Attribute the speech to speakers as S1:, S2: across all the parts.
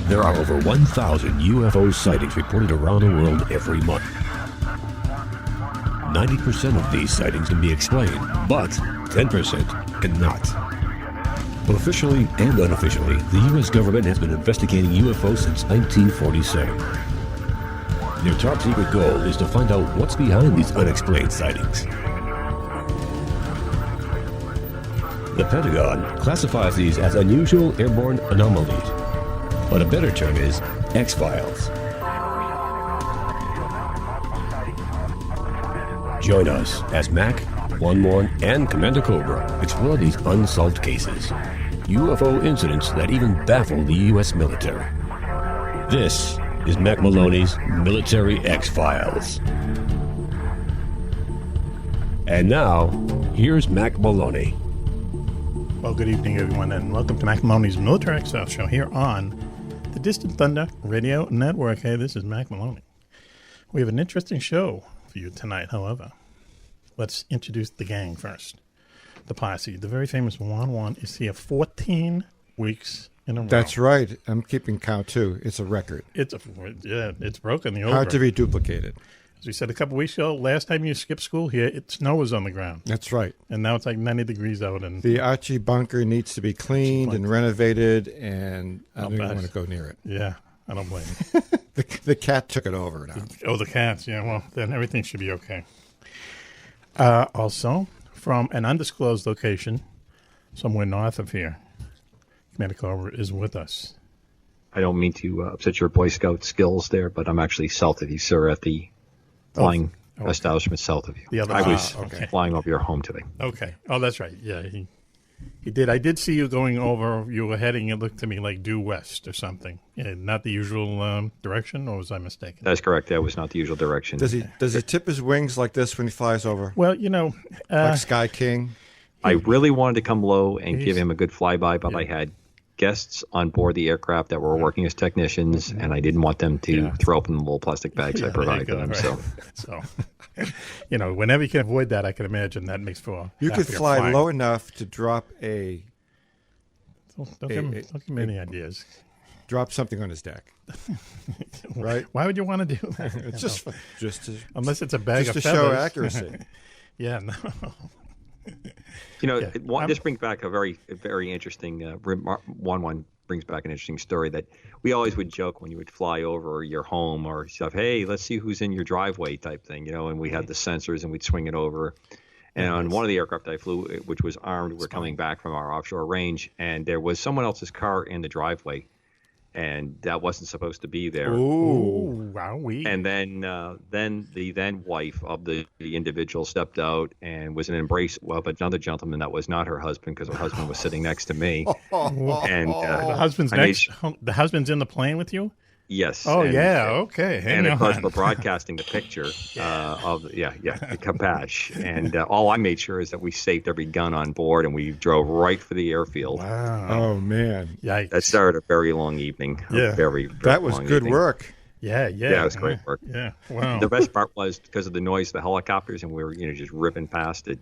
S1: There are over 1,000 UFO sightings reported around the world every month. 90% of these sightings can be explained, but 10% cannot. But officially and unofficially, the U.S. government has been investigating UFOs since 1947. Their top secret goal is to find out what's behind these unexplained sightings. The Pentagon classifies these as unusual airborne anomalies, but a better term is X-Files. Join us as Mack, Juan-Juan, and Commander Cobra explore these unsolved cases, UFO incidents that even baffle the U.S. military. This is Mack Maloney's Military X-Files. And now, here's Mack Maloney.
S2: Well, good evening, everyone, and welcome to Mack Maloney's Military X-Files show here on the Distant Thunder Radio Network. Hey, this is Mack Maloney. We have an interesting show for you tonight, however. Let's introduce the gang first. The posse. The very famous Juan-Juan is here 14 weeks in a row.
S3: That's right. I'm keeping count, too. It's a record.
S2: It's broken. The old
S3: Hard to
S2: record.
S3: be duplicated.
S2: As we said a couple weeks ago, last time you skipped school here, snow was on the ground.
S3: That's right.
S2: And now it's like 90 degrees out. And
S3: the Archie bunker needs to be cleaned and renovated, and I don't even want to go near it.
S2: Yeah, I don't blame you.
S3: The cat took it over now.
S2: Oh, the cats. Yeah, well, then everything should be okay. Also, from an undisclosed location, somewhere north of here, Commander Cobra is with us.
S4: I don't mean to upset your Boy Scout skills there, but I'm actually south of you, sir, at the flying establishment south of you. I was flying over your home today.
S2: Okay. Oh, that's right. Yeah, he did. I did see you going over. You were heading, it looked to me like due west or something. Yeah, not the usual direction, or was I mistaken?
S4: That's correct. That was not the usual direction.
S3: Does he tip his wings like this when he flies over?
S2: Well, you know.
S3: Like Sky King?
S4: I really wanted to come low and give him a good flyby, but I had guests on board the aircraft that were working as technicians, and I didn't want them to throw up in the little plastic bags I provided them.
S2: Right. So, you know, whenever you can avoid that, I can imagine that makes for
S3: you could fly low enough to drop a.
S2: Don't give me any ideas.
S3: Drop something on his deck. Right?
S2: Why would you want to do that?
S3: It's just to,
S2: unless it's a bag of
S3: feathers.
S2: Just to
S3: show accuracy.
S2: Yeah, no.
S4: You know, this brings back a very interesting. One brings back an interesting story that we always would joke when you would fly over your home or stuff. Hey, let's see who's in your driveway, type thing. You know, and we had the sensors and we'd swing it over. And on one of the aircraft I flew, which was armed, we're coming back from our offshore range, and there was someone else's car in the driveway, and that wasn't supposed to be there.
S2: Ooh, wowee.
S4: And then the then wife of the individual stepped out and was in an embrace of another gentleman that was not her husband, because her husband was sitting next to me. And
S2: the husband's the husband's in the plane with you?
S4: Yes.
S2: Oh, okay.
S4: And of course, we're broadcasting the picture of the Kapash. And all I made sure is that we saved every gun on board, and we drove right for the airfield.
S2: Wow.
S3: Oh, man.
S2: Yikes.
S4: That started a very long evening.
S2: Yeah.
S4: Very
S3: that was
S4: long
S3: good
S4: evening.
S3: work.
S2: Yeah.
S4: Yeah, it was great work.
S2: Yeah. Wow.
S4: The best part was because of the noise of the helicopters, and we were just ripping past it,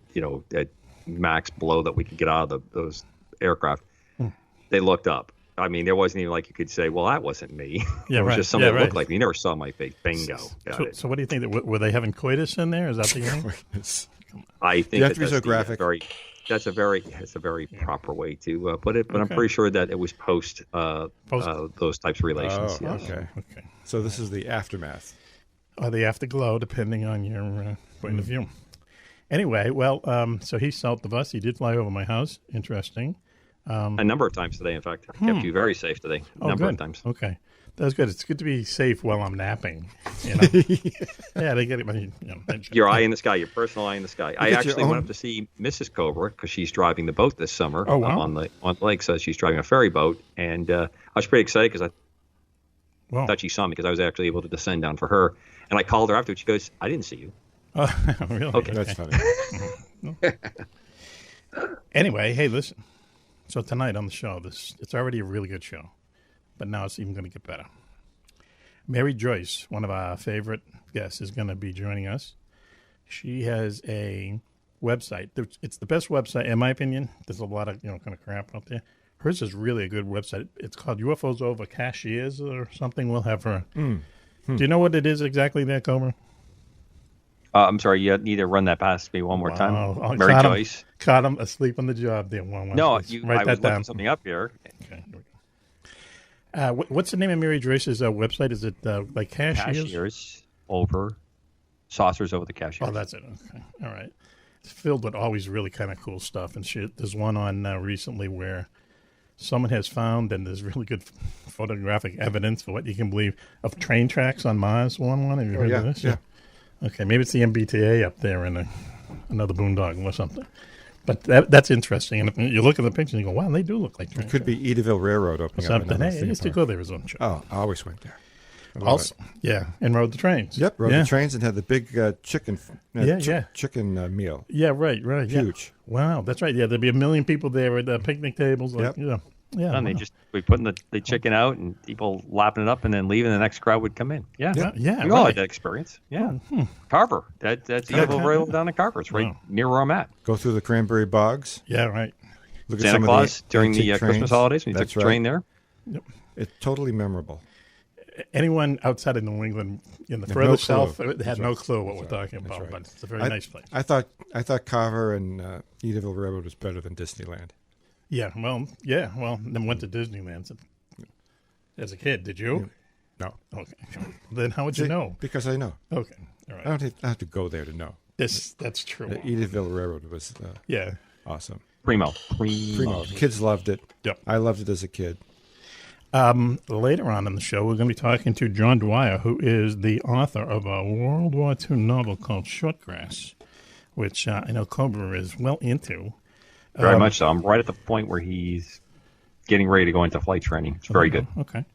S4: at max blow that we could get out of those aircraft. They looked up. I mean, there wasn't even like you could say, well, that wasn't me.
S2: Yeah,
S4: it was
S2: right.
S4: just something that looked like me. You never saw my face. Bingo.
S2: So what do you think? Were they having coitus in there? Is that the thing?
S4: I think
S3: you have to be so graphic.
S4: That's a very proper way to put it. But I'm pretty sure that it was post those types of relations.
S3: Oh,
S4: yes.
S3: okay. So this is the aftermath.
S2: Or the afterglow, depending on your point of view. Anyway, well, so he's south of us. He did fly over my house. Interesting.
S4: A number of times today, in fact. Kept you very safe today. A number of times.
S2: Okay. That's good. It's good to be safe while I'm napping. You know? Yeah, they get it.
S4: Your eye in the sky, your personal eye in the sky. I actually went up to see Mrs. Cobra because she's driving the boat this summer on the lake. So she's driving a ferry boat. And I was pretty excited because I thought she saw me, because I was actually able to descend down for her. And I called her afterwards. She goes, I didn't see you.
S2: Oh, really?
S3: Okay. That's funny.
S2: Anyway, hey, listen. So tonight on the show, it's already a really good show, but now it's even going to get better. Mary Joyce, one of our favorite guests, is going to be joining us. She has a website. It's the best website, in my opinion. There's a lot of kind of crap out there. Hers is really a good website. It's called UFOs Over Cashiers or something. We'll have her. Do you know what it is exactly there, Cobra?
S4: I'm sorry, you need to run that past me one more time. Mary Joyce.
S2: Caught him asleep on the job there.
S4: No, I was looking something up here.
S2: Okay. What's the name of Mary Joyce's website? Is it like Cashiers?
S4: Cashiers over, saucers over the cashiers.
S2: Oh, that's it. Okay. All right. It's filled with always really kind of cool stuff and shit. There's one on recently where someone has found, and there's really good photographic evidence for what you can believe, of train tracks on Mars. Juan-Juan, have you heard of this?
S3: Yeah.
S2: Okay, maybe it's the MBTA up there in another boondoggle or something. But that's interesting. And if you look at the picture and you go, wow, they do look like train
S3: It could be Edaville Railroad opening up.
S2: Hey, I used to go there as a child.
S3: Oh, I always went there.
S2: Also, and rode the trains.
S3: Yep, rode the trains and had the big chicken chicken meal.
S2: Yeah, right.
S3: Huge.
S2: Yeah. Wow, that's right. Yeah, there'd be a million people there at the picnic tables. Like,
S3: Yep.
S2: Yeah.
S4: And we putting the chicken out and people lapping it up and then leaving. The next crowd would come in. Yeah.
S2: Yeah.
S4: We all had that experience. Yeah. Carver. That's Edaville Railroad down in Carver. It's right near where I'm at.
S3: Go through the cranberry bogs.
S2: Yeah, right.
S3: Look
S4: Santa
S3: at some
S4: Claus
S3: of the
S4: during the
S3: antique
S4: Christmas
S3: trains.
S4: holidays when you took the train there.
S2: Yep.
S3: It's totally memorable.
S2: Anyone outside of New England in the
S3: Had
S2: further
S3: no
S2: south
S3: clue.
S2: had no clue what we're talking about,
S3: right.
S2: but it's a very nice place.
S3: I thought Carver and Edaville Railroad was better than Disneyland.
S2: Yeah, well, then went to Disneyland as a kid. Did you?
S3: No.
S2: Okay. Then how would you know?
S3: Because I know.
S2: Okay. All right.
S3: I don't have to go there to know.
S2: That's true.
S3: The Edaville Railroad was awesome.
S4: Primo.
S3: Kids loved it.
S2: Yep.
S3: I loved it as a kid.
S2: Later on in the show, we're going to be talking to John Dwyer, who is the author of a World War II novel called Shortgrass, which I know Cobra is well into.
S4: Very much so. I'm right at the point where he's getting ready to go into flight training. It's very good.
S2: Okay.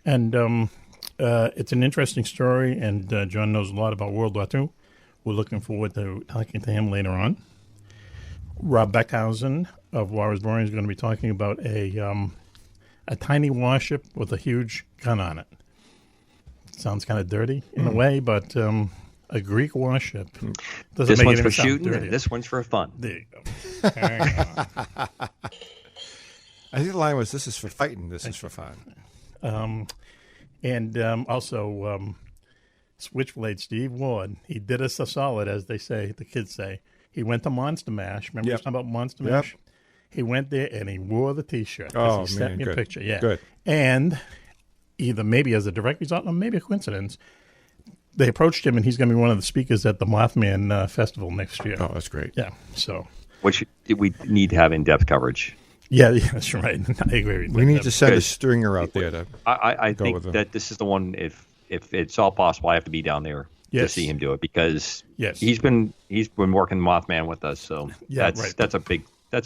S2: And it's an interesting story, and John knows a lot about World War II. We're looking forward to talking to him later on. Rob Beckhusen of War is Boring is going to be talking about a tiny warship with a huge gun on it. Sounds kind of dirty in a way, but a Greek warship doesn't
S4: This
S2: make
S4: one's
S2: it
S4: for
S2: sound
S4: shooting,
S2: dirty.
S4: and this one's for fun.
S2: There you go. Hang on.
S3: I think the line was, this is for fighting, this is for fun.
S2: And also, Switchblade Steve Ward, he did us a solid, as they say, the kids say. He went to Monster Mash. Remember talking about Monster Mash? He went there and he wore the T-shirt.
S3: Oh,
S2: he sent me a
S3: good.
S2: picture. Yeah.
S3: Good.
S2: And either maybe as a direct result or maybe a coincidence, they approached him and he's going to be one of the speakers at the Mothman Festival next year.
S3: Oh, that's great.
S2: Yeah. So.
S4: Which we need to have in-depth coverage.
S2: Yeah, that's right. I agree with
S3: We need
S2: that.
S3: to send a stringer out there to
S4: I
S3: go
S4: think
S3: with them.
S4: that this is the one. If it's all possible, I have to be down there to see him do it because he's been working Mothman with us. So that's a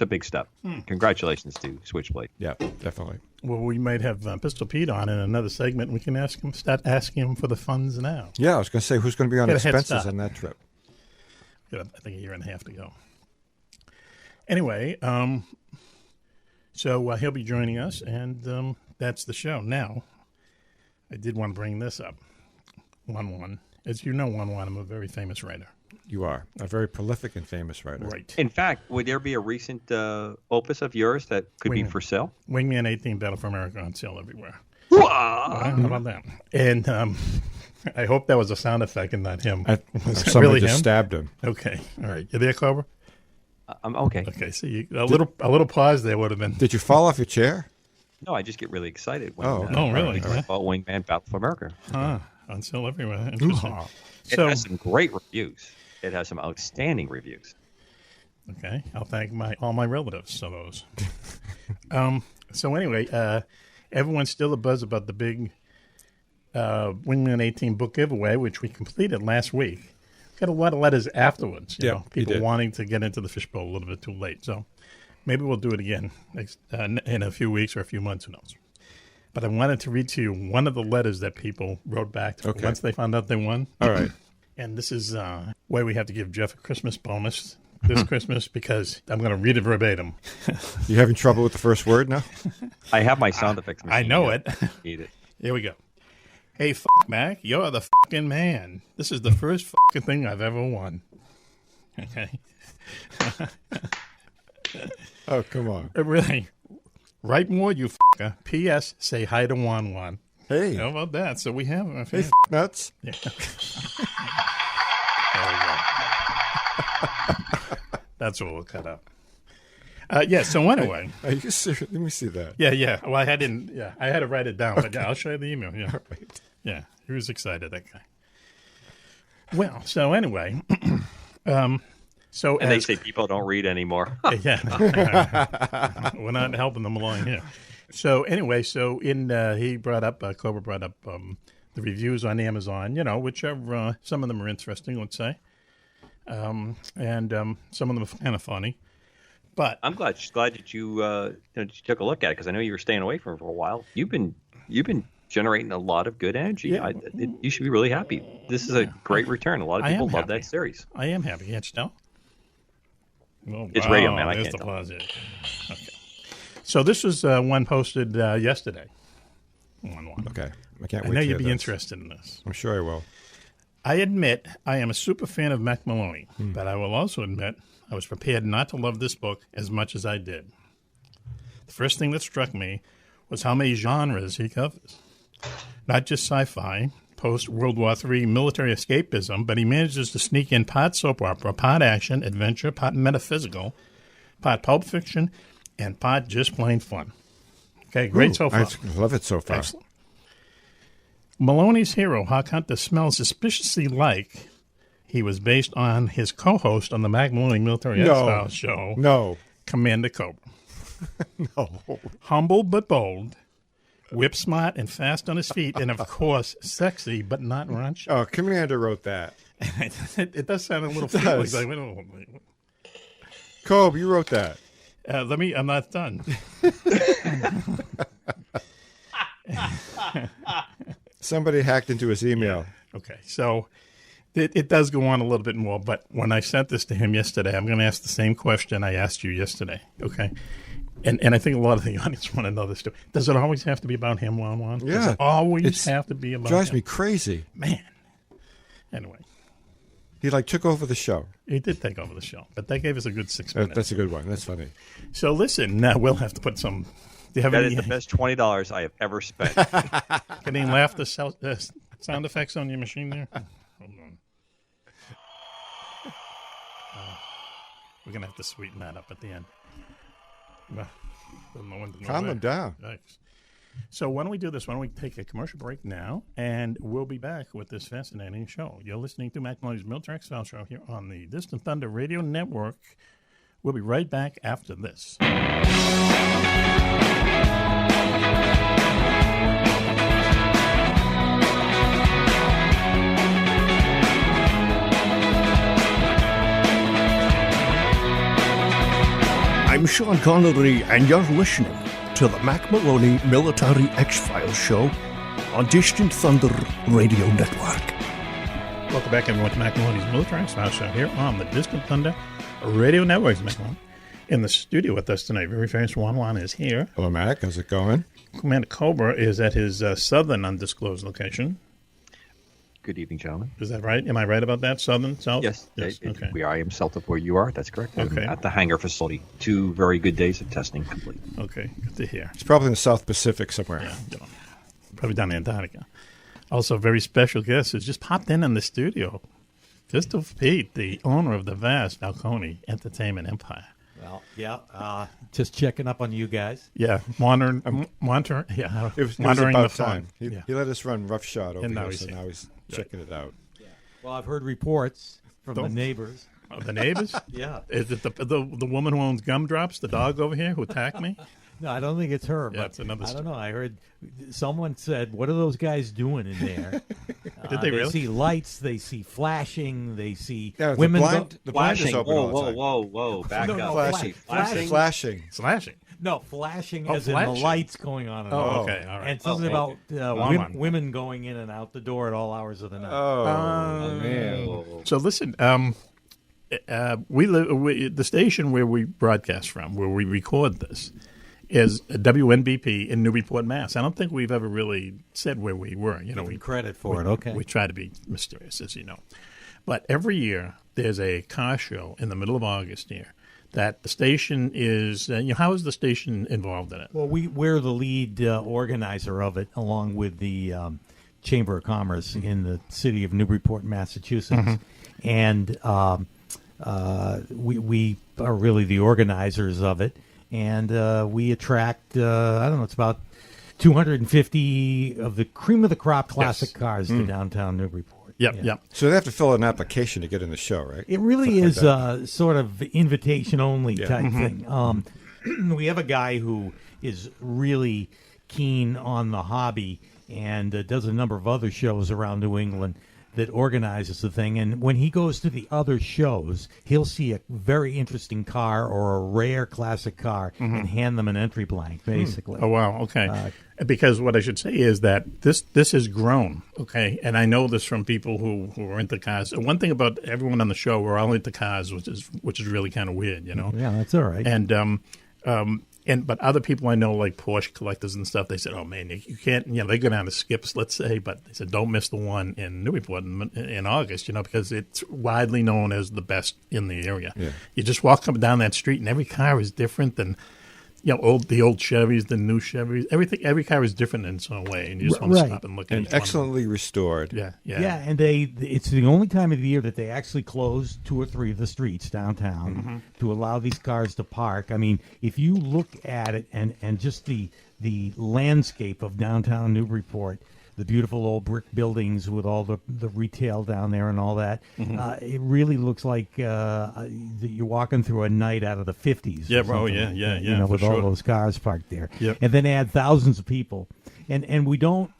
S4: big step. Congratulations to Switchblade.
S3: Yeah, definitely.
S2: Well, we might have Pistol Pete on in another segment. We can start asking him for the funds now.
S3: Yeah, I was going to say, who's going to be on
S2: Get a head
S3: expenses
S2: start.
S3: on that trip?
S2: I think a year and a half to go. Anyway, so he'll be joining us, and that's the show. Now, I did want to bring this up. Juan-Juan. As you know, Juan-Juan, I'm a very famous writer.
S3: You are a very prolific and famous writer.
S2: Right.
S4: In fact, would there be a recent opus of yours that could be for sale?
S2: Wingman 18 Battle for America on sale everywhere.
S4: Wow.
S2: How about that? And I hope that was a sound effect and not him. Was it
S3: Somebody
S2: really
S3: just
S2: him?
S3: stabbed him.
S2: Okay. All right. You there, Cobra?
S4: I'm okay.
S2: Okay. So a little pause there would have been.
S3: Did you fall off your chair?
S4: No, I just get really excited when
S2: really?
S4: we talk about Wingman Battle for America.
S2: On sale everywhere. Interesting.
S4: It has some great reviews. It has some outstanding reviews.
S2: Okay, I'll thank all my relatives for those. So anyway, everyone's still abuzz about the big Wingman 18 book giveaway, which we completed last week. Got a lot of letters afterwards. You know, people wanting to get into the fishbowl a little bit too late. So maybe we'll do it again in a few weeks or a few months. Who knows? But I wanted to read to you one of the letters that people wrote back to once they found out they won.
S3: All right.
S2: And this is why we have to give Jeff a Christmas bonus this Christmas, because I'm going to read it verbatim.
S3: You having trouble with the first word now?
S4: I have my sound effects machine.
S2: I know it.
S4: Need it.
S2: Here we go. Hey, Mac, you're the fucking man. This is the first fucking thing I've ever won. Okay.
S3: Oh, come on.
S2: Really, Write more, you fucker. P.S. Say hi to Juan-Juan.
S3: Hey.
S2: How about that? So we have our
S3: Hey, nuts.
S2: Yeah. There we go. That's what we'll cut up. So anyway.
S3: Are you serious? Let me see that.
S2: Yeah. Well, I didn't. Yeah, I had to write it down. But yeah, I'll show you the email. Yeah.
S3: Right.
S2: Yeah. He was excited, that guy. Well, so anyway. And
S4: they say people don't read anymore.
S2: Yeah. We're not helping them along here. So anyway, he brought up, Cobra brought up the reviews on Amazon, which are, some of them are interesting, let's say. And some of them are kind of funny. But
S4: I'm glad that you took a look at it, because I know you were staying away from it for a while. You've been generating a lot of good energy.
S2: Yeah.
S4: You should be really happy. This is a great return. A lot of people love that series.
S2: I am happy. Can't you tell? Oh,
S4: it's radio, man. I
S2: there's
S4: can't
S2: the
S4: tell.
S2: pause. Okay. So this was one posted yesterday.
S3: Okay. I can't wait.
S2: I know
S3: to
S2: you'd
S3: hear
S2: be
S3: this.
S2: interested in this.
S3: I'm sure I will.
S2: I admit I am a super fan of Mack Maloney, but I will also admit I was prepared not to love this book as much as I did. The first thing that struck me was how many genres he covers. Not just sci-fi, post-World War III military escapism, but he manages to sneak in part soap opera, part action, adventure, part metaphysical, part pulp fiction, and part just plain fun. Okay, great so far.
S3: I love it so far.
S2: Excellent. Maloney's hero, Hawk Hunter, smells suspiciously like he was based on his co-host on the Mack Maloney Military X-Files show,
S3: No.
S2: Commander Cobra.
S3: No.
S2: Humble but bold, whip smart and fast on his feet, and of course, sexy but not raunchy.
S3: Oh, Commander wrote that.
S2: It does sound a little
S3: does.
S2: like, wait a minute.
S3: Cobb, you wrote that.
S2: I'm not done.
S3: Somebody hacked into his email.
S2: Okay, so it does go on a little bit more, but when I sent this to him yesterday, I'm going to ask the same question I asked you yesterday, okay? And I think a lot of the audience want to know this too. Does it always have to be about him, Juan-Juan?
S3: Yeah.
S2: Does it always have to be about
S3: Drives
S2: him?
S3: me crazy.
S2: Man. Anyway.
S3: He took over the show.
S2: He did take over the show, but that gave us a good 6 minutes.
S3: That's a good one. That's funny.
S2: So listen, we'll have to put some. Do you have
S4: That
S2: any?
S4: is the best $20 I have ever spent.
S2: Can you laugh the sound effects on your machine there? Hold on. We're gonna have to sweeten that up at the end. Well, no one to know
S3: Calm
S2: that.
S3: him down.
S2: Thanks. So why don't we do this? Why don't we take a commercial break now, and we'll be back with this fascinating show. You're listening to Mack Maloney's Military X-Files show here on the Distant Thunder Radio Network. We'll be right back after this.
S1: I'm Sean Connery, and you're listening to the Mack Maloney Military X-Files show on Distant Thunder Radio Network.
S2: Welcome back, everyone, to Mack Maloney's Military X-Files show here on the Distant Thunder Radio Network. Mack Maloney in the studio with us tonight. Very famous Juan-Juan is here.
S3: Hello, Mac. How's it going?
S2: Commander Cobra is at his southern undisclosed location.
S4: Good evening, gentlemen.
S2: Is that right? Am I right about that? Southern? South?
S4: Yes.
S2: Okay.
S4: I am south of where you are. That's correct. I'm
S2: Okay.
S4: at the hangar facility. 2 very good days of testing complete.
S2: Okay. Good to hear.
S3: It's probably in the South Pacific somewhere.
S2: Yeah. Probably down in Antarctica. Also, very special guest who's just popped in the studio. Pistol Pete, the owner of the vast Falcone Entertainment Empire.
S5: Well, yeah, just checking up on you guys.
S2: Yeah, monitoring. Yeah,
S3: It was
S2: monitoring
S3: about
S2: the fun.
S3: time. He let us run roughshod over
S2: And now
S3: here,
S2: he's
S3: so
S2: here.
S3: now he's checking it out.
S5: Well, I've heard reports from the neighbors.
S2: Oh, the neighbors?
S5: Yeah.
S2: Is it the woman who owns Gumdrops, the dog over here who attacked me?
S5: No, I don't think it's her.
S2: Yeah,
S5: but
S2: it's another
S5: I
S2: story.
S5: don't know. I heard someone said, "What are those guys doing in there?"
S2: Did they really?
S5: see lights. They see flashing. They see
S3: Yeah,
S5: women.
S3: the blind is open all the time.
S4: Whoa. Back
S5: No, no,
S4: up.
S5: flashing.
S4: Flashing.
S3: Flashing.
S2: Slashing.
S5: No, flashing
S2: Oh,
S5: as in
S2: flashing.
S5: the lights going on. And
S2: Oh,
S5: off.
S2: okay. All right.
S5: And something
S4: Oh,
S5: about women going in and out the door at all hours of the night.
S3: Oh, man.
S2: So listen, the station where we broadcast from, where we record this, is WNBP in Newburyport, Mass. I don't think we've ever really said where we were.
S5: Given credit for it. Okay.
S2: We try to be mysterious, as you know. But every year there's a car show in the middle of August here that the station is, how is the station involved in it?
S5: Well, we're the lead organizer of it, along with the Chamber of Commerce in the city of Newburyport, Massachusetts. And we are really the organizers of it. And we attract, it's about 250 of the cream of the crop classic cars to downtown Newburyport.
S2: Yep.
S3: So they have to fill out an application to get in the show, right?
S5: It really is sort of invitation only type thing. We have a guy who is really keen on the hobby and does a number of other shows around New England that organizes the thing. And when he goes to the other shows, he'll see a very interesting car or a rare classic car and hand them an entry blank, basically.
S2: Oh, wow. Okay. Because what I should say is that this has grown, okay? And I know this from people who are into cars. One thing about everyone on the show, we're all into cars, which is really kind of weird, you know?
S5: Yeah, that's all right.
S2: But other people I know, like Porsche collectors and stuff, they said, "Oh man, you can't." They go down to Skips, let's say, but they said, "Don't miss the one in Newburyport in August," because it's widely known as the best in the area. Yeah. You just walk up and down that street, and every car is different than, the old Chevys, the new Chevys. Every car is different in some way, and you just want to stop and look at
S3: and
S2: each
S3: excellently restored.
S2: Yeah.
S5: And it's the only time of the year that they actually close 2 or 3 of the streets downtown to allow these cars to park. I mean, if you look at it and just the landscape of downtown Newburyport, the beautiful old brick buildings with all the retail down there and all that, it really looks like that you're walking through a night out of the 50s.
S2: Yeah, bro. Yeah.
S5: With all those cars parked there.
S2: Yep.
S5: And then add thousands of people. And we don't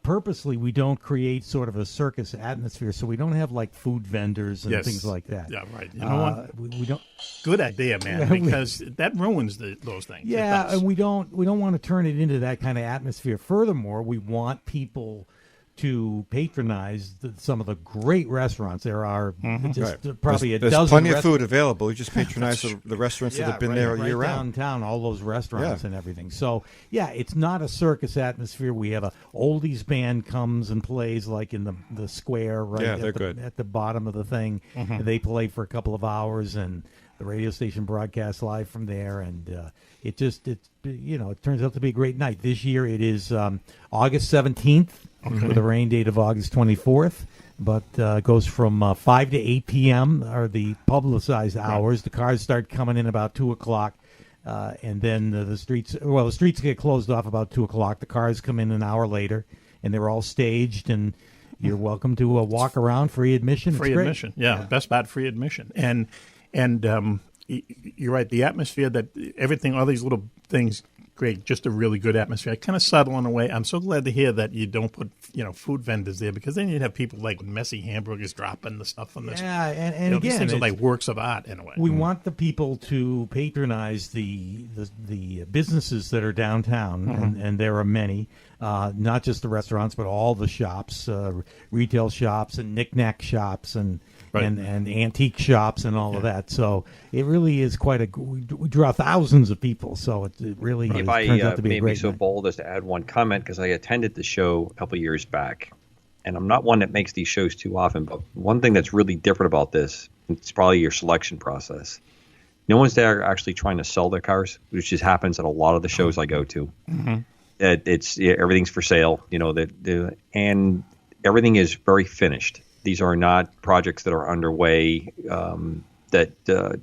S5: purposely create sort of a circus atmosphere, so we don't have like food vendors and things like that.
S2: Yeah, right. You know what?
S5: We don't.
S2: Good idea, man, because that ruins those things.
S5: Yeah, and we don't want to turn it into that kind of atmosphere. Furthermore, we want people to patronize some of the great restaurants. There are probably
S3: there's
S5: a dozen.
S3: plenty of food available. You just patronize the restaurants that have been there year round.
S5: Downtown, all those restaurants and everything. So, it's not a circus atmosphere. We have a oldies band comes and plays like in the square at the bottom of the thing. They play for a couple of hours, and the radio station broadcasts live from there, and it turns out to be a great night. This year it is August 17th with a rain date of August 24th, but goes from 5 to 8 p.m. are the publicized hours. The cars start coming in about 2 o'clock, and then the streets get closed off about 2 o'clock. The cars come in an hour later, and they're all staged, and you're welcome to walk around, free admission.
S2: Free admission, best bet, free admission. And you're right, the atmosphere that everything, all these little things create just a really good atmosphere. Kind of subtle in a way. I'm so glad to hear that you don't put, food vendors there, because then you'd have people like messy hamburgers dropping the stuff on this.
S5: Yeah, and again,
S2: these things are like works of art in a way.
S5: We want the people to patronize the businesses that are downtown, and there are many, not just the restaurants, but all the shops, retail shops and knick-knack shops and antique shops and all of that. So it really is we draw thousands of people. So it really turns out to be a great
S4: be so
S5: night.
S4: bold as to add one comment, because I attended the show a couple of years back, and I'm not one that makes these shows too often, but one thing that's really different about this, it's probably your selection process. No one's there actually trying to sell their cars, which just happens at a lot of the shows I go to. It's everything's for sale, and everything is very finished. These are not projects that are underway that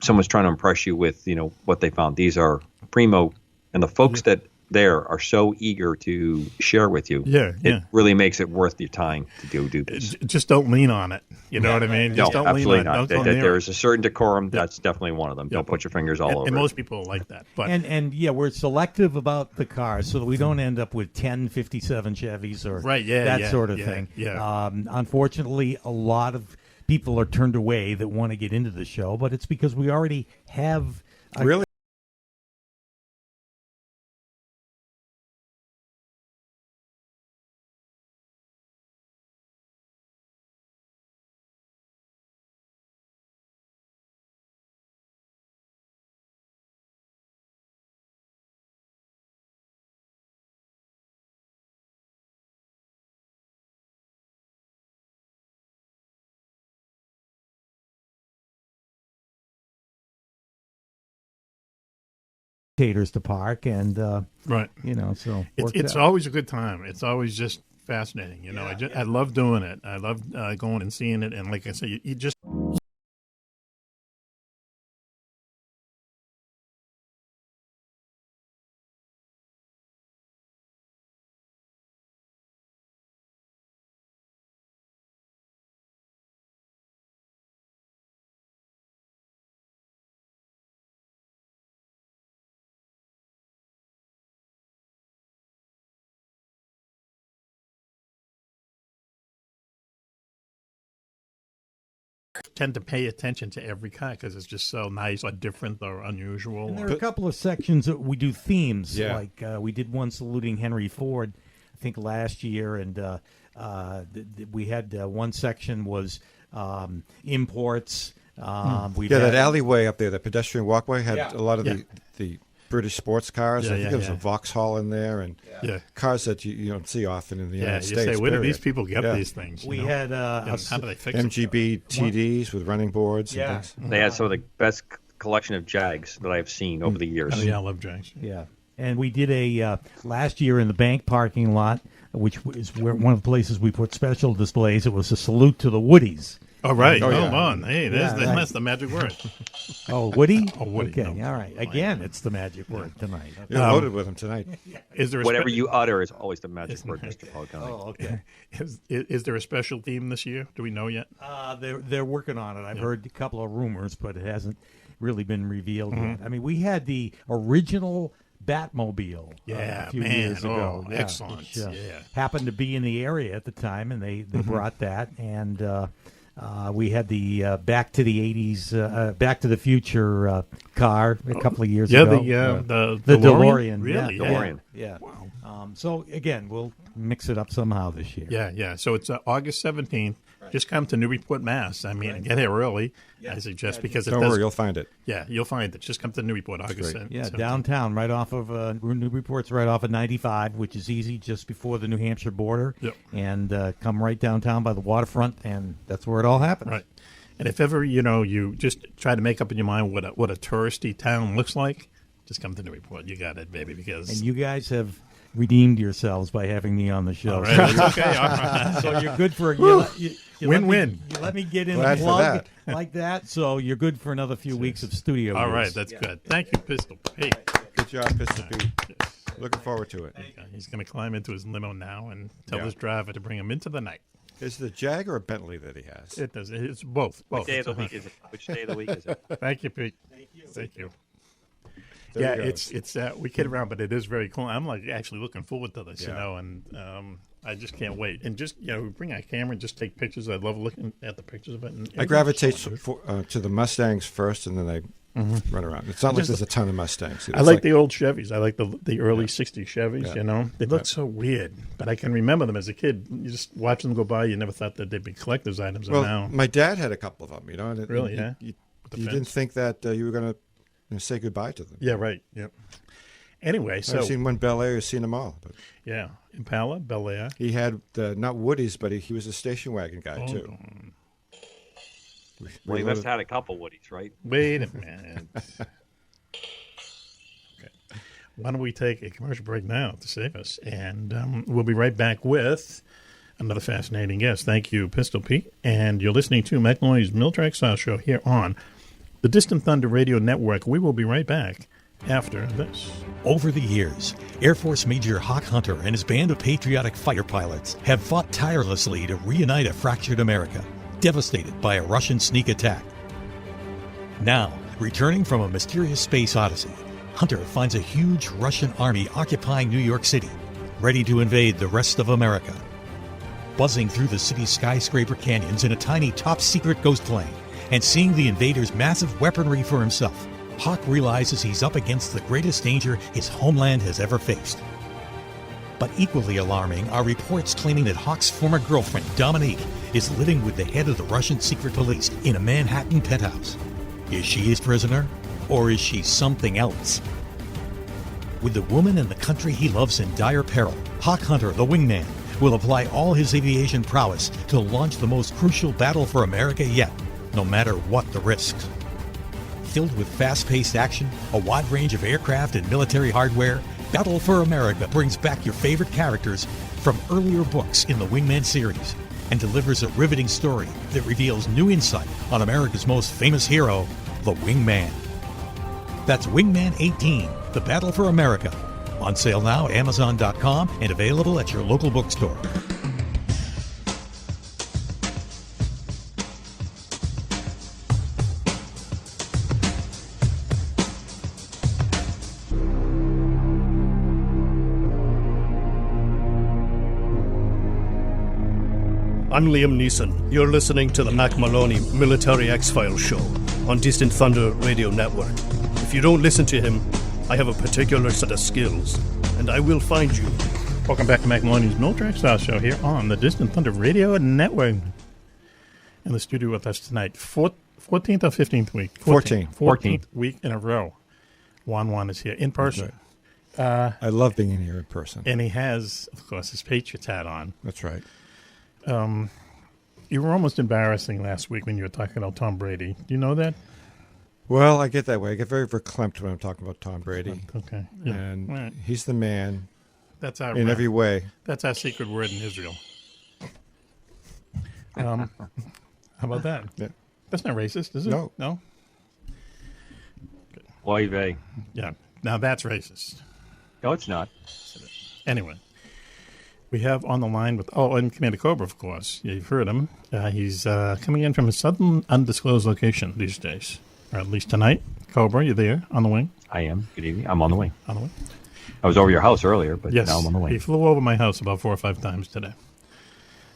S4: someone's trying to impress you with, what they found. These are primo, and the folks that there are so eager to share with you. It really makes it worth your time to go do this.
S2: Just don't lean on it. You know what I mean? Just don't
S4: absolutely
S2: lean on
S4: not.
S2: it.
S4: There's a certain decorum. That's definitely one of them. Don't put your fingers all over
S2: and
S4: it.
S2: most people like that. But
S5: And we're selective about the cars so that we don't end up with 10 57 Chevys or that sort of thing. Unfortunately, a lot of people are turned away that want to get into the show, but it's because we already have
S3: Really?
S5: spectators to park, and
S2: right.
S5: So
S2: it's always a good time. It's always just fascinating. I love doing it. I love going and seeing it, and like I said, you just. Tend to pay attention to every car because it's just so nice or different or unusual.
S5: And there are a couple of sections that we do themes. Like we did one saluting Henry Ford, I think last year, and we had one section was imports.
S3: That alleyway up there, the pedestrian walkway, had a lot of the British sports cars. I think there was a Vauxhall in there, and cars that you don't see often in the United States.
S2: Say, where do these people get these things?
S5: We had
S2: how do they fix
S3: MGB TDs with running boards and things.
S4: They had some of the best collection of Jags that I've seen over the years.
S2: Oh, yeah, I love Jags.
S5: Yeah. And we did a last year in the bank parking lot, which is one of the places we put special displays. It was a salute to the Woodies.
S2: Oh, right. Hold on. Hey, that's the magic word.
S5: Oh, Woody?
S2: Oh, Woody.
S5: Okay, all right. Again, it's the magic word tonight.
S3: You're loaded with him tonight.
S2: Is there
S4: whatever you utter is always the magic word, Mr. Policani.
S5: Oh, okay.
S2: Is there a special theme this year? Do we know yet?
S5: They're working on it. I've heard a couple of rumors, but it hasn't really been revealed yet. I mean, we had the original Batmobile a few years ago.
S2: Excellent.
S5: Which, happened to be in the area at the time, and they brought that, and we had the Back to the 80s, Back to the Future car a couple of years ago.
S2: The
S5: DeLorean.
S2: Really?
S4: DeLorean.
S5: Yeah. Wow. So, again, we'll mix it up somehow this year.
S2: Yeah. So it's August 17th. Right. Just come to Newburyport, Mass. I mean, get here early, I suggest, because
S3: don't worry, you'll find it.
S2: Yeah, you'll find it. Just come to Newburyport, August 17th.
S5: Yeah, downtown, right off of Newburyport's right off of 95, which is easy, just before the New Hampshire border.
S2: Yep.
S5: And come right downtown by the waterfront, and that's where it all happens.
S2: Right. And if ever, you just try to make up in your mind what a touristy town looks like, just come to Newburyport. You got it, baby. Because
S5: and you guys have redeemed yourselves by having me on the show.
S2: All right, that's okay. All right.
S5: So you're good for
S2: win-win.
S5: You let me get in
S3: Glad
S5: the plug like that, so you're good for another few weeks of studio.
S2: All
S5: use.
S2: right, that's good. Thank you, Pistol Pete.
S3: Good job, Pistol Pete. Looking forward to it.
S2: He's going to climb into his limo now and tell his driver to bring him into the night.
S3: Is it a Jag or a Bentley that he has?
S2: It does. It's both.
S4: Which day of the week is it? Which day of the week is it?
S2: Thank you, Pete. Thank you.
S3: There
S2: it's we kid around, but it is very cool. I'm like actually looking forward to this, and I just can't wait. And just we bring our camera and just take pictures. I love looking at the pictures of it. And
S3: I gravitate to the Mustangs first, and then I run around. It's not like there's a ton of Mustangs.
S2: I like the old Chevys. I like the early '60s Chevys. They look so weird, but I can remember them as a kid. You just watch them go by. You never thought that they'd be collector's items.
S3: Well,
S2: now,
S3: my dad had a couple of them. And
S2: really,
S3: you didn't think that you were going to say goodbye to them.
S2: Yeah, right. Yep. Anyway, so
S3: I've seen one Bel Air. I've seen them all. But
S2: yeah, Impala, Bel Air.
S3: He had not Woodies, but he was a station wagon guy too.
S4: Well, he must have had a couple Woodies, right?
S2: Wait a minute. Okay. Why don't we take a commercial break now to save us, and we'll be right back with another fascinating guest. Thank you, Pistol Pete, and you're listening to Mack Maloney's Military Exile Show here on the Distant Thunder Radio Network. We will be right back after this.
S6: Over the years, Air Force Major Hawk Hunter and his band of patriotic fighter pilots have fought tirelessly to reunite a fractured America, devastated by a Russian sneak attack. Now, returning from a mysterious space odyssey, Hunter finds a huge Russian army occupying New York City, ready to invade the rest of America. Buzzing through the city's skyscraper canyons in a tiny top-secret ghost plane, and seeing the invaders' massive weaponry for himself, Hawk realizes he's up against the greatest danger his homeland has ever faced. But equally alarming are reports claiming that Hawk's former girlfriend, Dominique, is living with the head of the Russian secret police in a Manhattan penthouse. Is she his prisoner, or is she something else? With the woman and the country he loves in dire peril, Hawk Hunter, the wingman, will apply all his aviation prowess to launch the most crucial battle for America yet, no matter what the risks. Filled with fast-paced action, a wide range of aircraft and military hardware, Battle for America brings back your favorite characters from earlier books in the Wingman series and delivers a riveting story that reveals new insight on America's most famous hero, the Wingman. That's Wingman 18, The Battle for America. On sale now at Amazon.com and available at your local bookstore.
S7: I'm Liam Neeson. You're listening to the Mack Maloney Military X-Files show on Distant Thunder Radio Network. If you don't listen to him, I have a particular set of skills, and I will find you.
S2: Welcome back to Mack Maloney's Military X-Files show here on the Distant Thunder Radio Network. In the studio with us tonight, 14th or 15th week? 14th week in a row. Juan-Juan is here in person.
S3: Right. I love being in here in person.
S2: And he has, of course, his Patriots hat on.
S3: That's right.
S2: You were almost embarrassing last week when you were talking about Tom Brady. Do you know that?
S3: Well, I get that way. I get very verklempt when I'm talking about Tom Brady.
S2: Okay. Yeah.
S3: And he's the man.
S2: That's our
S3: in every way.
S2: That's our secret word in Israel. How about that?
S3: Yeah.
S2: That's not racist, is it?
S3: No.
S2: No?
S4: Oy vey.
S2: Yeah. Now that's racist.
S4: No, it's not.
S2: Anyway. We have on the line with, and Commander Cobra, of course. Yeah, you've heard him. He's coming in from a southern undisclosed location these days, or at least tonight. Cobra, you there on the wing?
S4: I am. Good evening. I'm on the wing.
S2: On the wing.
S4: I was over your house earlier, but
S2: yes,
S4: now I'm on the wing.
S2: He flew over my house about 4 or 5 times today.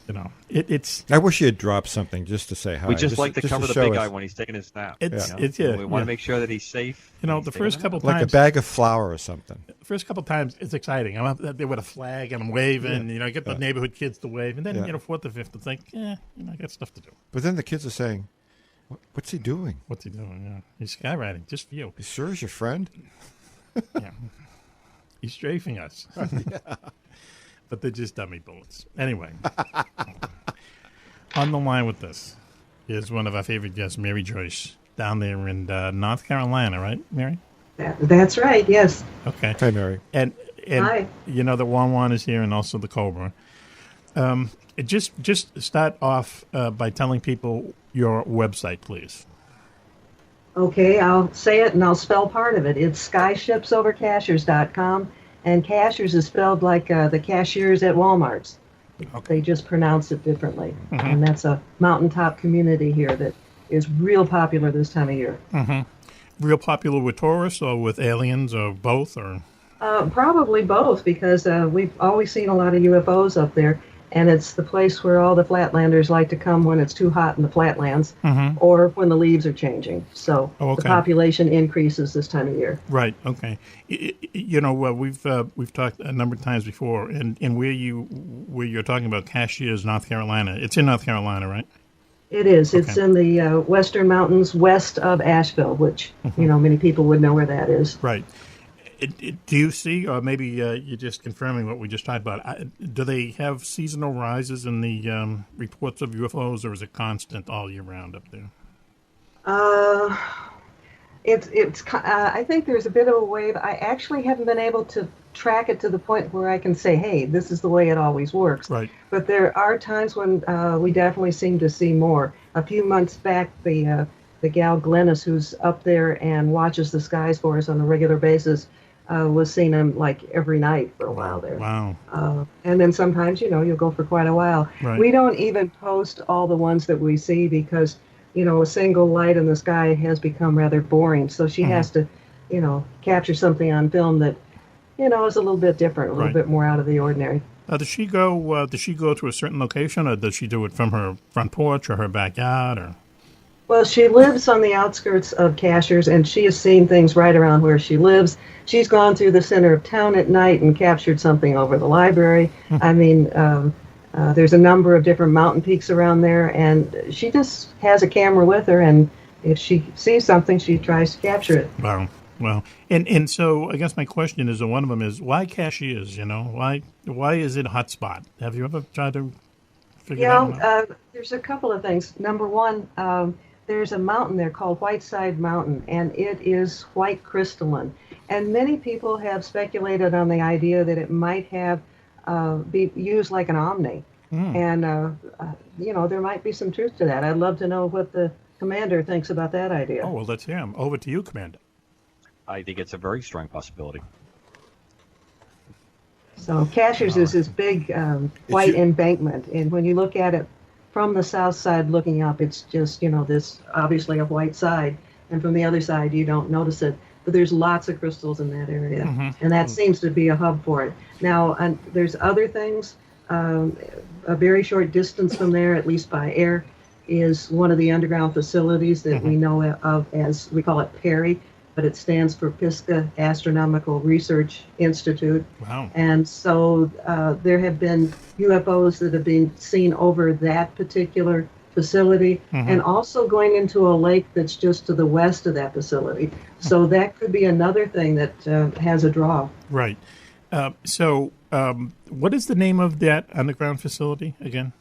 S2: You know, it's.
S3: I wish you had dropped something just to say hi.
S4: We just like to cover the big guy when he's taking his nap.
S2: We
S4: want to make sure that he's safe.
S2: You know, the first couple times,
S3: like a bag of flour or something.
S2: The first couple times, it's exciting. I'm up there with a flag and I'm waving. You know, I get the neighborhood kids to wave, and then 4th or 5th, it's like, I got stuff to do.
S3: But then the kids are saying, "What's he doing?
S2: What's he doing? Yeah, he's skywriting just for you.
S3: He sure is your friend."
S2: Yeah, he's strafing us. But they're just dummy bullets. Anyway. On the line with us is one of our favorite guests, Mary Joyce, down there in North Carolina, right, Mary?
S8: That's right, yes.
S2: Okay.
S3: Hi, Mary.
S2: And
S8: Hi.
S2: You know that Juan-Juan is here and also the Cobra. Just start off by telling people your website, please.
S8: Okay, I'll say it and I'll spell part of it. It's skyshipsovercashers.com, and Cashers is spelled like the cashiers at Walmart's. Okay. They just pronounce it differently. Mm-hmm. And that's a mountaintop community here that is real popular this time of year.
S2: Mm-hmm. Real popular with tourists or with aliens or both? Or
S8: probably both, because we've always seen a lot of UFOs up there, and it's the place where all the flatlanders like to come when it's too hot in the flatlands or when the leaves are changing. So the population increases this time of year.
S2: Right. Okay. You know, we've talked a number of times before, and where you're talking about Cashiers, North Carolina. It's in North Carolina, right?
S8: It is. Okay. It's in the western mountains west of Asheville, which many people would know where that is.
S2: Right. Do you see, or maybe you're just confirming what we just talked about, do they have seasonal rises in the reports of UFOs, or is it constant all year round up there?
S8: I think there's a bit of a wave. I actually haven't been able to track it to the point where I can say, hey, this is the way it always works.
S2: Right.
S8: But there are times when we definitely seem to see more. A few months back, the gal Glennis, who's up there and watches the skies for us on a regular basis, was seeing them like every night for a while there.
S2: Wow.
S8: And then sometimes, you'll go for quite a while.
S2: Right.
S8: We don't even post all the ones that we see because, a single light in the sky has become rather boring. So she has to, capture something on film that, is a little bit different, a little bit more out of the ordinary.
S2: Does she go to a certain location, or does she do it from her front porch or her backyard, or?
S8: Well, she lives on the outskirts of Cashers, and she has seen things right around where she lives. She's gone through the center of town at night and captured something over the library. I mean, there's a number of different mountain peaks around there, and she just has a camera with her, and if she sees something, she tries to capture it.
S2: Wow. Well, and so I guess my question is, one of them is, why Cashiers, Why is it a hot spot? Have you ever tried to figure that out?
S8: There's a couple of things. Number one, there's a mountain there called Whiteside Mountain, and it is white crystalline. And many people have speculated on the idea that it might have be used like an omni. And, there might be some truth to that. I'd love to know what the commander thinks about that idea.
S2: Oh, well, let's hear him. Over to you, Commander.
S4: I think it's a very strong possibility.
S8: So Cashers is this big white embankment, and when you look at it from the south side looking up, it's just, this obviously a white side, and from the other side you don't notice it, but there's lots of crystals in that area, and that seems to be a hub for it. Now, there's other things. A very short distance from there, at least by air, is one of the underground facilities that we know of as, we call it PERI, but it stands for Pisgah Astronomical Research Institute.
S2: Wow.
S8: And so there have been UFOs that have been seen over that particular facility, and also going into a lake that's just to the west of that facility. So that could be another thing that has a draw.
S2: Right. So what is the name of that underground facility again?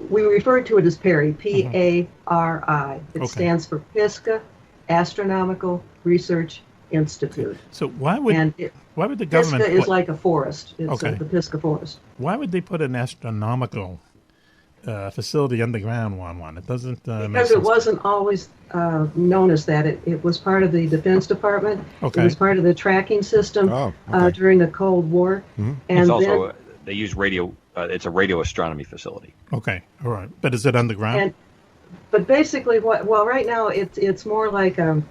S8: We refer to it as PERI, P-A-R-I. It stands for Pisgah Astronomical Research Institute.
S2: So why would the government...
S8: Pisgah is like a forest. It's the Pisgah Forest.
S2: Why would they put an astronomical facility underground, Juan-Juan? It doesn't
S8: because it wasn't always known as that. It was part of the Defense Department.
S2: Okay.
S8: It was part of the tracking system during the Cold War.
S4: And it's also, they use radio, it's a radio astronomy facility.
S2: Okay, all right. But is it underground?
S8: But basically, right now it's more like a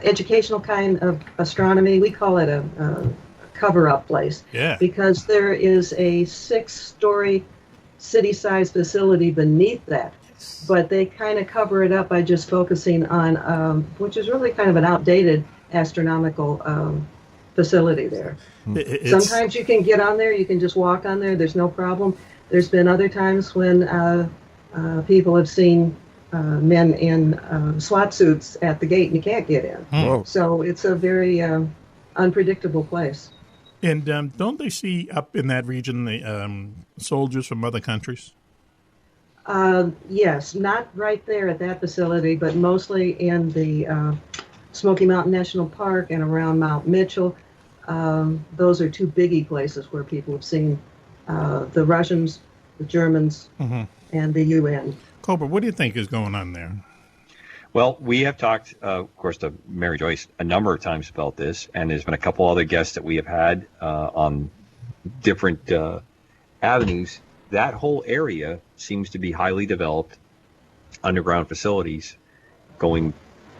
S8: educational kind of astronomy. We call it a cover-up place.
S2: Yeah.
S8: Because there is a 6-story city-sized facility beneath that, but they kind of cover it up by just focusing on, which is really kind of an outdated astronomical facility there. Sometimes you can get on there, you can just walk on there, there's no problem. There's been other times when people have seen men in SWAT suits at the gate and you can't get in. So it's a very unpredictable place.
S2: And don't they see up in that region the soldiers from other countries?
S8: Yes, not right there at that facility, but mostly in the Smoky Mountain National Park and around Mount Mitchell. Those are two biggie places where people have seen the Russians, the Germans, and the UN.
S2: Cobra, what do you think is going on there?
S4: Well, we have talked, of course, to Mary Joyce a number of times about this, and there's been a couple other guests that we have had on different avenues. That whole area seems to be highly developed underground facilities going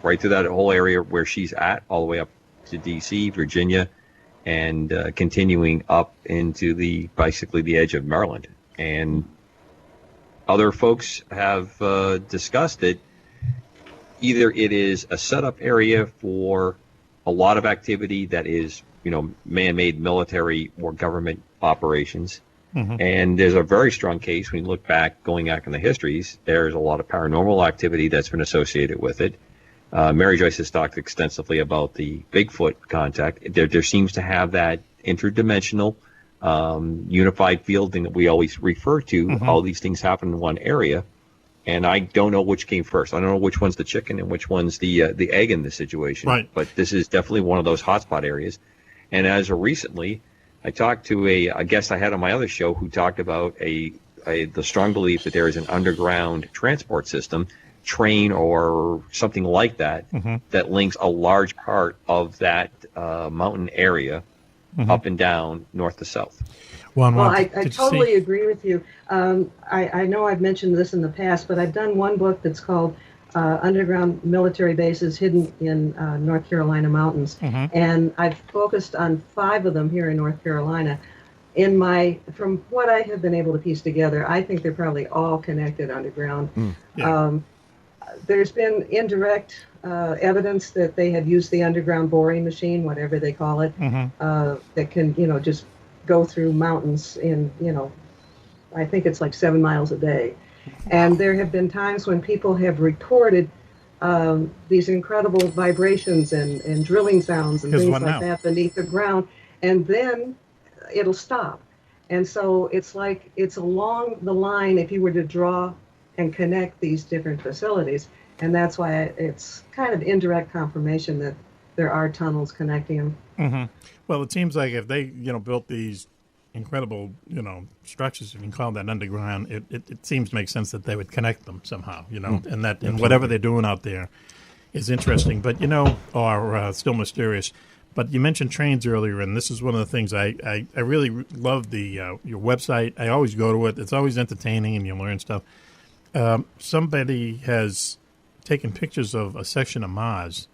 S4: right through that whole area where she's at, all the way up to D.C., Virginia, and continuing up into basically the edge of Maryland. And other folks have discussed it. Either it is a setup area for a lot of activity that is, man-made military or government operations. And there's a very strong case when you look back, going back in the histories, there's a lot of paranormal activity that's been associated with it. Mary Joyce has talked extensively about the Bigfoot contact. There seems to have that interdimensional unified fielding that we always refer to. All these things happen in one area. And I don't know which came first. I don't know which one's the chicken and which one's the egg in this situation.
S2: Right.
S4: But this is definitely one of those hotspot areas. And as of recently, I talked to a guest I had on my other show who talked about the strong belief that there is an underground transport system, train or something like that, that links a large part of that mountain area up and down north to south.
S8: Well, I totally agree with you. I know I've mentioned this in the past, but I've done one book that's called Underground Military Bases Hidden in North Carolina Mountains. And I've focused on 5 of them here in North Carolina. From what I have been able to piece together, I think they're probably all connected underground. There's been indirect evidence that they have used the underground boring machine, whatever they call it, that can, just go through mountains in, I think it's like 7 miles a day. And there have been times when people have reported these incredible vibrations and drilling sounds and things like that beneath the ground, and then it'll stop. And so it's like, it's along the line, if you were to draw and connect these different facilities. And that's why it's kind of indirect confirmation that there are tunnels connecting them.
S2: Mm-hmm. Well, it seems like if they, built these incredible, structures, if you can call that underground, it seems to make sense that they would connect them somehow, and whatever they're doing out there is interesting, but, or still mysterious. But you mentioned trains earlier, and this is one of the things I really love your website. I always go to it. It's always entertaining, and you learn stuff. Somebody has taken pictures of a section of Mars,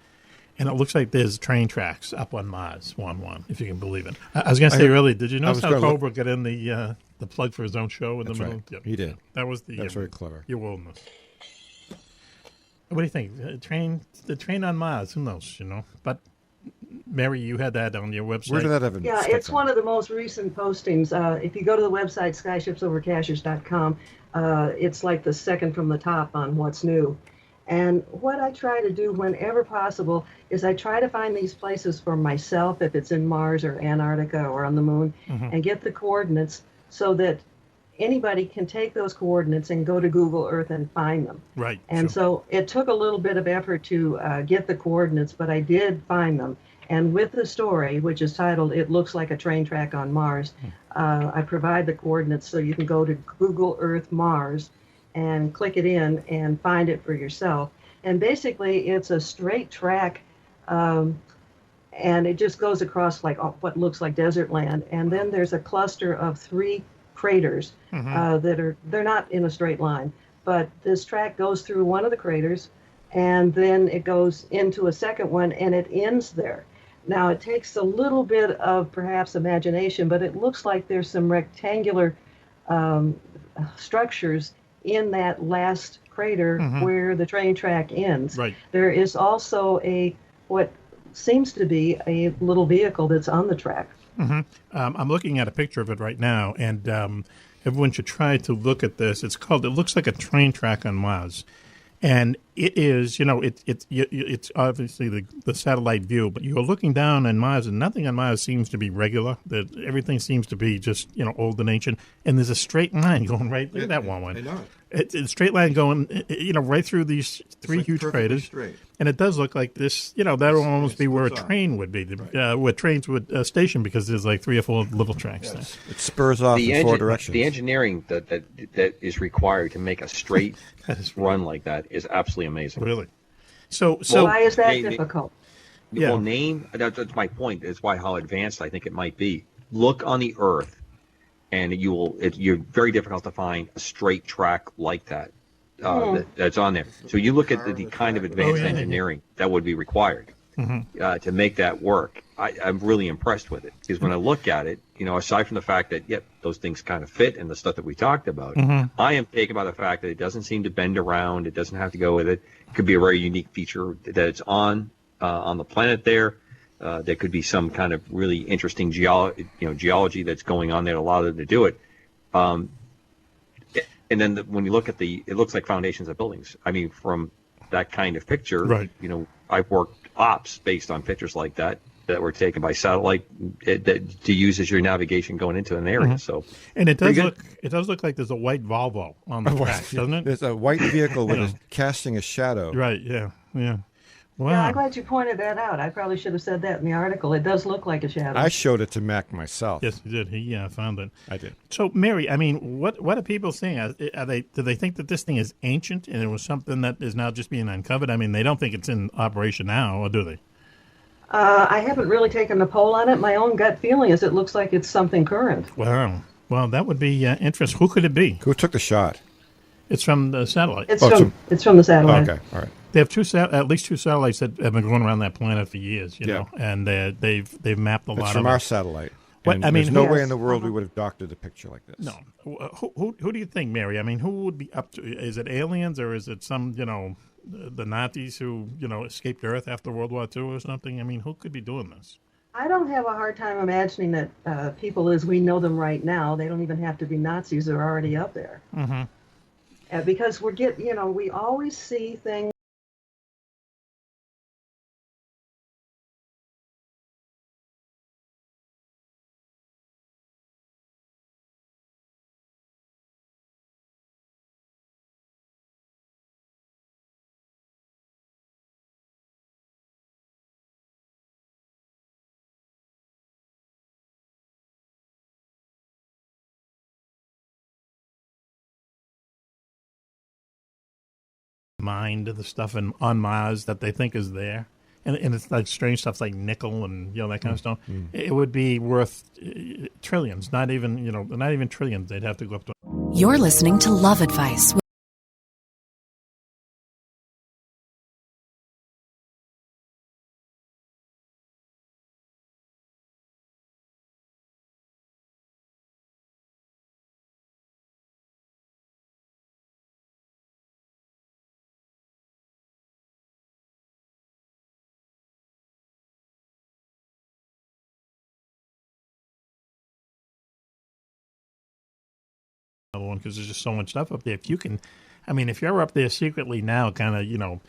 S2: and it looks like there's train tracks up on Mars, Juan-Juan, if you can believe it. I was going to say earlier, did you notice how Cobra got in the plug for his own show in the middle?
S3: Right. Yep. He did.
S2: That's
S3: very clever.
S2: Your wilderness. What do you think? The train on Mars, who knows, But, Mary, you had that on your website.
S3: Where did that ever
S8: Yeah, it's one of the most recent postings. If you go to the website, skyshipsovercachers.com, it's like the second from the top on what's new. And what I try to do whenever possible is I try to find these places for myself, if it's in Mars or Antarctica or on the moon, and get the coordinates so that anybody can take those coordinates and go to Google Earth and find them.
S2: Right.
S8: And so it took a little bit of effort to get the coordinates, but I did find them. And with the story, which is titled, "It Looks Like a Train Track on Mars," I provide the coordinates so you can go to Google Earth Mars and click it in and find it for yourself. And basically, it's a straight track, and it just goes across like what looks like desert land. And then there's a cluster of 3 craters they're not in a straight line, but this track goes through one of the craters, and then it goes into a second one, and it ends there. Now, it takes a little bit of perhaps imagination, but it looks like there's some rectangular structures in that last crater where the train track ends.
S2: Right.
S8: There is also what seems to be a little vehicle that's on the track.
S2: I'm looking at a picture of it right now, and everyone should try to look at this. It looks like a train track on Mars. And it is, it's obviously the satellite view, but you're looking down on Mars, and nothing on Mars seems to be regular. Everything seems to be just, old and ancient. And there's a straight line going right. Look at that one.
S3: I know it.
S2: It's a straight line going, right through these 3 huge craters.
S3: Straight.
S2: And it does look like this, that would almost be where a train would be, where trains would station, because there's like 3 or 4 little tracks there.
S3: It spurs off in 4 directions.
S4: The engineering that is required to make a straight run like that is absolutely amazing.
S2: Really? So
S8: why is that difficult?
S4: Well, that's my point. That's why how advanced I think it might be. Look on the Earth, and you're very difficult to find a straight track like that. That's on there. So you look at the kind of advanced engineering that would be required to make that work. I'm really impressed with it, because when I look at it, aside from the fact that, those things kind of fit and the stuff that we talked about, I am taken by the fact that it doesn't seem to bend around. It doesn't have to go with it. It could be a very unique feature that it's on the planet there. There could be some kind of really interesting geology that's going on there to allow them to do it. And then when you look at it looks like foundations of buildings. I mean, from that kind of picture,
S2: right.
S4: I've worked ops based on pictures like that were taken by satellite to use as your navigation going into an area. So,
S2: and it does look like there's a white Volvo on the track, doesn't it?
S3: There's a white vehicle with casting a shadow.
S2: Right. Yeah. Wow.
S8: Yeah, I'm glad you pointed that out. I probably should have said that in the article. It does look like a shadow.
S3: I showed it to Mack myself.
S2: Yes, you did. He found it.
S3: I did.
S2: So, Mary, I mean, what are people saying? Do they think that this thing is ancient and it was something that is now just being uncovered? I mean, they don't think it's in operation now, or do they?
S8: I haven't really taken a poll on it. My own gut feeling is it looks like it's something current.
S2: Wow. Well, that would be interesting. Who could it be?
S3: Who took the shot?
S2: It's from the satellite.
S8: It's from the satellite.
S3: Okay, all right.
S2: They have at least 2 satellites that have been going around that planet for years, know, and they've mapped a lot of it.
S3: It's from our satellite.
S2: What,
S3: there's no way in the world we would have doctored a picture like this.
S2: No. Who do you think, Mary? I mean, who would be up to? Is it aliens, or is it some, the Nazis who, escaped Earth after World War II or something? I mean, who could be doing this?
S8: I don't have a hard time imagining that people as we know them right now, they don't even have to be Nazis, they're already up there. Because we always see things
S2: mined the stuff on Mars that they think is there. And it's like strange stuff like nickel and that kind of stuff. It would be worth trillions, not even trillions. They'd have to go up to.
S9: You're listening to Love Advice.
S2: Another one because there's just so much stuff up there. If you're up there secretly now, kind of,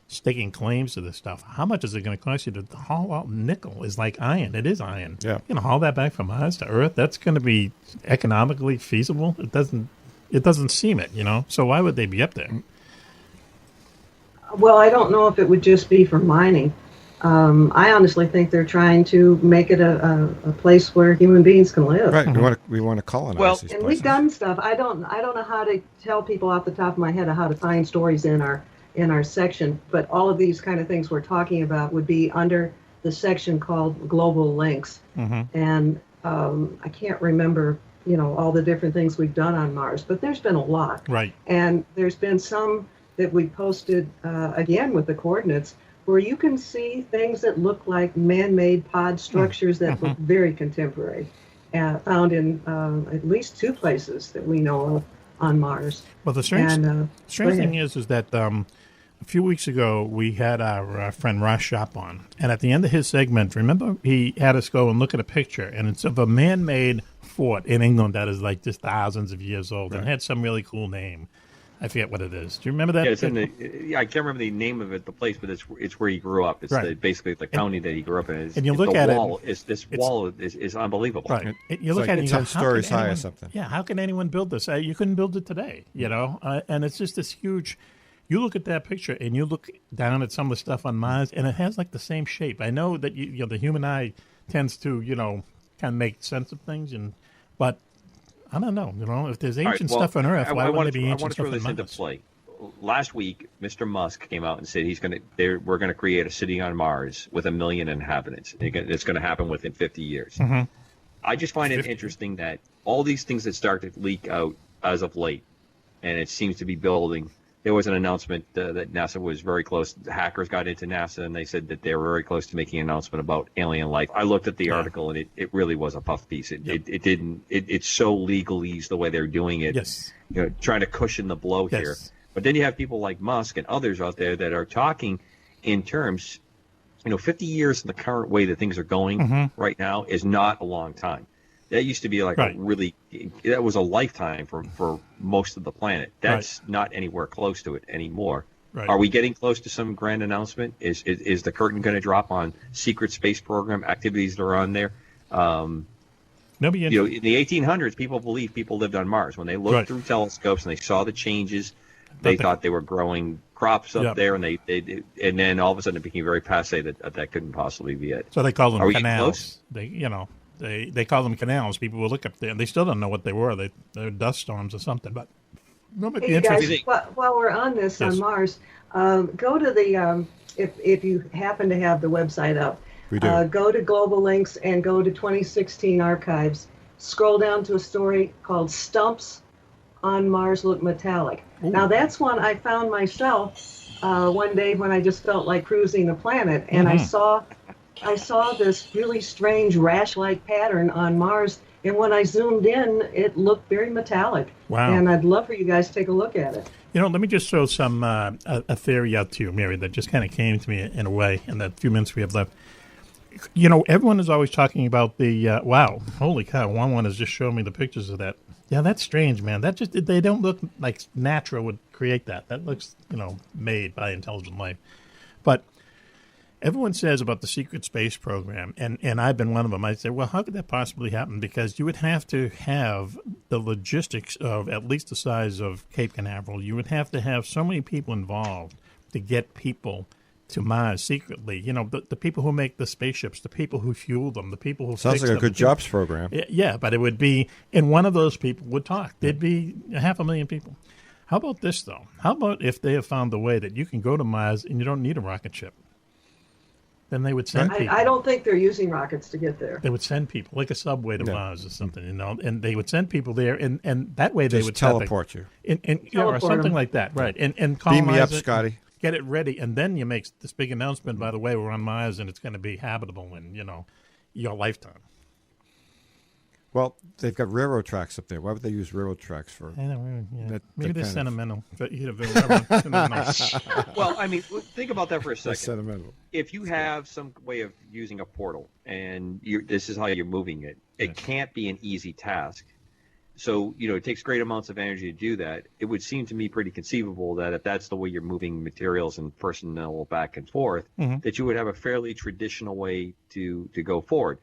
S2: staking claims to this stuff, how much is it going to cost you to haul out nickel? Is like iron. It is iron.
S3: Yeah.
S2: Haul that back from Mars to Earth. That's going to be economically feasible. It doesn't seem it. So why would they be up there?
S8: Well, I don't know if it would just be for mining. I honestly think they're trying to make it a place where human beings can live.
S3: Right. We want to colonize these places.
S8: We've done stuff. I don't know how to tell people off the top of my head how to find stories in our section, but all of these kind of things we're talking about would be under the section called Global Links. Mm-hmm. And I can't remember, all the different things we've done on Mars, but there's been a lot.
S2: Right.
S8: And there's been some that we posted again with the coordinates, where you can see things that look like man-made pod structures that look very contemporary, found in at least 2 places that we know of on Mars.
S2: Well, the strange thing is that a few weeks ago we had our friend Ross Shop on, and at the end of his segment, remember, he had us go and look at a picture, and it's of a man-made fort in England that is like just thousands of years old, and it had some really cool name. I forget what it is. Do you remember that?
S4: Yeah, it's I can't remember the name of it, the place, but it's where he grew up. It's basically the county that he grew up in.
S2: And you look at
S4: wall, this wall is unbelievable.
S2: Right. You look at it and you go,
S3: 10 stories high or something.
S2: Yeah, how can anyone build this? You couldn't build it today, and it's just this huge. You look at that picture and you look down at some of the stuff on Mars, and it has like the same shape. I know that the human eye tends to kind of make sense of things, but I don't know. If there's ancient stuff on Earth, why wouldn't there be ancient stuff on Mars? I want to throw this into play.
S4: Last week, Mr. Musk came out and said we're going to create a city on Mars with 1 million inhabitants. It's going to happen within 50 years. Mm-hmm. I just find it interesting that all these things that start to leak out as of late, and it seems to be building. There was an announcement that NASA was very close. The hackers got into NASA, and they said that they were very close to making an announcement about alien life. I looked at the article, and it really was a puff piece. It didn't. It's so legalese the way they're doing it.
S2: Yes.
S4: Trying to cushion the blow here. But then you have people like Musk and others out there that are talking in terms. 50 years in the current way that things are going right now is not a long time. That used to be like that was a lifetime for most of the planet. That's not anywhere close to it anymore. Right. Are we getting close to some grand announcement? Is the curtain going to drop on secret space program activities that are on there? In the 1800s, people believed people lived on Mars. When they looked through telescopes and they saw the changes, they thought they were growing crops up there, and they and then all of a sudden it became very passé that couldn't possibly be it.
S2: So they call them canals. They call them canals. People will look up there, and they still don't know what they were. They're dust storms or something. But
S8: hey guys, while we're on this on Mars, go to the if you happen to have the website up,
S3: we do.
S8: Go to Global Links and go to 2016 archives. Scroll down to a story called "Stumps on Mars Look Metallic." Ooh. Now that's one I found myself one day when I just felt like cruising the planet, and I saw this really strange rash-like pattern on Mars, and when I zoomed in, it looked very metallic.
S2: Wow.
S8: And I'd love for you guys to take a look at it.
S2: Let me just throw some a theory out to you, Mary, that just kind of came to me in a way in the few minutes we have left. Everyone is always talking about the, wow, holy cow, Juan-Juan has just shown me the pictures of that. Yeah, that's strange, man. They don't look like natural would create that. That looks, made by intelligent life. But everyone says about the secret space program, and I've been one of them. I say, well, how could that possibly happen? Because you would have to have the logistics of at least the size of Cape Canaveral. You would have to have so many people involved to get people to Mars secretly. The people who make the spaceships, the people who fuel them, the people who
S3: sounds
S2: fix
S3: like
S2: them,
S3: a good jobs program.
S2: Yeah, but it would be, and one of those people would talk. There'd be 500,000 people. How about this, though? How about if they have found a way that you can go to Mars and you don't need a rocket ship? Then they would send people.
S8: I don't think they're using rockets to get there.
S2: They would send people, like a subway to Mars or something, and they would send people there, and that way they
S3: just
S2: would
S3: teleport you.
S2: Or something like that, right? And
S3: beam me up,
S2: it,
S3: Scotty.
S2: Get it ready, and then you make this big announcement. By the way, we're on Mars, and it's going to be habitable in your lifetime.
S3: Well, they've got railroad tracks up there. Why would they use railroad tracks for?
S2: I know, maybe they're sentimental.
S4: Well, I mean, think about that for a second.
S3: That's sentimental.
S4: If you have some way of using a portal, and this is how you're moving it, it can't be an easy task. So, it takes great amounts of energy to do that. It would seem to me pretty conceivable that if that's the way you're moving materials and personnel back and forth, that you would have a fairly traditional way to go forward.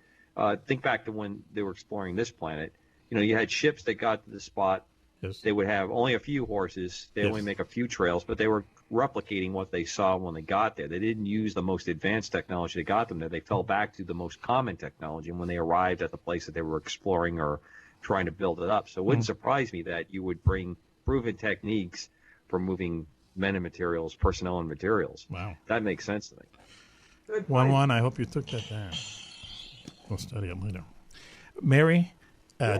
S4: Think back to when they were exploring this planet. You had ships that got to the spot.
S2: Yes.
S4: They would have only a few horses. They only make a few trails, but they were replicating what they saw when they got there. They didn't use the most advanced technology that got them there. They fell back to the most common technology. And when they arrived at the place that they were exploring or trying to build it up. So it wouldn't surprise me that you would bring proven techniques for moving men and materials, personnel and materials.
S2: Wow.
S4: That makes sense to me.
S2: Juan-Juan, I hope you took that down. We'll study it later. Mary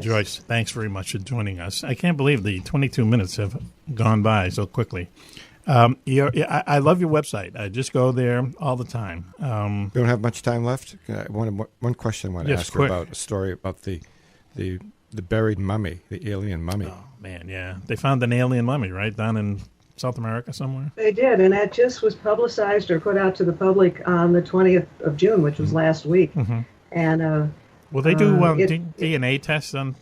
S2: Joyce, thanks very much for joining us. I can't believe the 22 minutes have gone by so quickly. I love your website. I just go there all the time.
S3: We don't have much time left. One question I want to ask you about a story about the buried mummy, the alien mummy.
S2: Oh, man, yeah. They found an alien mummy, right, down in South America somewhere?
S8: They did, and that just was publicized or put out to the public on the 20th of June, which was last week.
S2: Mm-hmm.
S8: And
S2: will they do DNA tests on?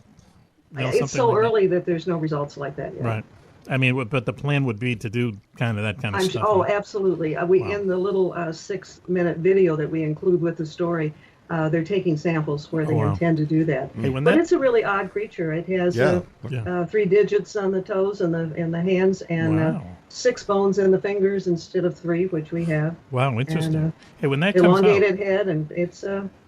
S8: It's so early that there's no results like that yet.
S2: Right. I mean, but the plan would be to do kind of that kind of stuff.
S8: Oh, absolutely. In the little 6-minute video that we include with the story, they're taking samples where they intend to do that.
S2: Hey,
S8: but it's a really odd creature. It has 3 digits on the toes and the hands, and 6 bones in the fingers instead of 3, which we have.
S2: Wow, interesting. And, hey, when that comes out,
S8: elongated head, and it's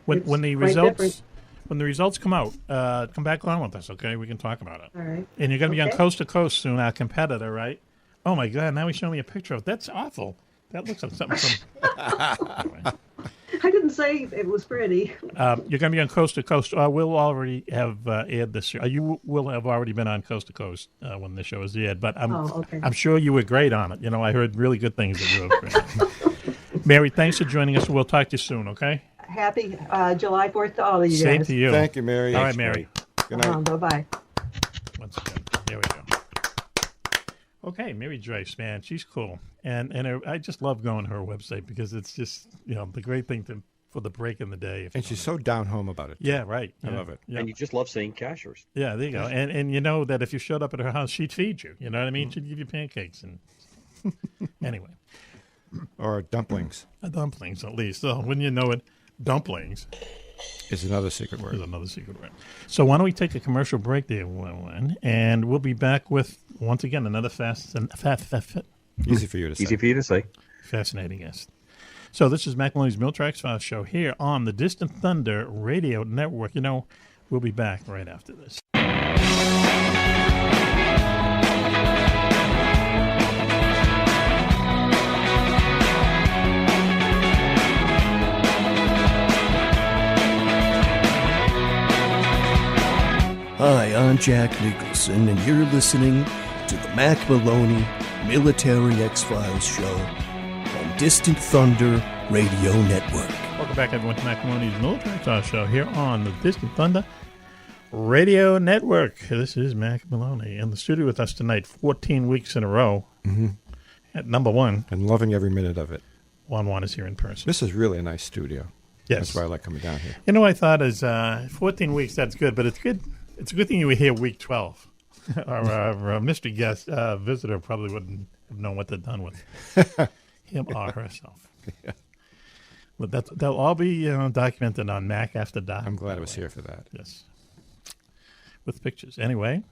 S2: when the results different. When the results come out, come back on with us, okay? We can talk about it.
S8: All right.
S2: And you're going to be on Coast to Coast soon, our competitor, right? Oh my God! Now he's showing me a picture of it. That's awful. That looks like something from. Anyway.
S8: I didn't say it was pretty.
S2: You're going to be on Coast to Coast. We'll already have aired this show. You will have already been on Coast to Coast when the show is aired. But I'm sure you were great on it. I heard really good things that you were great. Mary, thanks for joining us. We'll talk to you soon, okay?
S8: Happy July 4th to all of you guys.
S2: Same to you.
S3: Thank you, Mary.
S2: All right, Mary.
S3: Good night.
S8: Bye-bye.
S2: Once again, there we go. Okay, Mary Joyce, man, she's cool. And I just love going to her website because it's just, the great thing for the break in the day.
S3: And she's so down home about it.
S2: Yeah, right.
S3: I love it.
S4: Yeah. And you just love saying cashers.
S2: Yeah, there you go. And you know that if you showed up at her house, she'd feed you. You know what I mean? She'd give you pancakes. And anyway.
S3: Or dumplings.
S2: Dumplings, at least. So when you know it, dumplings
S3: is another secret word.
S2: So why don't we take a commercial break there, and we'll be back with, once again, another
S3: easy for you to say.
S2: Fascinating guest. So this is Mack Maloney's Miltrax File Show here on the Distant Thunder Radio Network. We'll be back right after this.
S10: Hi, I'm Jack Nicholson, and you're listening to the Mack Maloney Military X-Files Show on Distant Thunder Radio Network.
S2: Welcome back, everyone, to Mack Maloney's Military X-Files Show here on the Distant Thunder Radio Network. This is Mack Maloney in the studio with us tonight, 14 weeks in a row at number 1.
S3: And loving every minute of it.
S2: Juan-Juan is here in person.
S3: This is really a nice studio.
S2: Yes.
S3: That's why I like coming down here.
S2: I thought is 14 weeks, that's good, but it's good. It's a good thing you were here week 12. Our mystery guest visitor probably wouldn't have known what they'd done with him or herself. Yeah. But they'll all be documented on Mac After Dark.
S3: I'm glad I was here for that.
S2: Yes. With pictures. Anyway,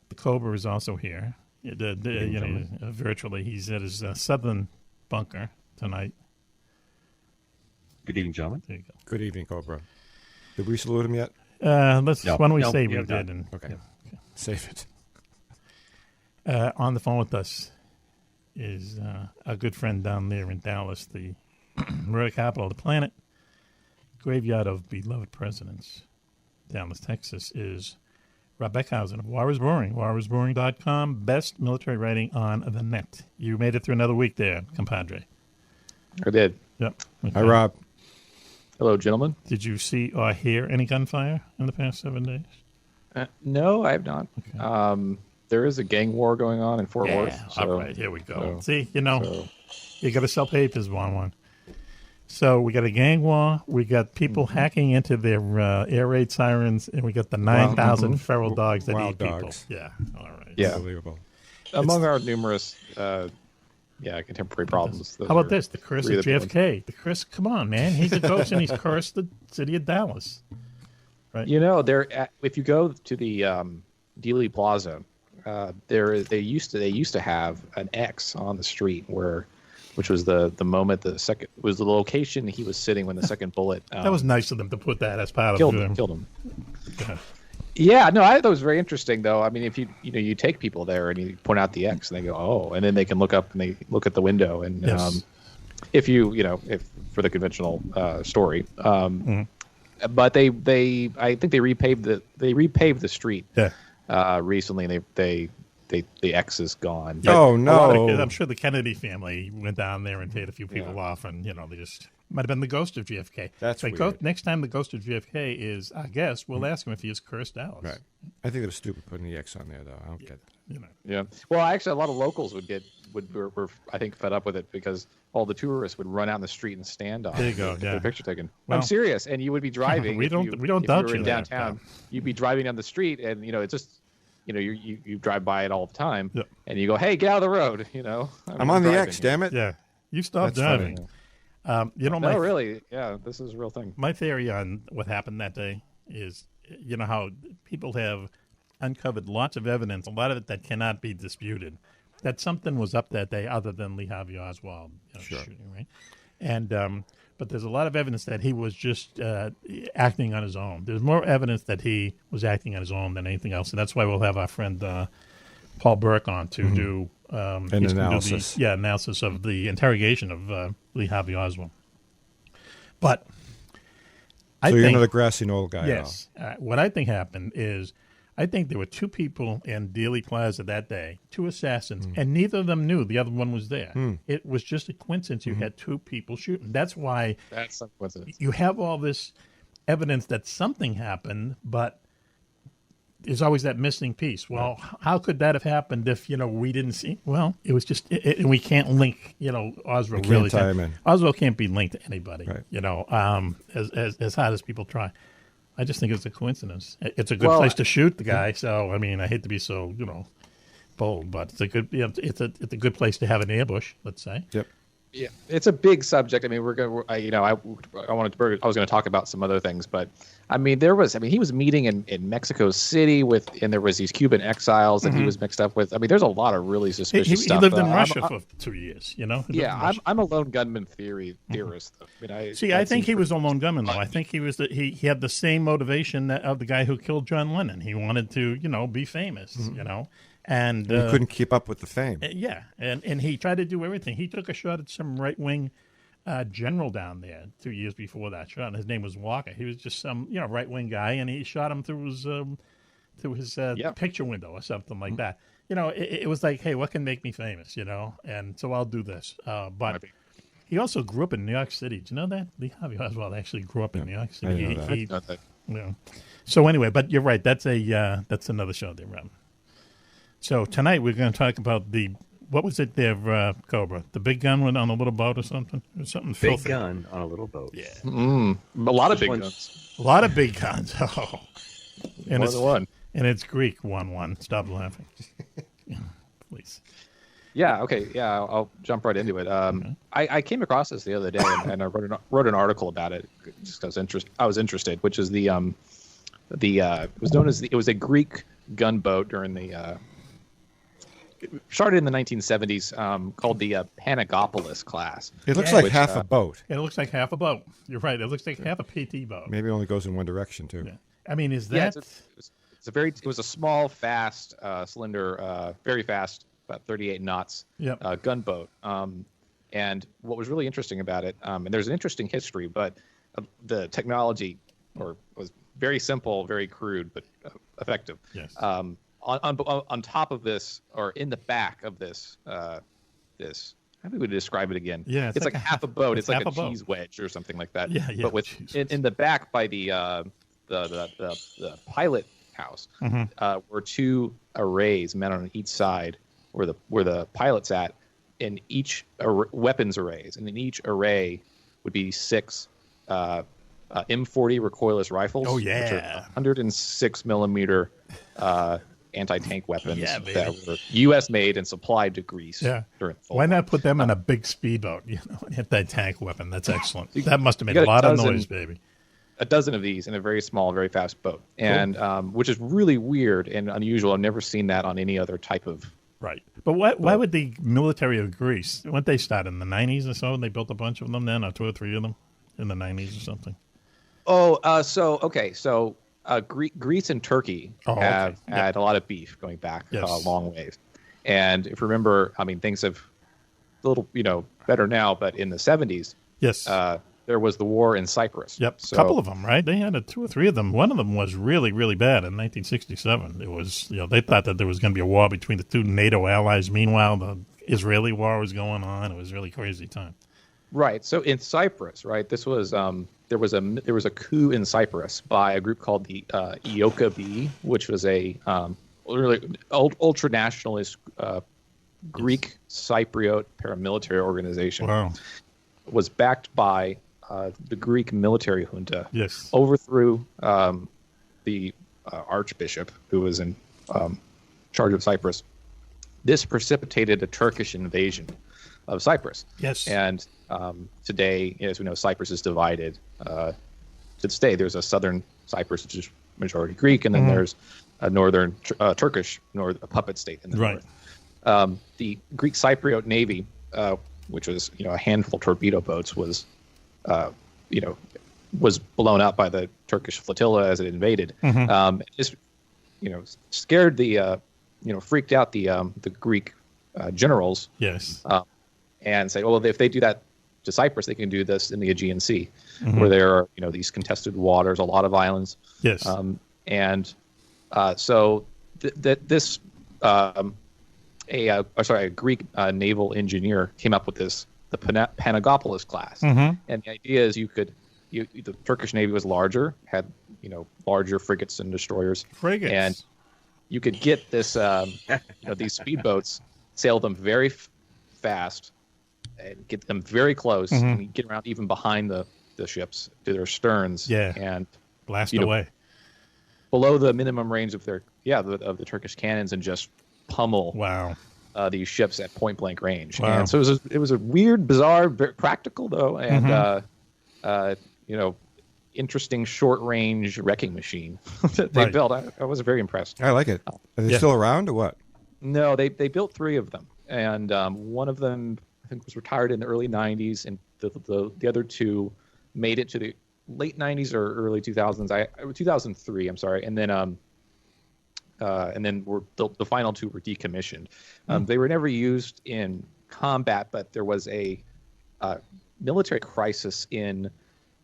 S2: the Cobra is also here. Virtually. He's at his southern bunker tonight.
S4: Good evening, gentlemen.
S2: There you go.
S3: Good evening, Cobra. Did we salute him yet?
S2: Why don't we say we did?
S3: Okay. Save it.
S2: On the phone with us is our good friend down there in Dallas, the murder capital of the planet, graveyard of beloved presidents. Dallas, Texas, is Rob Beckhusen of Juarez Brewing, juarezbrewing.com, best military writing on the net. You made it through another week there, compadre.
S11: I did.
S2: Yep. Okay.
S3: Hi, Rob.
S11: Hello, gentlemen.
S2: Did you see or hear any gunfire in the past 7 days?
S11: No, I have not. Okay. There is a gang war going on in Fort Worth.
S2: So, all right, here we go. See, you got to sell papers, Juan-Juan. So we got a gang war. We got people hacking into their air raid sirens, and we got the 9,000 feral dogs that eat
S3: dogs.
S2: people. Yeah, all right.
S11: Yeah,
S3: unbelievable.
S11: Among our numerous, contemporary problems.
S2: How about this? The curse of JFK. The curse. Come on, man. He's a ghost, and he's cursed the city of Dallas. Right.
S11: If you go to the Dealey Plaza, they used to have an X on the street which was the moment the location he was sitting when the second bullet.
S2: That was nice of them to put that as part
S11: killed
S2: of
S11: him. Killed him. Yeah, no, I thought it was very interesting though. I mean, if you take people there and you point out the X and they go, oh, and then they can look up and they look at the window and
S2: yes.
S11: If for the conventional story, but I think they repaved the street recently and the X is gone.
S3: Oh no!
S2: I'm sure the Kennedy family went down there and paid a few people off, and they just might have been the ghost of JFK.
S3: That's weird.
S2: Next time the ghost of JFK is our guest, we'll ask him if he is cursed Dallas.
S3: Right. I think it was stupid putting the X on there, though. I don't get it.
S11: Yeah. Well, actually, a lot of locals were I think fed up with it because all the tourists would run out in the street and stand on.
S2: There you go.
S11: Get their picture taken. Well, I'm serious, and you would be driving.
S2: we don't doubt you
S11: downtown. You'd be driving down the street, and it's just. You drive by it all the time, and you go, "Hey, get out of the road!"
S3: I'm on the X, damn it!
S2: Yeah, you stopped driving.
S11: No, really, yeah, this is a real thing.
S2: My theory on what happened that day is, how people have uncovered lots of evidence, a lot of it that cannot be disputed, that something was up that day other than Lee Harvey Oswald shooting, right? And but there's a lot of evidence that he was just acting on his own. There's more evidence that he was acting on his own than anything else, and that's why we'll have our friend Paul Burke on to do
S3: an analysis.
S2: Analysis of the interrogation of Lee Harvey Oswald. But I think
S3: you're another grassy knoll guy.
S2: Yes. What I think happened is I think there were two people in Dealey Plaza that day, two assassins, and neither of them knew the other one was there. It was just a coincidence you had two people shooting. That's why
S11: that's a coincidence.
S2: You have all this evidence that something happened, but there's always that missing piece. Well, how could that have happened if, we didn't see? Well, it was just, we can't link, Oswald really. Oswald can't be linked to anybody, right. As hard as people try. I just think it's a coincidence. It's a good place to shoot the guy. So, I hate to be so, bold, but it's a good, it's a good place to have an ambush, let's say.
S3: Yep.
S11: Yeah, it's a big subject. I was going to talk about some other things, but he was meeting in Mexico City and there was these Cuban exiles that he was mixed up with. There's a lot of really suspicious stuff.
S2: He lived in Russia for 2 years,
S11: Yeah, I'm a lone gunman theorist.
S2: I think he was a lone gunman, though. I think he had the same motivation of the guy who killed John Lennon. He wanted to, be famous, And
S3: he couldn't keep up with the fame.
S2: And he tried to do everything. He took a shot at some right-wing general down there 2 years before that shot. And his name was Walker. He was just some right-wing guy, and he shot him through his picture window or something like that. It was like, hey, what can make me famous? And so I'll do this. But he also grew up in New York City. Do you know that? Lee Harvey Oswald actually grew up in New York City.
S3: I know that.
S2: So anyway, but you're right. That's another show there, Rob. So tonight we're going to talk about what was it there, Cobra? The big gun went on a little boat or something? Or something filthy.
S4: Big gun on a little boat.
S2: Yeah.
S11: A lot of big guns.
S2: A lot of big guns. Oh. And
S11: more than one.
S2: And it's Greek, Juan-Juan. Stop laughing. Please.
S11: Yeah, okay. Yeah, I'll jump right into it. I came across this the other day, and I wrote an article about it just because I was interested, which is it was known as it was a Greek gunboat during the started in the 1970s, called the Panagopolis class.
S3: It looks like half a boat.
S2: It looks like half a boat. You're right. It looks like half a PT boat.
S3: Maybe it only goes in one direction, too.
S2: Yeah. Is that...
S11: It was a small, fast, slender, very fast, about 38 knots gunboat. And what was really interesting about it, and there's an interesting history, but the technology was very simple, very crude, but effective.
S2: Yes.
S11: On top of this, or in the back of this, how do we describe it again?
S2: Yeah,
S11: it's like half a boat. It's like a
S2: boat.
S11: cheese wedge or something like that.
S2: Yeah.
S11: But with in the back by the pilot house were two arrays mounted on each side where the pilot's at, in each weapons arrays, and in each array would be 6 M40 recoilless rifles.
S2: Oh yeah,
S11: which are 106 millimeter anti-tank weapons that were U.S. made and supplied to Greece.
S2: Yeah.
S11: Why
S2: not put them in a big speedboat? Anti-tank weapon. That's excellent. That must have made a lot of noise, baby.
S11: A dozen of these in a very small, very fast boat, and which is really weird and unusual. I've never seen that on any other type of.
S2: Right. But why would the military of Greece, when they started in the 90s or so, and they built a bunch of them then, or 2 or 3 of them in the 90s or something?
S11: So Greece and Turkey have had a lot of beef going back a long ways. And if you remember, I mean, things have a little, better now, but in the 70s, there was the war in Cyprus.
S2: Yep, a couple of them, right? They had 2 or 3 of them. One of them was really, really bad in 1967. It was, they thought that there was going to be a war between the 2 NATO allies. Meanwhile, the Israeli war was going on. It was a really crazy time.
S11: Right. So in Cyprus, right, this was there was a coup in Cyprus by a group called the EOKA-B, which was a really ultra nationalist Greek Cypriot paramilitary organization.
S2: Wow.
S11: Was backed by the Greek military junta.
S2: Yes.
S11: Overthrew the archbishop who was in charge of Cyprus. This precipitated a Turkish invasion of Cyprus.
S2: Yes.
S11: And today, as we know, Cyprus is divided. To this day, there's a southern Cyprus, which is majority Greek, and then there's a northern Turkish, a puppet state in the north. The Greek Cypriot Navy, which was a handful of torpedo boats, was blown up by the Turkish flotilla as it invaded. Just scared freaked out the Greek generals.
S2: Yes.
S11: And say, well, if they do that to Cyprus, they can do this in the Aegean Sea, where there are these contested waters, a lot of islands.
S2: Yes.
S11: So this a Greek naval engineer came up with the Panagopoulos class, and the idea is the Turkish Navy was larger, had larger frigates and destroyers, and you could get this these speedboats, sail them very fast, and get them very close, and get around even behind the ships to their sterns, and
S2: blast away
S11: below the minimum range of the Turkish cannons, and just pummel these ships at point blank range. And so it was a weird, bizarre, very practical though, and interesting short range wrecking machine that they built. I was very impressed.
S3: I like it. Are they still around or what?
S11: No, they built 3 of them, and one of them I think was retired in the early 90s, and the other 2 made it to the late 90s or early 2000s. 2003, I'm sorry, and then the final 2 were decommissioned. They were never used in combat, but there was a military crisis in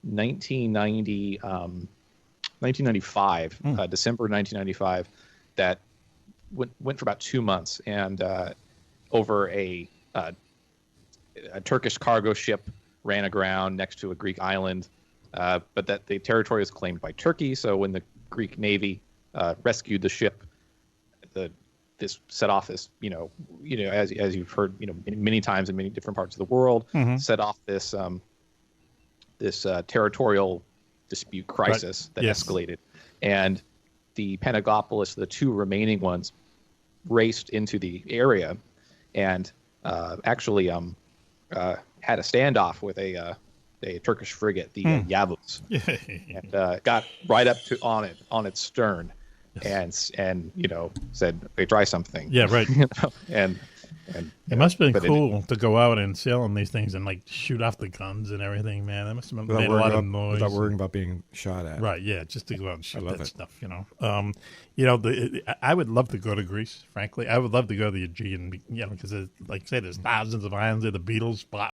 S11: 1995, December 1995, that went for about 2 months, and over a Turkish cargo ship ran aground next to a Greek island, but that the territory was claimed by Turkey. So when the Greek Navy rescued the ship, this set off this, as you've heard, many times in many different parts of the world, set off this territorial dispute crisis that escalated, and the Panagopoulos, the 2 remaining ones, raced into the area, and actually had a standoff with a Turkish frigate, the Yavuz, and got right up on its stern, and said, "Hey, try something."
S2: Yeah, right.
S11: And And
S2: it must have been cool to go out and sail on these things and like shoot off the guns and everything, man. That must have made a lot of noise.
S3: Without worrying about being shot at.
S2: Right, yeah, just to go out and shoot that stuff, I would love to go to Greece, frankly. I would love to go to the Aegean, because like I say, there's thousands of islands there, the Beatles spot.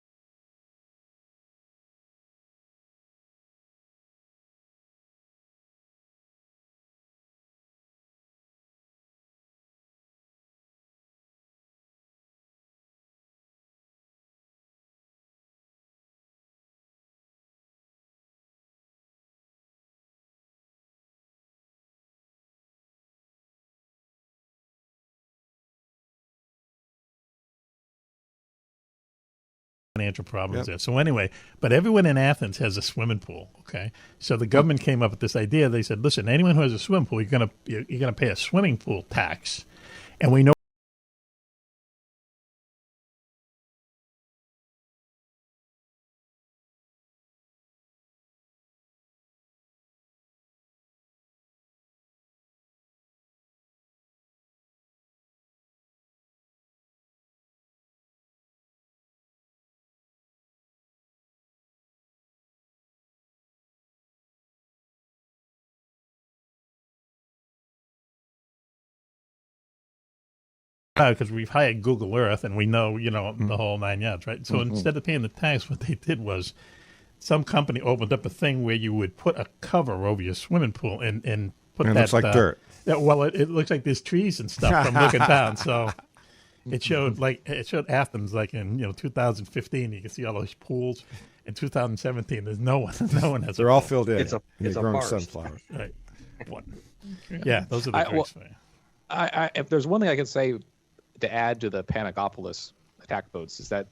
S2: Financial problems there. So anyway, but everyone in Athens has a swimming pool. Okay, so the government came up with this idea. They said, "Listen, anyone who has a swimming pool, you're gonna pay a swimming pool tax," and we know. Because we've hired Google Earth and we know, the whole 9 yards, right? So instead of paying the tax, what they did was some company opened up a thing where you would put a cover over your swimming pool and put that. It
S3: looks like dirt.
S2: Yeah, well, it looks like there's trees and stuff from looking down. So it showed Athens like in 2015. You can see all those pools. In 2017, there's no one. No one has.
S3: They're all filled in.
S4: It's a
S3: growing
S4: forest.
S3: sunflowers.
S2: Right. Yeah, those are the Greeks.
S11: If there's one thing I could say to add to the Panagopolis attack boats is that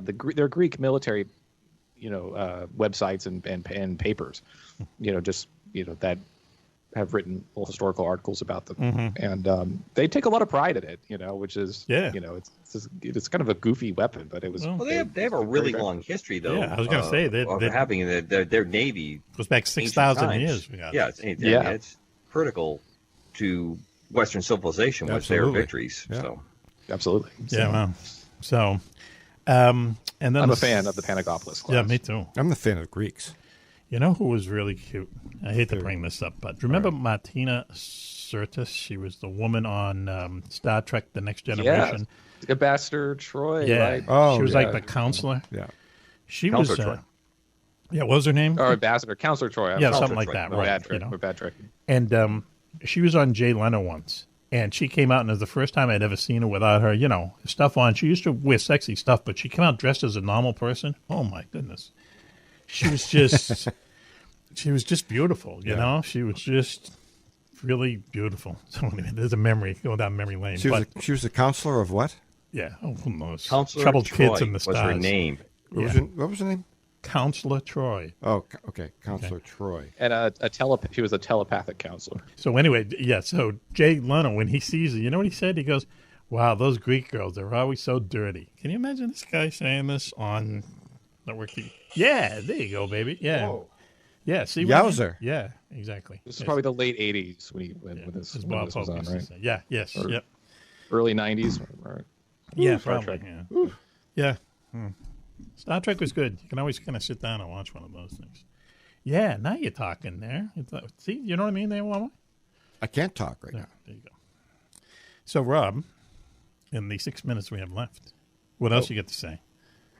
S11: their Greek military, websites and papers, that have written historical articles about them, and they take a lot of pride in it, which is it's kind of a goofy weapon, but it was.
S4: Well, they have a really long history though.
S2: Yeah, I was going to say they're
S4: having their navy
S2: goes back 6,000 years.
S4: It's critical to Western civilization with their victories.
S3: Yeah.
S4: So.
S11: Absolutely.
S2: Yeah. Wow. So, and then
S11: I'm a fan of the Panagopolis class.
S2: Yeah, me too.
S3: I'm the fan of the Greeks.
S2: You know who was really cute? I hate to bring this up, but remember Martina Sirtis? She was the woman on Star Trek: The Next Generation.
S11: Yeah. Ambassador Troy.
S2: Yeah.
S11: Right?
S2: Oh, she was like the counselor.
S3: Yeah.
S2: She
S4: Counselor
S2: was.
S4: Troy.
S2: Yeah. What was her name?
S11: Or Ambassador Counselor Troy.
S2: Something like that. Right.
S11: Bad trick.
S2: And she was on Jay Leno once. And she came out, and it was the first time I'd ever seen her without her, stuff on. She used to wear sexy stuff, but she came out dressed as a normal person. Oh, my goodness. She was just, beautiful, you know? She was just really beautiful. So anyway, there's a memory going down memory lane.
S3: She was a counselor of what?
S2: Yeah. Oh, who knows?
S4: Counselor
S2: Troubled
S4: Troy
S2: Kids in the Stars.
S4: was her name.
S3: What was her name?
S2: Counselor Troy.
S3: Oh, okay. Counselor Troy.
S11: And she was a telepathic counselor.
S2: So anyway, so Jay Leno, when he sees her, you know what he said? He goes, wow, those Greek girls, they're always so dirty. Can you imagine this guy saying this on network TV? Yeah, there you go, baby. Yeah.
S3: Whoa.
S2: Yeah, see?
S3: Yowzer.
S2: Yeah, exactly.
S11: This is probably the late 80s when this was on, right?
S2: Yeah, yes, yep.
S11: Early 90s. Right.
S2: Yeah,
S11: Star
S2: probably.
S11: Trek.
S2: Yeah. Star Trek was good. You can always kind of sit down and watch one of those things. Yeah, now you're talking there. See, you know what I mean there, Wawa?
S3: I can't talk right now.
S2: There you go. So, Rob, in the 6 minutes we have left, what else you get to say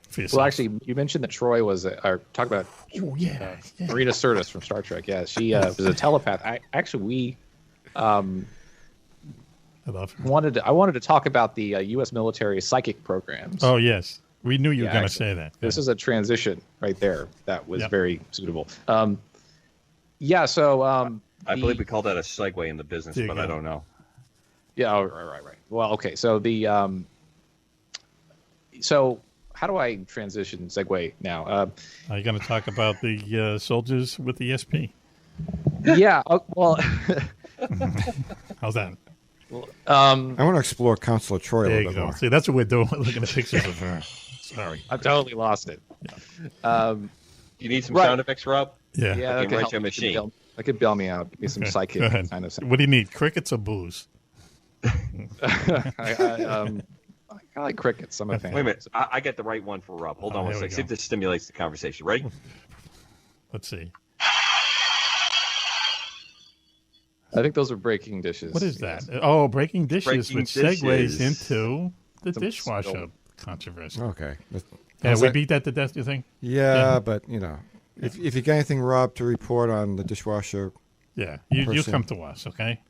S2: for yourself?
S11: Well, actually, you mentioned that Troy was, talk about Marina Sirtis from Star Trek. Yeah, she was a telepath. I love her. I wanted to talk about the U.S. military psychic programs.
S2: Oh, yes. We knew you were going to say that.
S11: This is a transition right there that was very suitable. So
S4: I believe we call that a segue in the business, but I don't know.
S11: Yeah, right. Well, okay. So so how do I transition segue now?
S2: Are you going to talk about the soldiers with the SP?
S11: Yeah. Well,
S2: how's that?
S3: I want to explore Counselor Troy a little bit more.
S2: See, that's what we're doing. We're looking at pictures of her. Sorry.
S11: I've totally lost it.
S4: You need some sound effects, Rob?
S11: Yeah,
S4: that can help your machine.
S11: That could bail me out. Give me some psychic kind of sound.
S2: What do you need, crickets or booze?
S11: I I like crickets. I'm a fan.
S4: Wait a minute. I get the right one for Rob. Hold on one second. See if this stimulates the conversation. Ready?
S2: Let's see.
S11: I think those are breaking dishes.
S2: What is that? Oh, breaking dishes, which segues into the
S11: Some
S2: dishwasher
S11: skill.
S2: controversy.
S3: Okay.
S2: Yeah, we beat that to death, do you think?
S3: Yeah, but, if you got anything, Rob, to report on the dishwasher...
S2: Yeah, you come to us, okay?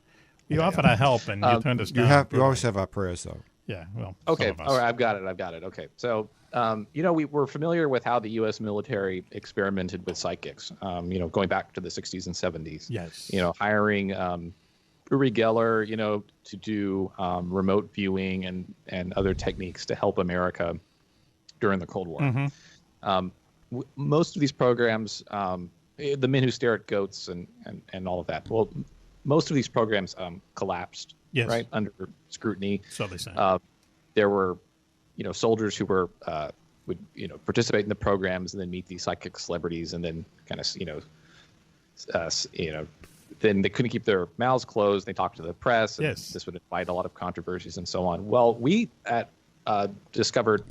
S2: You offered our help, and you turned us down.
S3: You always have our prayers, though.
S2: Yeah, well,
S11: okay. All right, I've got it. Okay. So, we were familiar with how the U.S. military experimented with psychics, going back to the 60s and 70s.
S2: Yes.
S11: Hiring Uri Geller, to do remote viewing and other techniques to help America during the Cold War.
S2: Mm-hmm.
S11: Most of these programs, the men who stare at goats and all of that, well, most of these programs collapsed,
S2: yes,
S11: right, under scrutiny.
S2: So they say.
S11: There were, soldiers who were would participate in the programs and then meet these psychic celebrities and then kind of then they couldn't keep their mouths closed. They talked to the press. And
S2: yes,
S11: this would invite a lot of controversies and so on. Well, we discovered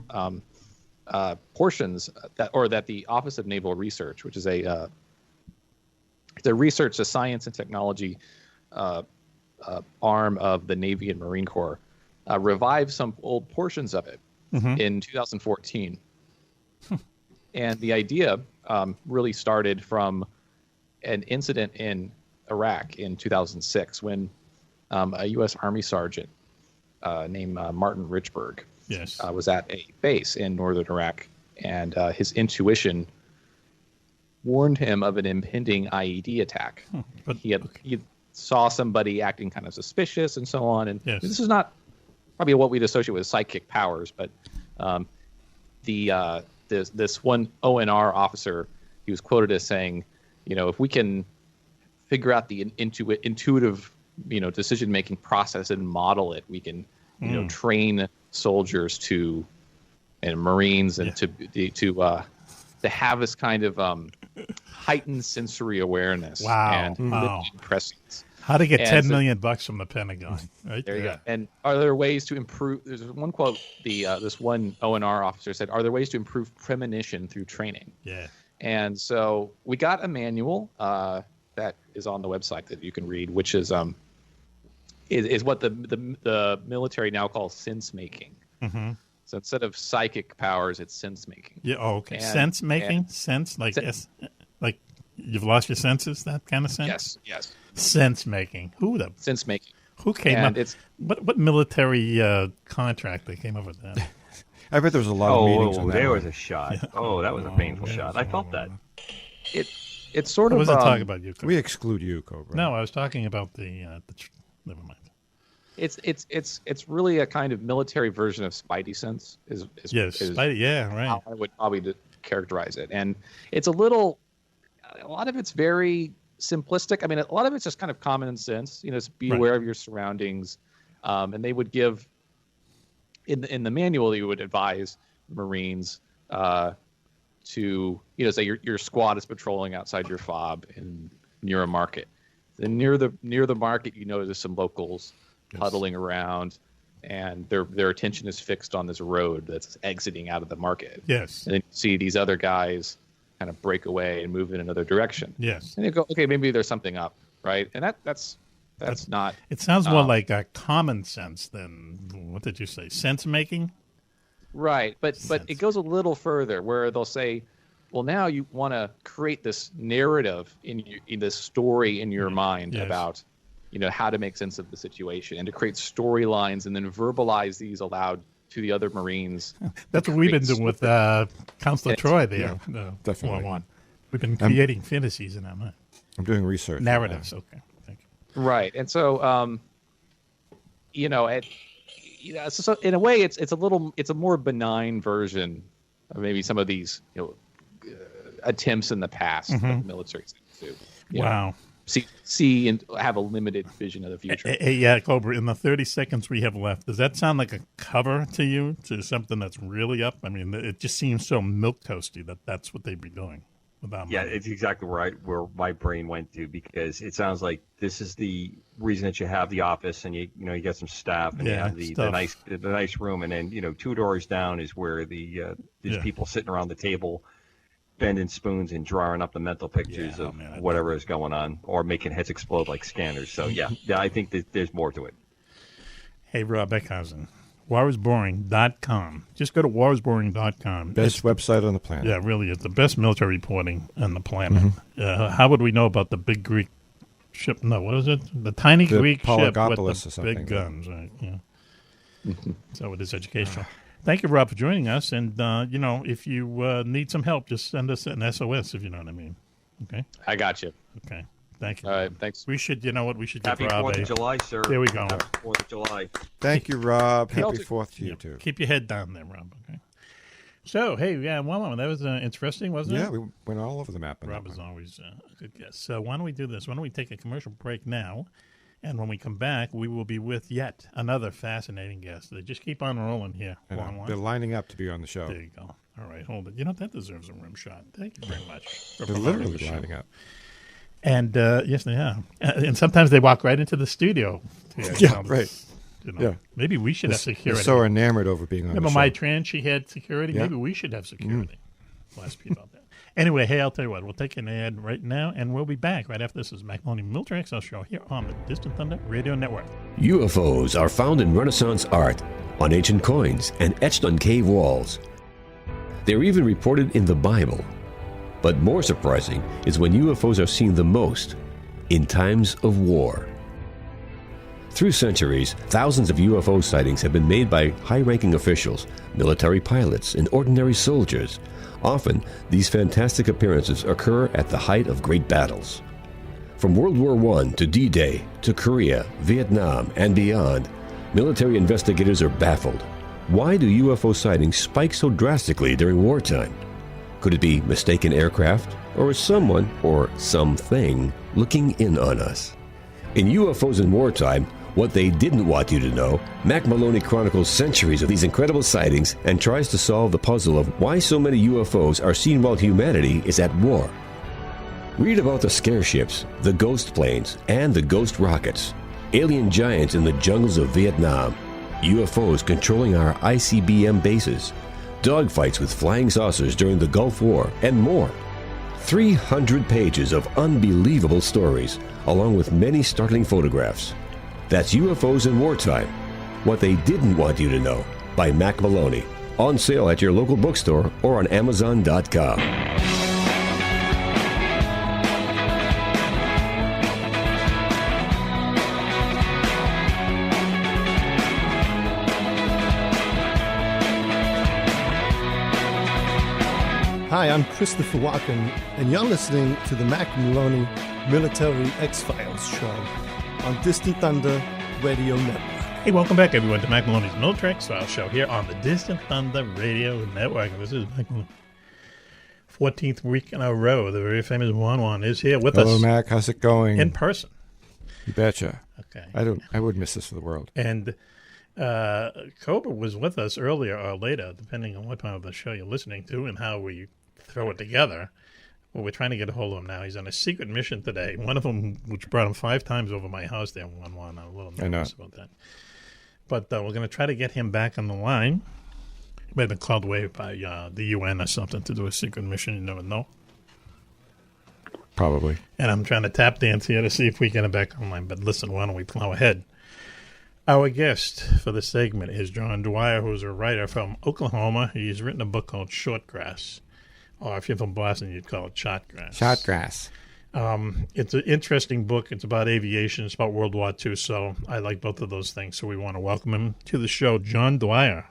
S11: portions that the Office of Naval Research, which is a science and technology arm of the Navy and Marine Corps, revived some old portions of it in 2014. And the idea really started from an incident in Iraq in 2006 when a U.S. Army sergeant named Martin Richburg was at a base in northern Iraq, and his intuition warned him of an impending IED attack. He saw somebody acting kind of suspicious and so on, and this is not probably what we'd associate with psychic powers, but this one ONR officer, he was quoted as saying, if we can figure out the intuitive, decision-making process and model it, we can, train soldiers and Marines and to have this kind of heightened sensory awareness.
S2: Wow.
S11: Prescience.
S2: How to get $10 million from the Pentagon? Right
S11: there you go. And are there ways to improve? There's one quote. This one ONR officer said, "Are there ways to improve premonition through training?"
S2: Yeah.
S11: And so we got a manual that is on the website that you can read, which is what the military now calls sense making.
S2: Mm-hmm.
S11: So instead of psychic powers, it's sense making.
S2: Yeah. Oh, okay. Sense making. Sense like like you've lost your senses. That kind of sense.
S11: Yes.
S2: Sense making.
S11: Sense making?
S2: Who came up? What military contract they came up with that?
S3: I bet there was a lot of meetings.
S4: Oh, there was a shot. Yeah. Oh, that was a painful shot. I felt that.
S11: It's sort of.
S2: I wasn't talking about you, Cobra.
S3: We exclude you, Cobra.
S2: No, I was talking about the never mind.
S11: It's really a kind of military version of Spidey sense.
S2: Spidey. Yeah, right.
S11: How I would probably characterize it, and it's a lot of it's very simplistic. I mean, a lot of it's just kind of common sense. Be aware of your surroundings, and they would give in the manual you would advise Marines to say your squad is patrolling outside your fob near a market. Then near the market, there's some locals huddling around, and their attention is fixed on this road that's exiting out of the market.
S2: Yes.
S11: And then you see these other guys kind of break away and move in another direction.
S2: Yes.
S11: And you go, okay, maybe there's something up, right? And that's not.
S2: It sounds more like a common sense than what did you say? Sense making.
S11: Right, but it goes a little further where they'll say, well, now you want to create this narrative in this story in your mind about, how to make sense of the situation and to create storylines and then verbalize these aloud to the other Marines.
S2: That's what we've been doing with Counselor Troy there.
S3: Yeah, definitely.
S2: We've been creating fantasies in our mind.
S3: I'm doing research.
S2: Narratives, okay. Thank you.
S11: Right, and so, so in a way, it's a more benign version of maybe some of these, attempts in the past that the military to.
S2: Wow.
S11: See and have a limited vision of the future.
S2: Yeah, Cobra, in the 30 seconds we have left, does that sound like a cover to you, to something that's really up? I mean, it just seems so milquetoasty that that's what they'd be doing. without money.
S4: Yeah, it's exactly where my brain went to, because it sounds like this is the reason that you have the office, and you get some staff, and you have the nice room, and then 2 doors down is where these people sitting around the table, bending spoons and drawing up the mental pictures of whatever is going on, or making heads explode like scanners. So yeah, I think that there's more to it.
S2: Hey, Rob Beckhusen, warisboring.com. Just go to warisboring.com.
S3: Best website on the planet.
S2: Yeah, really, it's the best military reporting on the planet. How would we know about the big Greek ship? No, what is it? The tiny Greek ship with the big guns. Right? Yeah. So it is educational. Thank you, Rob, for joining us. And, if you need some help, just send us an SOS, if you know what I mean. Okay?
S11: I got you.
S2: Okay. Thank you.
S11: All right, thanks.
S2: We should, we should
S4: Happy
S2: give Rob
S4: 4th of July, sir.
S2: There we go.
S4: Happy 4th of July.
S3: Thank you, Rob. Happy 4th to you, too.
S2: Keep your head down there, Rob. Okay. So, hey, that was interesting, wasn't it?
S3: Yeah, we went all over the map.
S2: Rob is always a good guest. So why don't we do this? Why don't we take a commercial break now? And when we come back, we will be with yet another fascinating guest. They just keep on rolling here.
S3: They're lining up to be on the show.
S2: There you go. All right, hold it. That deserves a rim shot. Thank you very much.
S3: They're literally lining up.
S2: And, yes, they are. And sometimes they walk right into the studio.
S3: Right.
S2: Maybe we should have security.
S3: They're so enamored over being on the show.
S2: Remember my trans, she had security? Yeah. Maybe we should have security. Last people out there. Anyway, hey, I'll tell you what. We'll take an ad right now, and we'll be back right after this. Is Mack Maloney Military XL Show here on the Distant Thunder Radio Network.
S1: UFOs are found in Renaissance art, on ancient coins, and etched on cave walls. They're even reported in the Bible. But more surprising is when UFOs are seen the most, in times of war. Through centuries, thousands of UFO sightings have been made by high-ranking officials, military pilots, and ordinary soldiers. Often, these fantastic appearances occur at the height of great battles. From World War I to D-Day to Korea, Vietnam, and beyond, military investigators are baffled. Why do UFO sightings spike so drastically during wartime? Could it be mistaken aircraft, or is someone or something looking in on us? In UFOs in Wartime, What They Didn't Want You to Know, Mack Maloney chronicles centuries of these incredible sightings and tries to solve the puzzle of why so many UFOs are seen while humanity is at war. Read about the scare ships, the ghost planes, and the ghost rockets, alien giants in the jungles of Vietnam, UFOs controlling our ICBM bases, dogfights with flying saucers during the Gulf War, and more. 300 pages of unbelievable stories, along with many startling photographs. That's UFOs in Wartime, What They Didn't Want You to Know, by Mack Maloney. On sale at your local bookstore or on Amazon.com.
S10: Hi, I'm Christopher Walken, and you're listening to the Mack Maloney Military X-Files Show on Distant Thunder Radio Network.
S2: Hey, welcome back, everyone, to Mack Maloney's Military X-Files Show here on the Distant Thunder Radio Network. This is Mack Maloney. 14th week in a row, the very famous Juan-Juan is here with us.
S3: Hello, Mac. How's it going?
S2: In person.
S3: You betcha.
S2: Okay.
S3: I wouldn't miss this for the world.
S2: And Cobra was with us earlier or later, depending on what part of the show you're listening to and how we throw it together. Well, we're trying to get a hold of him now. He's on a secret mission today. One of them, which brought him 5 times over my house there, Juan-Juan. I'm a little nervous about that. But we're going to try to get him back on the line. He might have been called away by the UN or something to do a secret mission. You never know.
S3: Probably.
S2: And I'm trying to tap dance here to see if we get him back online. But listen, why don't we plow ahead? Our guest for this segment is John Dwyer, who's a writer from Oklahoma. He's written a book called Shortgrass. Or if you're from Boston, you'd call it Shotgrass.
S3: Shotgrass.
S2: It's an interesting book. It's about aviation. It's about World War II. So I like both of those things. So we want to welcome him to the show, John Dwyer.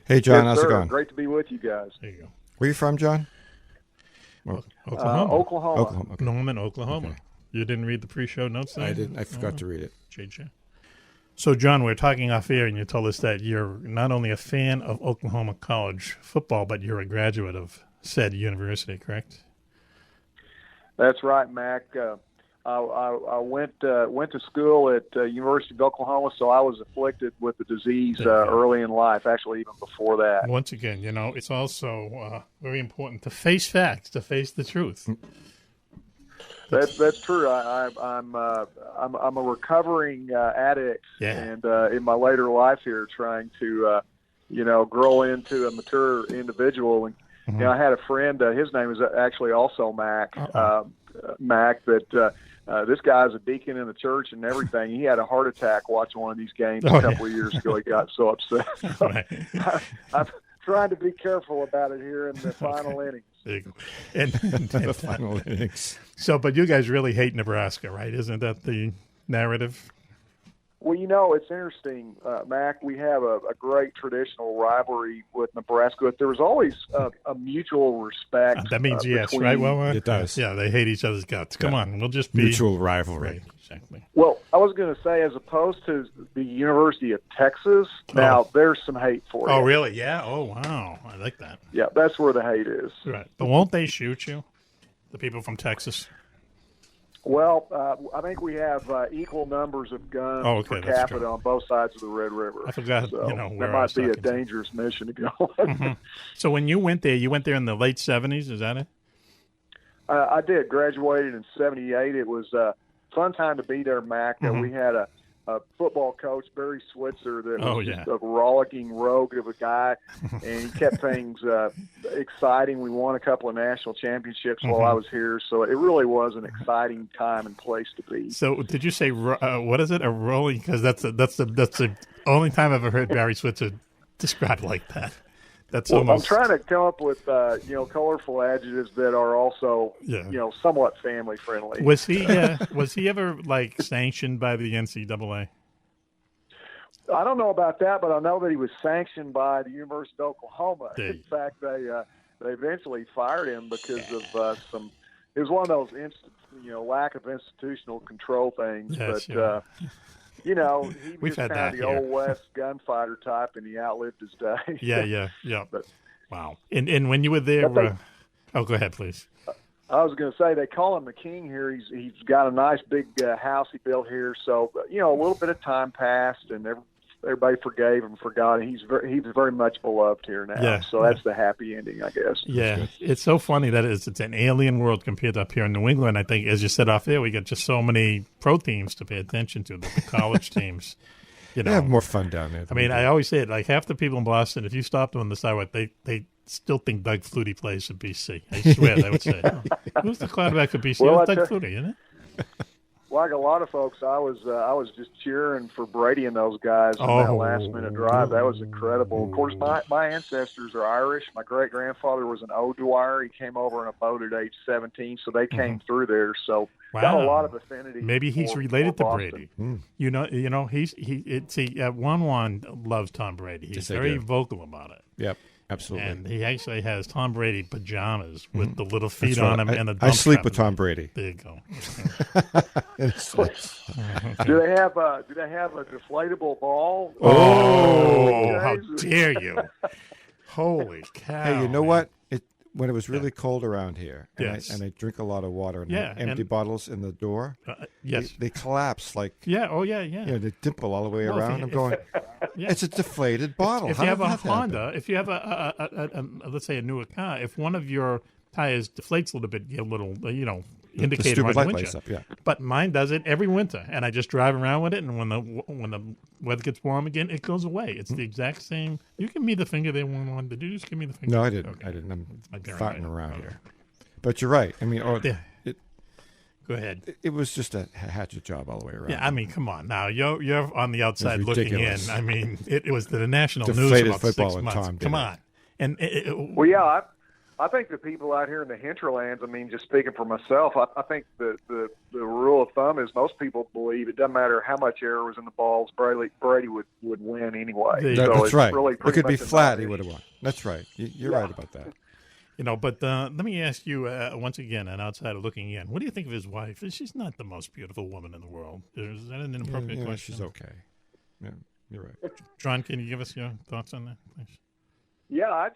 S3: Hey, John. How's it going?
S12: Great to be with you guys.
S2: There you go.
S3: Where are you from, John?
S2: Oklahoma.
S12: Oklahoma.
S2: Okay. Norman, Oklahoma. Okay. You didn't read the pre-show notes there?
S3: I didn't. I forgot to read it.
S2: JJ. So, John, we're talking off air, and you told us that you're not only a fan of Oklahoma College football, but you're a graduate of said university, correct?
S12: That's right, Mac. I went to school at University of Oklahoma, so I was afflicted with the disease early in life, actually even before that.
S2: Once again, it's also very important to face facts, to face the truth.
S12: That's true. I'm a recovering addict, and in my later life here, trying to grow into a mature individual. And I had a friend. His name is actually also Mack. Mack. That this guy's a deacon in the church and everything. He had a heart attack watching one of these games a couple of years ago. He got so upset. I'm trying to be careful about it here in the final innings.
S2: There you go. And the final innings. So, but you guys really hate Nebraska, right? Isn't that the narrative?
S12: Well, it's interesting, Mac. We have a great traditional rivalry with Nebraska, but there was always a mutual respect.
S2: That means yes, right? Well,
S3: it does.
S2: Yeah, they hate each other's guts. Come on, we'll just be
S3: mutual rivalry.
S2: Right, exactly.
S12: Well, I was going to say, as opposed to the University of Texas, now there's some hate for it.
S2: Oh, really? Yeah. Oh, wow. I like that.
S12: Yeah, that's where the hate is.
S2: Right. But won't they shoot you, the people from Texas?
S12: Well, I think we have equal numbers of guns per capita on both sides of the Red River.
S2: I forgot,
S12: so
S2: where
S12: that might be a dangerous mission to go.
S2: So when you went there in the late 70s, is that it?
S12: I did. Graduated in 78. It was a fun time to be there, Mac. We had a football coach, Barry Switzer, that was just a rollicking rogue of a guy, and he kept things exciting. We won a couple of national championships while I was here, so it really was an exciting time and place to be.
S2: So, did you say what is it? A rolling? Because that's the only time I've ever heard Barry Switzer described like that. That's almost.
S12: I'm trying to come up with colorful adjectives that are also somewhat family friendly.
S2: Was he ever sanctioned by the NCAA?
S12: I don't know about that, but I know that he was sanctioned by the University of Oklahoma. In fact, they eventually fired him because of some. It was one of those lack of institutional control things, but. He was just kind of the old West gunfighter type, and he outlived his day.
S2: Yeah. But, wow. And when you were there, go ahead, please.
S12: I was going to say they call him the king here. He's got a nice big house he built here. So a little bit of time passed, and everybody forgave him, forgot him. He's very much beloved here now.
S2: Yeah,
S12: so that's the happy ending, I guess.
S2: Yeah, it's so funny that it's an alien world compared to up here in New England. I think, as you said off there, we got just so many pro teams to pay attention to, the college teams.
S3: They have more fun down there.
S2: I mean, I always say it, half the people in Boston, if you stopped them on the sidewalk, they still think Doug Flutie plays for BC. I swear they would say. Who's the quarterback for BC? Well, Doug Flutie, isn't it?
S12: Like a lot of folks, I was just cheering for Brady and those guys in that last-minute drive. That was incredible. Of course, my ancestors are Irish. My great-grandfather was an old Dwyer. He came over in a boat at age 17, so they came through there. So got a lot of affinity.
S2: Maybe he's related to Brady. Juan-Juan loves Tom Brady. He's very vocal about it.
S3: Yep. Absolutely.
S2: And he actually has Tom Brady pajamas with the little feet on him and a dump
S3: I sleep with Tom Brady.
S2: There you go.
S12: Do they have a deflatable ball?
S2: Oh, how dare you. Holy cow.
S3: Hey, you know what? When it was really cold around here, and I drink a lot of water, and empty bottles in the door, they collapse like they dimple all the way around. I'm going, it's a deflated bottle.
S2: If you have a Honda, if you have a let's say a newer car, if one of your tires deflates a little bit, you get a little indicator on the windshield. But mine does it every winter, and I just drive around with it. And when the weather gets warm again, it goes away. It's the exact same. You give me the finger there, Juan-Juan. Did you just give me the finger?
S3: No, I didn't. Okay. I didn't. I'm farting around here. But you're right. I mean,
S2: go ahead.
S3: It was just a hatchet job all the way around.
S2: Yeah, I mean, come on. Now you're on the outside looking in. I mean, it was the national
S3: deflated
S2: news about
S3: football
S2: 6 months. Come on. And
S12: I think the people out here in the hinterlands, I mean, just speaking for myself, I think the rule of thumb is most people believe it doesn't matter how much air was in the balls, Brady would win anyway.
S3: That's right. Really it could be flat, he would have won. That's right. You're right about that.
S2: But let me ask you once again, an outsider looking in, what do you think of his wife? She's not the most beautiful woman in the world. Is that an inappropriate question?
S3: She's okay. Yeah, you're right.
S2: John, can you give us your thoughts on that, please?
S12: Yeah, I'd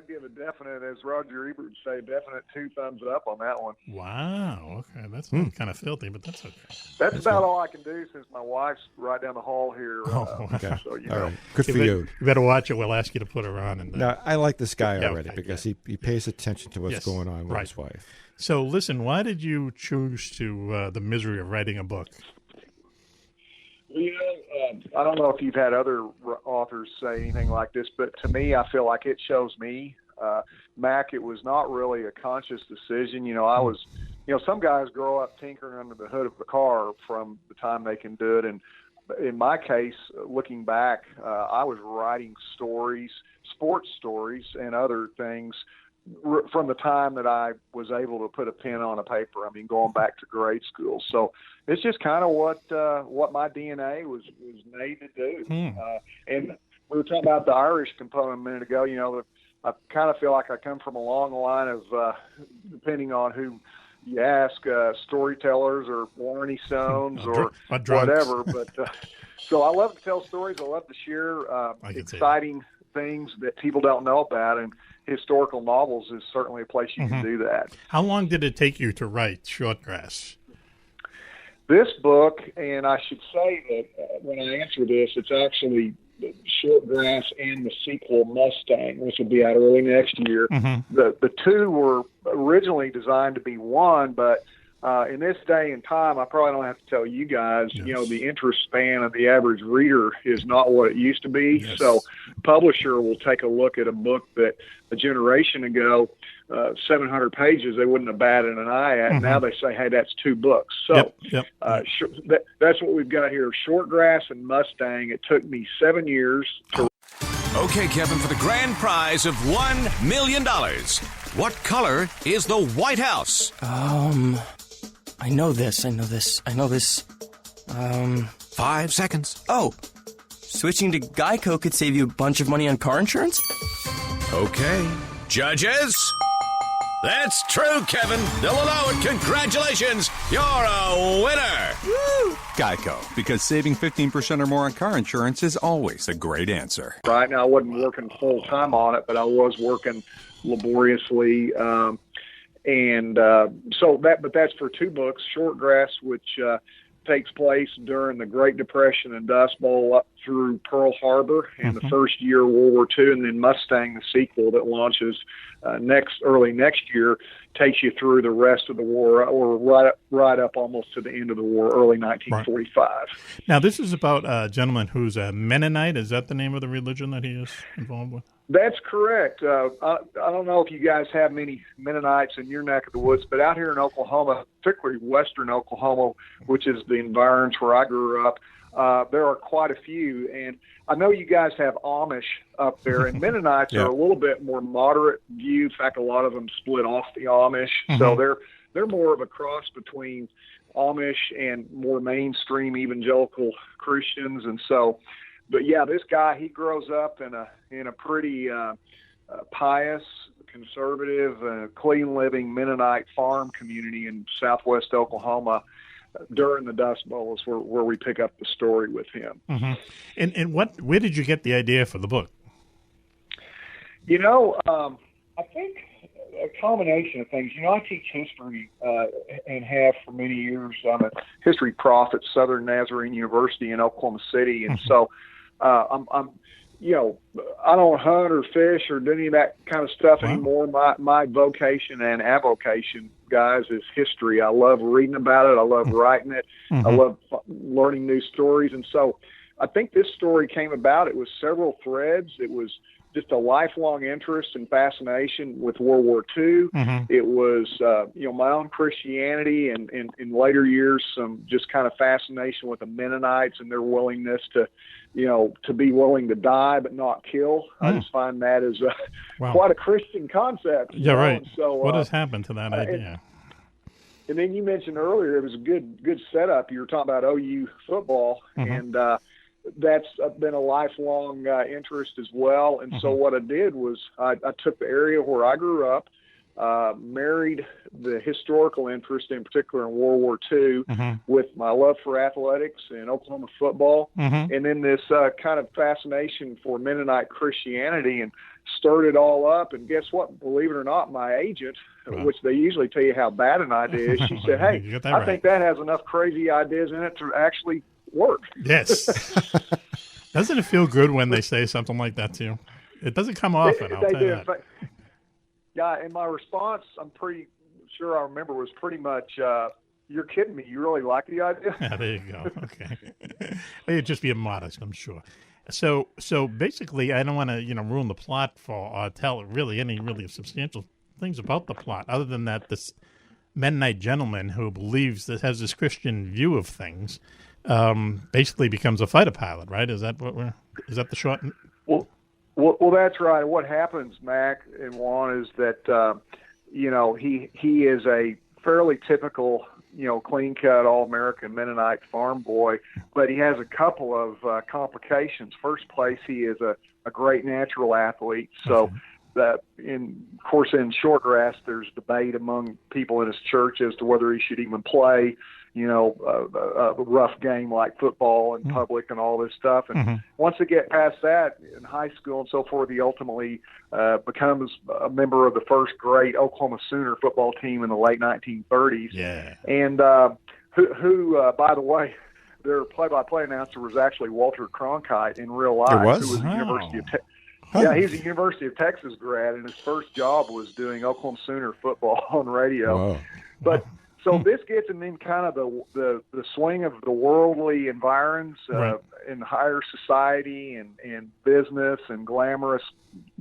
S12: give a definite, as Roger Ebert would say, definite 2 thumbs up on that one.
S2: Wow. Okay, that's kind of filthy, but that's okay.
S12: That's about all I can do since my wife's right down the hall here.
S2: Okay.
S12: So,
S3: all right. Good for you.
S2: You better watch it. We'll ask you to put her on.
S3: No, I like this guy already because he pays attention to what's going on with his wife.
S2: So, listen, why did you choose the misery of writing a book?
S12: You know, I don't know if you've had other authors say anything like this, but to me, I feel like it shows me, Mack, it was not really a conscious decision. You know, some guys grow up tinkering under the hood of a car from the time they can do it. And in my case, looking back, I was writing stories, sports stories, and other things from the time that I was able to put a pen on a paper. I mean, going back to grade school. So it's just kind of what my DNA was made to do. And we were talking about the Irish component a minute ago. You know, I kind of feel like I come from a long line of, depending on who you ask, storytellers or Warney Stones or whatever. But so I love to tell stories. I love to share exciting things that people don't know about, and historical novels is certainly a place you can do that.
S2: How long did it take you to write Shortgrass?
S12: This book, and I should say that when I answer this, it's actually Shortgrass and the sequel Mustang, which will be out early next year. The two were originally designed to be one, but in this day and time, I probably don't have to tell you guys, you know, the interest span of the average reader is not what it used to be. Yes. So publisher will take a look at a book that a generation ago, 700 pages, they wouldn't have batted an eye at. Now they say, hey, that's 2 books. So that's what we've got here. Shortgrass and Mustang. It took me 7 years to...
S13: Okay, Kevin, for the grand prize of $1 million, what color is the White House?
S14: I know this.
S13: 5 seconds.
S14: Oh, switching to Geico could save you a bunch of money on car insurance?
S13: Okay. Judges? That's true, Kevin. They'll allow it. Congratulations. You're a winner.
S14: Woo!
S15: Geico, because saving 15% or more on car insurance is always a great answer.
S12: Right now, I wasn't working full time on it, but I was working laboriously. But that's for 2 books. Shortgrass, which takes place during the Great Depression and Dust Bowl up through Pearl Harbor and the first year of World War II, and then Mustang, the sequel that launches early next year, takes you through the rest of the war, or right up almost to the end of the war, early 1945. Right.
S2: Now, this is about a gentleman who's a Mennonite. Is that the name of the religion that he is involved with?
S12: That's correct. I don't know if you guys have many Mennonites in your neck of the woods, but out here in Oklahoma, particularly western Oklahoma, which is the environs where I grew up, there are quite a few. And I know you guys have Amish up there, and Mennonites are a little bit more moderate view. In fact, a lot of them split off the Amish. So they're more of a cross between Amish and more mainstream evangelical Christians. And so, but yeah, this guy, he grows up in a pretty pious, conservative, clean living Mennonite farm community in southwest Oklahoma. During the Dust Bowl is where we pick up the story with him.
S2: And where did you get the idea for the book?
S12: You know, I think a combination of things. You know, I teach history and have for many years. I'm a history prof at Southern Nazarene University in Oklahoma City, and so I'm you know, I don't hunt or fish or do any of that kind of stuff anymore. My vocation and avocation, guys, is history. I love reading about it. I love writing it. I love learning new stories. And so I think this story came about. It was several threads. It was just a lifelong interest and fascination with World War II. It was, you know, my own Christianity, and in later years, some just kind of fascination with the Mennonites and their willingness to, you know, to be willing to die but not kill. I just find that as quite a Christian concept.
S2: Yeah, right. So, what has happened to that idea?
S12: And then you mentioned earlier it was a good setup. You were talking about OU football, and that's been a lifelong interest as well. And so what I did was I took the area where I grew up, married the historical interest, in particular in World War II, with my love for athletics and Oklahoma football, and then this kind of fascination for Mennonite Christianity. And stirred it all up. And guess what? Believe it or not, my agent, which they usually tell you how bad an idea is, she said, hey, I think that has enough crazy ideas in it to actually work.
S2: Yes. Doesn't it feel good when they say something like that to you? It doesn't come often, I'll tell you that.
S12: Yeah, and my response, I'm pretty sure I remember, was pretty much, you're kidding me. You really like the idea?
S2: Yeah, there you go. Okay. It'd just be modest, I'm sure. So basically, I don't want to, ruin the plot or tell really any really substantial things about the plot, other than that this Mennonite gentleman who believes that has this Christian view of things basically becomes a fighter pilot, right? Is that the short?
S12: Well, that's right. What happens, Mack and Juan, is that he is a fairly typical, clean-cut, all-American Mennonite farm boy, but he has a couple of complications. First place, he is a great natural athlete. So, in Shortgrass, there's debate among people in his church as to whether he should even play a rough game like football in public and all this stuff. And once they get past that in high school and so forth, he ultimately becomes a member of the first great Oklahoma Sooner football team in the late 1930s.
S2: Yeah.
S12: And who by the way, their play-by-play announcer was actually Walter Cronkite in real life.
S3: It was?
S12: Who was the University of Yeah, he's a University of Texas grad, and his first job was doing Oklahoma Sooner football on radio.
S3: Wow.
S12: But so this gets him in kind of the swing of the worldly environs in higher society and business and glamorous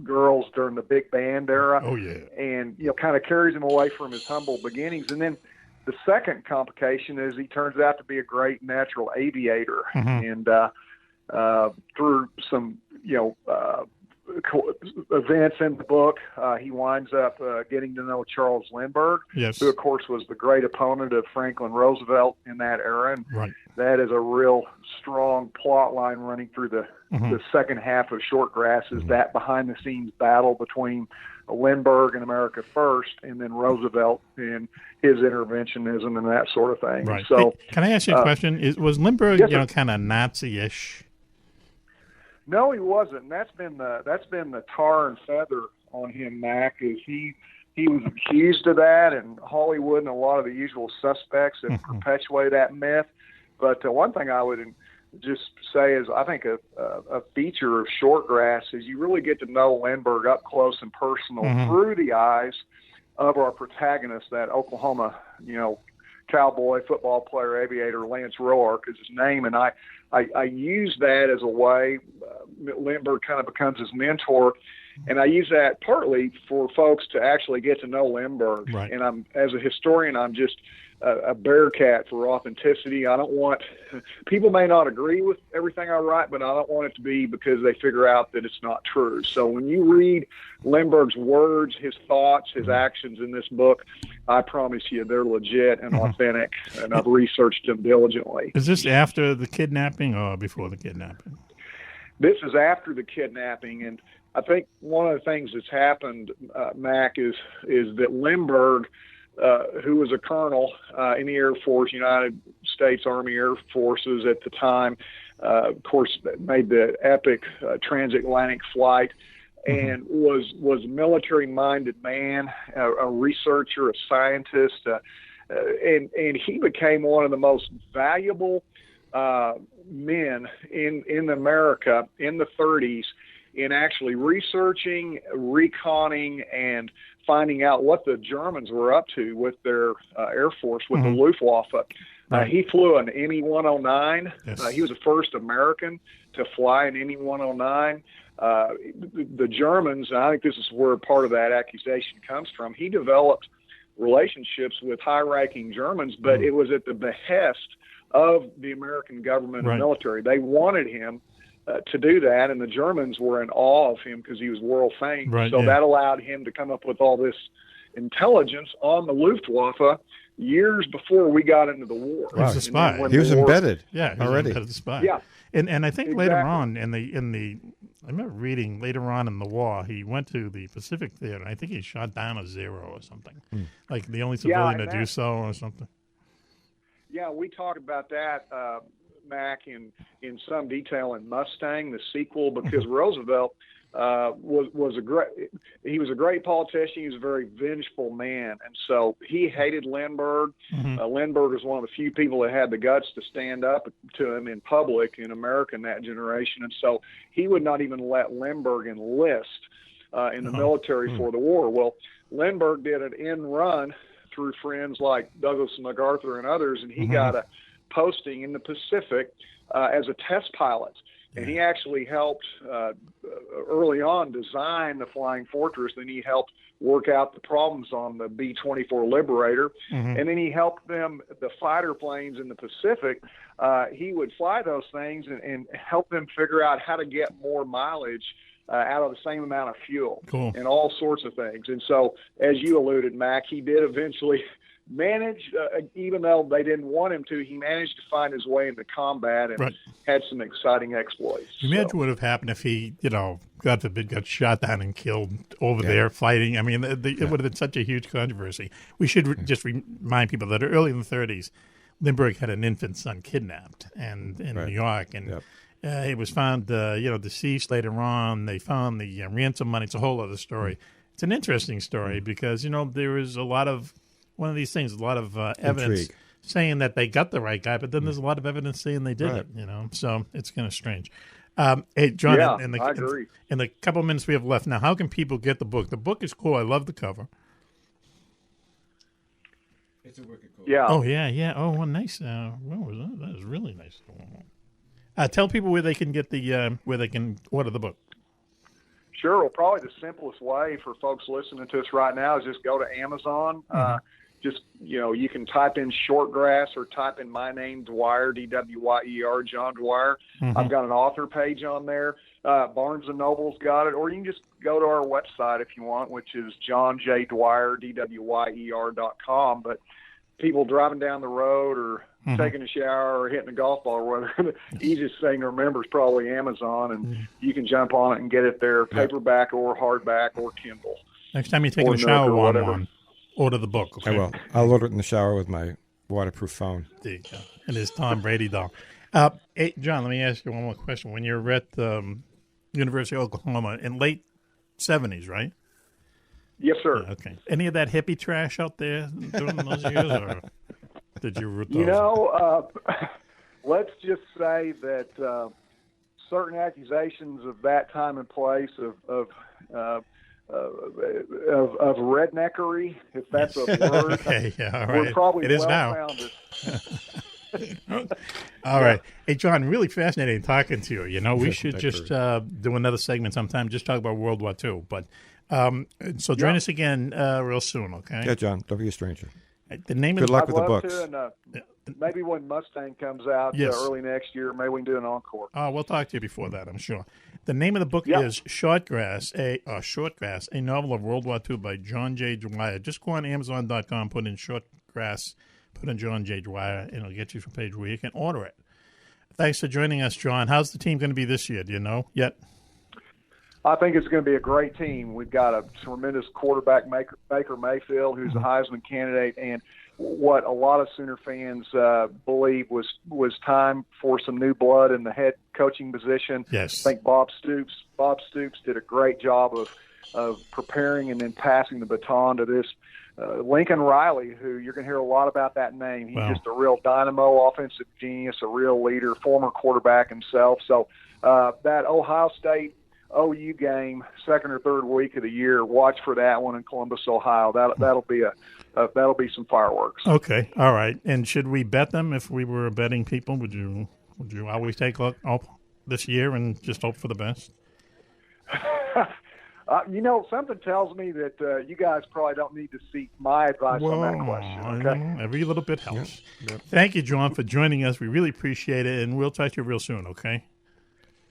S12: girls during the big band era.
S2: Oh, yeah.
S12: And, kind of carries him away from his humble beginnings. And then the second complication is he turns out to be a great natural aviator. And through some, events in the book, he winds up getting to know Charles Lindbergh, who, of course, was the great opponent of Franklin Roosevelt in that era. And that is a real strong plot line running through the second half of Shortgrass, is that behind-the-scenes battle between Lindbergh and America First, and then Roosevelt and his interventionism and that sort of thing.
S2: Right.
S12: So,
S2: hey, can I ask you a question? Was Lindbergh, kind of Nazi-ish?
S12: No, he wasn't. That's been the tar and feather on him, Mack. Is he was accused of that, and Hollywood and a lot of the usual suspects have perpetuated that myth. But one thing I would just say is I think a feature of Shortgrass is you really get to know Lindbergh up close and personal through the eyes of our protagonist, that Oklahoma, cowboy, football player, aviator, Lance Roark is his name. And I use that as a way, Lindbergh kind of becomes his mentor. And I use that partly for folks to actually get to know Lindbergh.
S2: Right.
S12: And as a historian, I'm just a bearcat for authenticity. I don't want, people may not agree with everything I write, but I don't want it to be because they figure out that it's not true. So when you read Lindbergh's words, his thoughts, his actions in this book, I promise you they're legit and authentic, and I've researched them diligently.
S2: Is this after the kidnapping or before the kidnapping?
S12: This is after the kidnapping, and I think one of the things that's happened, Mack, is that Lindbergh, who was a colonel in the Air Force, United States Army Air Forces at the time, of course, made the epic transatlantic flight, and was a military-minded man, a researcher, a scientist, and he became one of the most valuable men in America in the 30s in actually researching, reconning, and finding out what the Germans were up to with their Air Force, with the Luftwaffe. He flew an ME-109.
S2: Yes.
S12: He was the first American to fly an ME-109. The Germans, and I think this is where part of that accusation comes from, he developed relationships with high-ranking Germans, but it was at the behest of the American government and military. They wanted him to do that, and the Germans were in awe of him because he was world famed. That allowed him to come up with all this intelligence on the Luftwaffe years before we got into the war.
S2: He was a spy.
S3: He was embedded.
S2: Yeah, he was
S3: already.
S2: Embedded spy.
S12: Yeah,
S2: and I think later on in the I remember reading later on in the war, he went to the Pacific Theater, and I think he shot down a Zero or something, like the only civilian to do so or something.
S12: Yeah, we talked about that, Mack, in some detail in Mustang, the sequel, because Roosevelt was a great politician. He was a very vengeful man, and so he hated Lindbergh. Lindbergh was one of the few people that had the guts to stand up to him in public in America in that generation, and so he would not even let Lindbergh enlist in the military for the war. Well, Lindbergh did an end run through friends like Douglas MacArthur and others, and he got a posting in the Pacific as a test pilot. And he actually helped early on design the Flying Fortress. Then he helped work out the problems on the B-24 Liberator. And then he helped them, the fighter planes in the Pacific. He would fly those things and help them figure out how to get more mileage out of the same amount of fuel and all sorts of things. And so, as you alluded, Mac, he did eventually manage, even though they didn't want him to, he managed to find his way into combat and had some exciting exploits.
S2: Imagine what would have happened if he, God forbid, got shot down and killed over there fighting. I mean, it would have been such a huge controversy. We should just remind people that early in the 30s, Lindbergh had an infant son kidnapped in New York, and he was found, deceased later on. They found the ransom money. It's a whole other story. It's an interesting story because, there was a lot of one of these things, a lot of evidence saying that they got the right guy, but then there's a lot of evidence saying they didn't, so it's kind of strange. Hey, John, I agree. In the couple of minutes we have left now, how can people get the book? The book is cool. I love the cover.
S3: It's a wicked cover.
S12: Yeah.
S2: Oh, yeah. Oh, well, nice. What was that? That was really nice. Tell people where they can get where they can order the book.
S12: Sure. Well, probably the simplest way for folks listening to us right now is just go to Amazon. You can type in Shortgrass or type in my name, Dwyer, D-W-Y-E-R, John Dwyer. I've got an author page on there. Barnes & Noble's got it. Or you can just go to our website if you want, which is johnjdwyer, D-W-Y-E-R.com. But people driving down the road or taking a shower or hitting a golf ball or whatever, the easiest thing to remember is probably Amazon, and you can jump on it and get it there, paperback or hardback or Kindle.
S2: Next time you take a shower, Juan-Juan, order the book. Okay?
S3: I will. I'll order it in the shower with my waterproof phone.
S2: There you go. And his Tom Brady doll. Hey, John, let me ask you one more question. When you were at University of Oklahoma in late 70s, right?
S12: Yes, sir.
S2: Okay. Any of that hippie trash out there during those years, or did you root those?
S12: Let's just say that certain accusations of that time and place of redneckery, if that's a word,
S2: okay, all right.
S12: We're probably
S2: it is now. All right. Hey, John, really fascinating talking to you. We should just do another segment sometime, just talk about World War II. But so join us again real soon, okay?
S3: Yeah, John, don't be a stranger.
S2: The name
S3: Good
S2: of
S3: luck
S12: I'd
S3: with the
S12: love
S3: books.
S12: To, and maybe when Mustang comes out early next year, maybe we can do an encore.
S2: Oh, we'll talk to you before that, I'm sure. The name of the book is Shortgrass, a novel of World War II by John J. Dwyer. Just go on Amazon.com, put in Shortgrass, put in John J. Dwyer, and it'll get you to a page where you can order it. Thanks for joining us, John. How's the team going to be this year? Do you know yet?
S12: I think it's going to be a great team. We've got a tremendous quarterback, Baker Mayfield, who's a Heisman candidate, and what a lot of Sooner fans believe was time for some new blood in the head coaching position.
S2: Yes.
S12: I think Bob Stoops did a great job of preparing and then passing the baton to this Lincoln Riley, who you're going to hear a lot about that name. He's just a real dynamo, offensive genius, a real leader, former quarterback himself. So that Ohio State OU game, second or third week of the year, watch for that one in Columbus, Ohio. That'll be some fireworks.
S2: Okay, all right. And should we bet them if we were betting people? Would you always take a look this year and just hope for the best?
S12: Something tells me that you guys probably don't need to seek my advice on that question. Okay?
S2: Every little bit helps. Yep. Thank you, John, for joining us. We really appreciate it, and we'll talk to you real soon, okay?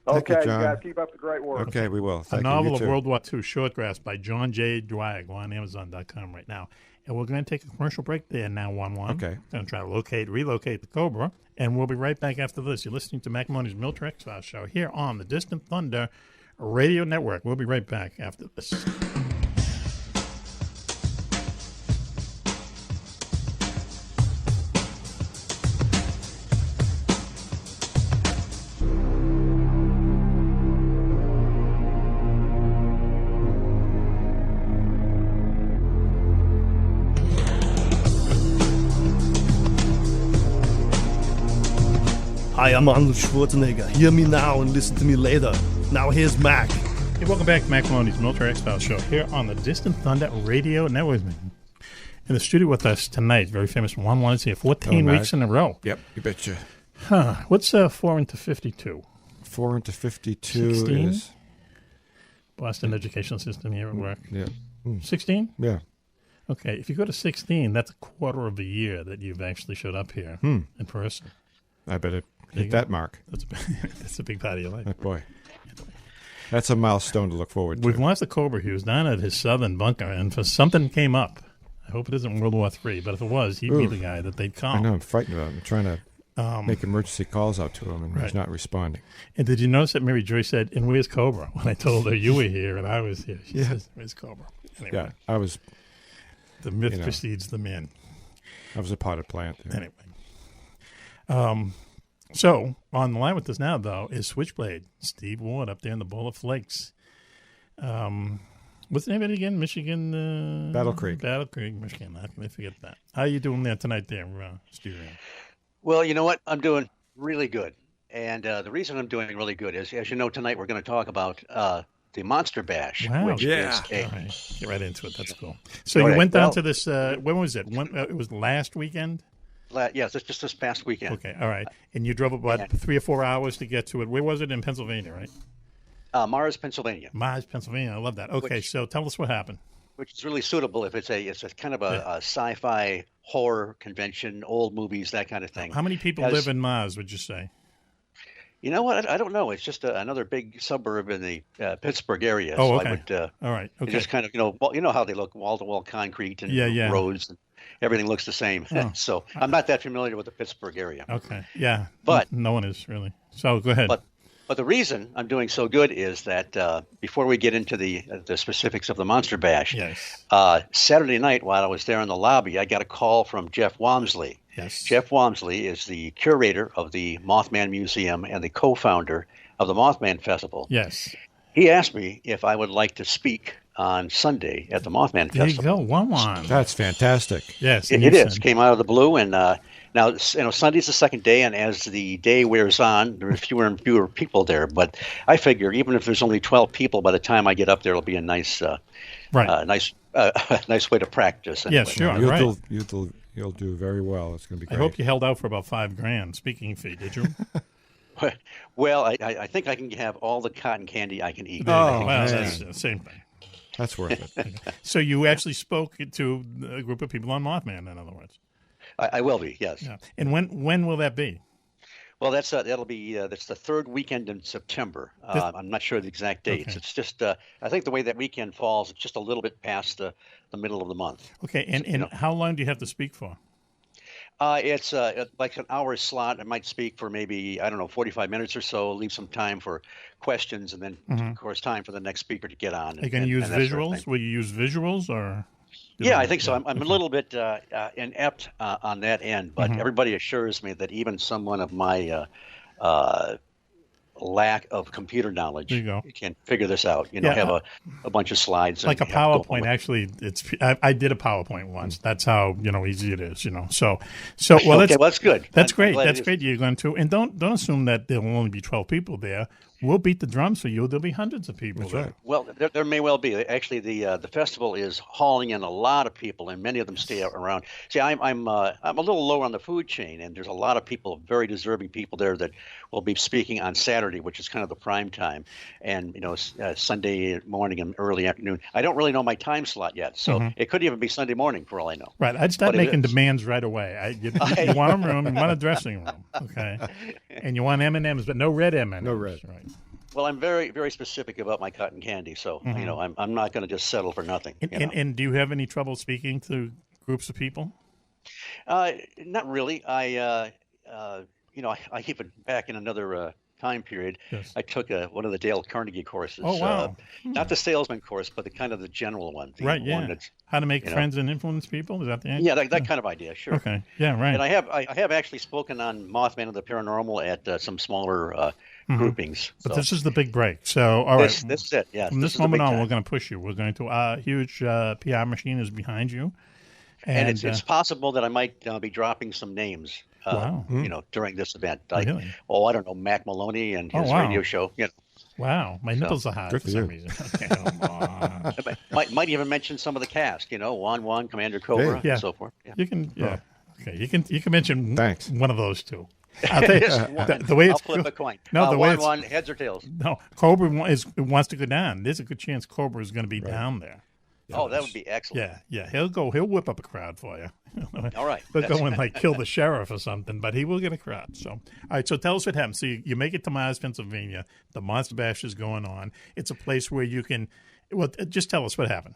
S12: Okay, you guys keep up the great work.
S3: Okay, we will.
S2: A novel of World War II, Shortgrass, by John J. Dwyer. Go on Amazon.com right now. And we're going to take a commercial break there now, Juan-Juan.
S3: Okay.
S2: We're going to try to relocate the Cobra, and we'll be right back after this. You're listening to Mack Maloney's Military X-Files Show here on the Distant Thunder Radio Network. We'll be right back after this.
S7: Hi, I'm Arnold Schwarzenegger. Hear me now and listen to me later. Now here's Mack.
S2: Hey, welcome back to Mack Maloney's Military X-Files Show here on the Distant Thunder Radio Network. In the studio with us tonight, very famous Juan-Juan is here 14 weeks in a row.
S3: Yep, you betcha.
S2: What's 4 into 52?
S3: 4 into 52
S2: 16?
S3: is...
S2: Boston educational system here at work.
S3: Yeah.
S2: 16?
S3: Yeah.
S2: Okay, if you go to 16, that's a quarter of a year that you've actually showed up here in person.
S3: I bet it hit that mark.
S2: That's a big part of your life.
S3: Oh, boy. That's a milestone to look forward to.
S2: We've lost the Cobra. He was down at his southern bunker, and something came up. I hope it isn't World War III, but if it was, he'd be the guy that they'd call.
S3: I know, I'm frightened about him. I'm trying to make emergency calls out to him, and he's not responding.
S2: And did you notice that Mary Joyce said, and where's Cobra? When I told her you were here and I was here. She says, where's Cobra? Anyway,
S3: yeah, I was...
S2: The myth precedes the man.
S3: I was a potted plant.
S2: Anyway. So, on the line with us now, though, is Switchblade Steve Ward up there in the Bowl of Flakes. What's the name of it again? Michigan?
S3: Battle Creek.
S2: Battle Creek, Michigan. How can I forget that? How are you doing there tonight there, studio?
S16: Well, you know what? I'm doing really good. And the reason I'm doing really good is, as you know, tonight we're going to talk about the Monster Bash.
S2: Wow.
S16: Which is
S2: Get right into it. That's cool. So you went down to this, when was it? It was last weekend?
S16: Yes, it's just this past weekend.
S2: Okay, all right. And you drove about 3 or 4 hours to get to it. Where was it? In Pennsylvania, right?
S16: Mars, Pennsylvania.
S2: Mars, Pennsylvania. I love that. Okay, so tell us what happened.
S16: Which is really suitable if it's a kind of a sci-fi horror convention, old movies, that kind of thing.
S2: How many people live in Mars, would you say?
S16: You know what? I don't know. It's just another big suburb in the Pittsburgh area.
S2: Oh,
S16: so
S2: okay.
S16: I would,
S2: all right. Okay.
S16: Just kind of, you know how they look, wall-to-wall concrete and roads, and everything looks the same.
S2: Oh.
S16: So I'm not that familiar with the Pittsburgh area.
S2: Okay. Yeah.
S16: But
S2: no one is really. So go ahead.
S16: But the reason I'm doing so good is that before we get into the specifics of the Monster Bash, Saturday night while I was there in the lobby, I got a call from Jeff Walmsley.
S2: Yes.
S16: Jeff Walmsley is the curator of the Mothman Museum and the co-founder of the Mothman Festival.
S2: Yes.
S16: He asked me if I would like to speak on Sunday at the Mothman Festival.
S2: There you go, Juan-Juan.
S3: That's fantastic.
S2: Yes,
S16: it is. Came out of the blue, and now Sunday's the second day, and as the day wears on, there are fewer and fewer people there. But I figure even if there's only 12 people, by the time I get up there, it'll be a nice, nice way to practice. Anyway.
S2: Yeah, sure.
S3: You'll do very well. It's going to be great.
S2: I hope you held out for about $5,000 speaking fee. Did you?
S16: Well, I think I can have all the cotton candy I can eat.
S2: Oh, well, that's the same thing.
S3: That's worth it.
S2: So you actually spoke to a group of people on Mothman, in other words.
S16: I will be, yes.
S2: Yeah. And when will that be?
S16: Well, that's the third weekend in September. I'm not sure the exact dates. Okay. It's just I think the way that weekend falls, it's just a little bit past the middle of the month.
S2: Okay, and how long do you have to speak for?
S16: It's like an hour slot. I might speak for maybe 45 minutes or so. Leave some time for questions, and then of course time for the next speaker to get on.
S2: Are you going to use visuals? Sort of Will you use visuals or?
S16: Yeah, I think so. I'm a little bit inept on that end, but everybody assures me that even someone of my lack of computer knowledge can figure this out. Have a bunch of slides.
S2: Like a PowerPoint. Actually, I did a PowerPoint once. That's how easy it is. So well,
S16: okay, that's good.
S2: That's great. That's great. You're going to, and don't assume that there will only be 12 people there. We'll beat the drums for you. There'll be hundreds of people there.
S3: Right.
S16: Well, there may well be. Actually, the festival is hauling in a lot of people, and many of them stay around. See, I'm a little lower on the food chain, and there's a lot of people, very deserving people there that will be speaking on Saturday, which is kind of the prime time, and Sunday morning and early afternoon. I don't really know my time slot yet, so it could even be Sunday morning for all I know.
S2: Right. I'd start making demands right away. You want a room, you want a dressing room, okay, and you want M&Ms, but no red M&Ms.
S3: No red.
S2: Right.
S16: Well, I'm very, very specific about my cotton candy, so I'm not going to just settle for nothing.
S2: And do you have any trouble speaking to groups of people?
S16: Not really. I even back in another time period, I took one of the Dale Carnegie courses.
S2: Oh wow!
S16: Not the salesman course, but the general one.
S2: Right. Yeah. How to make friends and influence people? Is that the answer?
S16: Yeah, that kind of idea. Sure.
S2: Okay. Yeah. Right.
S16: And I have actually spoken on Mothman and the Paranormal at some smaller groupings.
S2: But this is the big break. So all right.
S16: This is it. Yeah.
S2: From this moment on, we're going to push you. We're going to huge PR machine is behind you.
S16: And it's possible that I might be dropping some names during this event.
S2: Really?
S16: I don't know, Mack Maloney and his radio show.
S2: Wow, my nipples are hot for some reason. Okay,
S16: might even mention some of the cast. Juan-Juan, Commander Cobra, and so forth. Yeah.
S2: You can, okay, you can mention one of those two.
S16: I'll flip a coin.
S2: No, the way
S16: Juan-Juan, heads or tails.
S2: No, Cobra wants to go down. There's a good chance Cobra is going to be down there.
S16: Oh, that would be excellent.
S2: Yeah. He'll whip up a crowd for you.
S16: All right.
S2: He'll go and kill the sheriff or something, but he will get a crowd. So, all right. So tell us what happened. So you make it to Mars, Pennsylvania. The Monster Bash is going on. It's a place where you can. Well, just tell us what happened.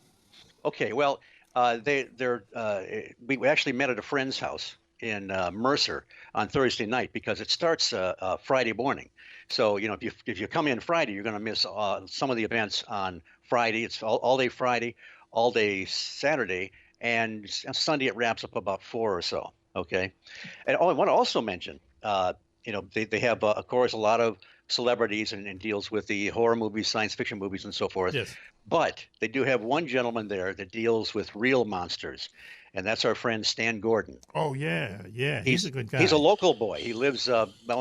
S16: Okay. Well, we actually met at a friend's house in Mercer on Thursday night because it starts Friday morning. So if you come in Friday, you're going to miss some of the events on Friday. It's all day Friday, all day Saturday, and Sunday it wraps up about 4 or so. Okay, and I want to also mention, they have of course a lot of celebrities and deals with the horror movies, science fiction movies, and so forth.
S2: Yes.
S16: But they do have one gentleman there that deals with real monsters. And that's our friend Stan Gordon.
S2: Oh, yeah. He's a good guy.
S16: He's a local boy. He lives,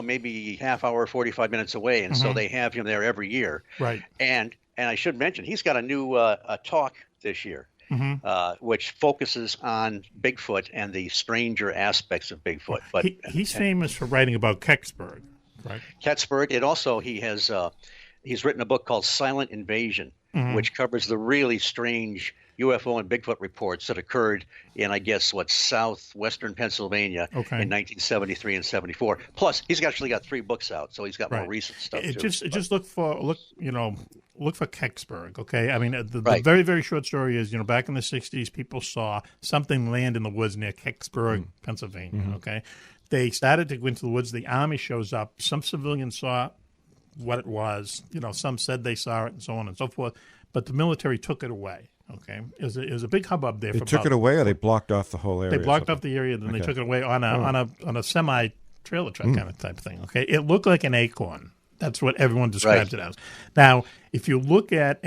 S16: maybe half hour, 45 minutes away. And so they have him there every year.
S2: Right.
S16: And I should mention, he's got a new talk this year, which focuses on Bigfoot and the stranger aspects of Bigfoot. But
S2: he's famous for writing about Kecksburg, right?
S16: Kecksburg. And also he's written a book called Silent Invasion, which covers the really strange UFO and Bigfoot reports that occurred in, I guess, southwestern Pennsylvania in 1973 and 74. Plus, he's actually got 3 books out, so he's got more recent stuff too.
S2: Just look for Kecksburg. Okay, I mean the very, very short story is back in the 60s, people saw something land in the woods near Kecksburg, Pennsylvania. Okay, they started to go into the woods. The army shows up. Some civilians saw what it was. Some said they saw it, and so on and so forth. But the military took it away. Okay, it was a big hubbub there.
S3: They took it away, or they blocked off the whole area.
S2: They blocked off the area, then they took it away on a semi trailer truck kind of type thing. Okay, it looked like an acorn. That's what everyone describes it as. Now, if you look at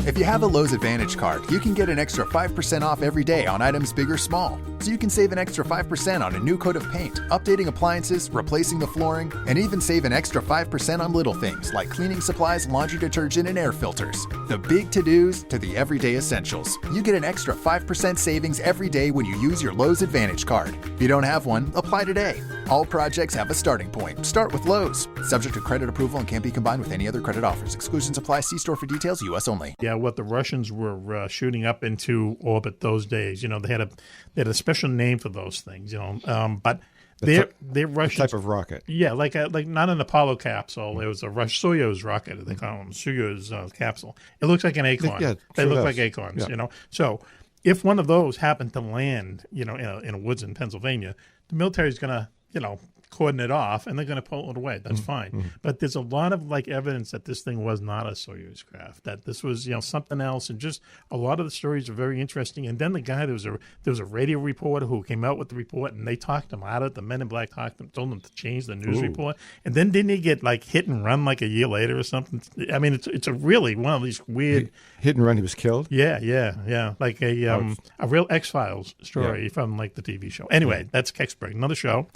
S17: If you have a Lowe's Advantage card, you can get an extra 5% off every day on items big or small. So you can save an extra 5% on a new coat of paint, updating appliances, replacing the flooring, and even save an extra 5% on little things like cleaning supplies, laundry detergent, and air filters. The big to-dos to the everyday essentials. You get an extra 5% savings every day when you use your Lowe's Advantage card. If you don't have one, apply today. All projects have a starting point. Start with Lowe's. Subject to credit approval and can't be combined with any other credit offers. Exclusions apply. See store for details. U.S. only.
S2: Yeah, what the Russians were shooting up into orbit those days. They had a special name for those things. But they're Russian
S3: type of rocket.
S2: Yeah, like not an Apollo capsule. It was a Soyuz rocket. They call them Soyuz capsule. It looks like an acorn. They look like acorns. Yeah. So if one of those happened to land, in a woods in Pennsylvania, the military is going to cordon it off, and they're going to pull it away. That's fine. But there's a lot of evidence that this thing was not a Soyuz craft, that this was something else, and just a lot of the stories are very interesting. And then the guy, there was a radio reporter who came out with the report, and they talked him out of it. The men in black told him to change the news report. And then didn't he get hit and run a year later or something? I mean, it's a really one of these weird
S3: hit and run. He was killed.
S2: Yeah, like a real X-Files story from the TV show. Anyway, that's Kecksburg. Another show.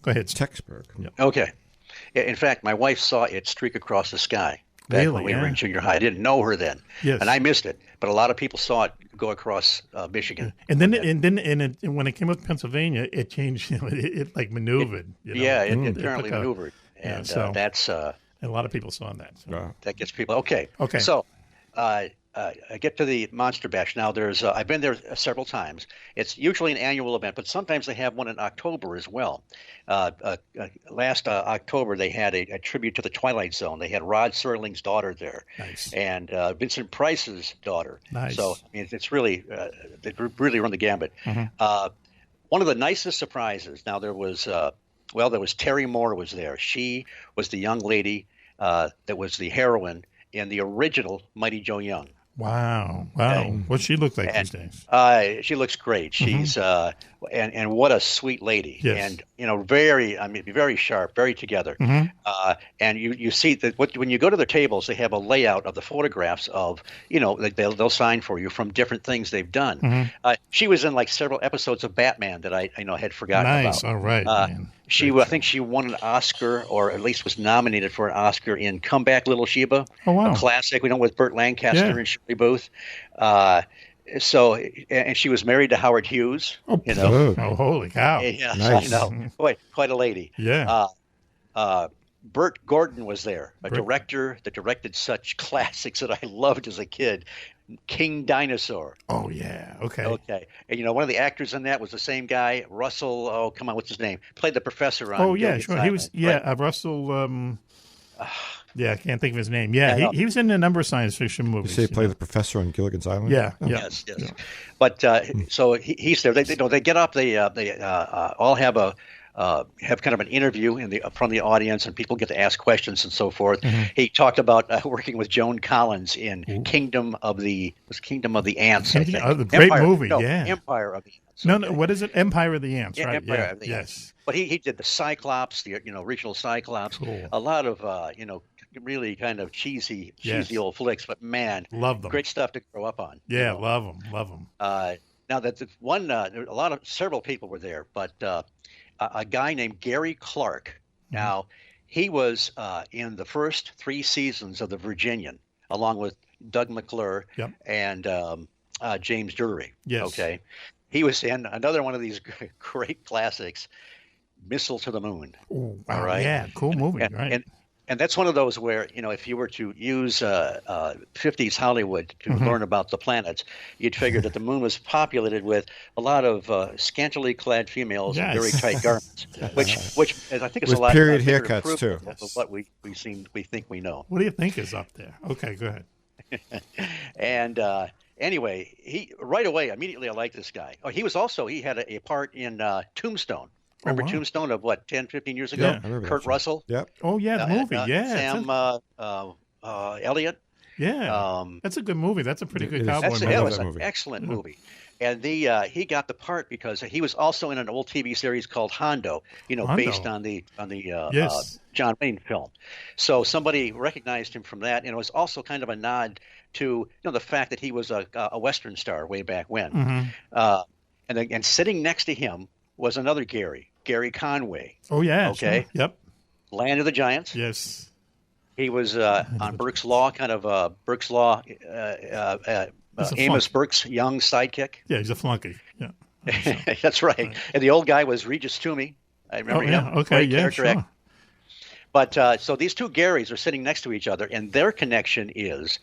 S2: Go ahead.
S3: It's Kecksburg.
S2: Yep.
S16: Okay. In fact, my wife saw it streak across the sky back when we were in junior high. I didn't know her then, and I missed it. But a lot of people saw it go across Michigan.
S2: And then when it came up to Pennsylvania, it changed. It maneuvered.
S16: It apparently maneuvered, and that's
S2: a lot of people saw that. So.
S16: That gets people. Okay. So. I get to the Monster Bash. Now, I've been there several times. It's usually an annual event, but sometimes they have one in October as well. Last October, they had a tribute to the Twilight Zone. They had Rod Serling's daughter there, and Vincent Price's daughter.
S2: Nice.
S16: So it's really they really run the gambit. One of the nicest surprises. Now there was Terry Moore was there. She was the young lady that was the heroine in the original Mighty Joe Young.
S2: Wow. What's she look like these days?
S16: She looks great. She's and what a sweet lady.
S2: Yes.
S16: And very sharp, very together. And you see that when you go to their tables, they have a layout of the photographs of, they'll sign for you from different things they've done. She was in like several episodes of Batman that I had forgotten about.
S2: Nice. All right.
S16: I think she won an Oscar, or at least was nominated for an Oscar in Come Back, Little Sheba,
S2: a
S16: classic. With Burt Lancaster and Shirley Booth. And she was married to Howard Hughes.
S2: Oh, holy cow!
S16: Yeah,
S2: nice.
S16: I know. Quite a lady.
S2: Yeah.
S16: Burt Gordon was there, a director that directed such classics that I loved as a kid. King Dinosaur.
S2: Oh, yeah. Okay.
S16: Okay. And, one of the actors in that was the same guy, Russell. Oh, come on. What's his name? Played the professor on.
S2: Oh, yeah, sure. He was, Russell. I can't think of his name. Yeah, he was in a number of science fiction movies.
S3: You say he played the professor on Gilligan's Island?
S2: Yeah.
S16: Yes. But so he's there. They get up. They all have kind of an interview from the audience, and people get to ask questions and so forth. He talked about working with Joan Collins in Kingdom of the Ants. I think.
S2: The great movie.
S16: Empire of the Ants.
S2: No, what is it? Empire of the Ants.
S16: Yeah,
S2: right?
S16: Empire of the Ants. But he did the Cyclops, the original Cyclops.
S2: Cool.
S16: A lot of really kind of cheesy old flicks, but man,
S2: love them.
S16: Great stuff to grow up on.
S2: Yeah, love them.
S16: Now that several people were there, but a guy named Gary Clark. Now he was in the first 3 seasons of The Virginian, along with Doug McClure and James Drury.
S2: Yes.
S16: Okay. He was in another one of these great classics, Missile to the Moon.
S2: Oh, wow. All right. Yeah, cool movie. Right.
S16: And that's one of those where, if you were to use 50s Hollywood to learn about the planets, you'd figure that the moon was populated with a lot of scantily clad females in very tight garments, which I think is a lot
S3: period haircuts too.
S16: Of what we think we know.
S2: What do you think is up there? Okay, go ahead.
S16: And anyway, immediately I liked this guy. Oh, he had a part in Tombstone. Remember Tombstone of 10, 15 years ago?
S3: Yeah,
S16: Kurt Russell?
S3: Yep.
S2: Oh, yeah, the movie.
S16: Sam Elliott.
S2: Yeah. That's a good movie. That's a pretty good cowboy movie.
S16: That was an excellent movie. And he got the part because he was also in an old TV series called Hondo, based on the John Wayne film. So somebody recognized him from that, and it was also kind of a nod to the fact that he was a Western star way back when. And sitting next to him was another Gary Conway.
S2: Oh, yeah.
S16: Okay.
S2: Sure. Yep.
S16: Land of the Giants.
S2: Yes.
S16: He was on Burke's Law, kind of Burke's Law, Amos Burke's young sidekick.
S2: Yeah, he's a flunky. Yeah.
S16: That's right. And the old guy was Regis Toomey. I remember him.
S2: Okay, sure.
S16: But so these two Garys are sitting next to each other, and their connection is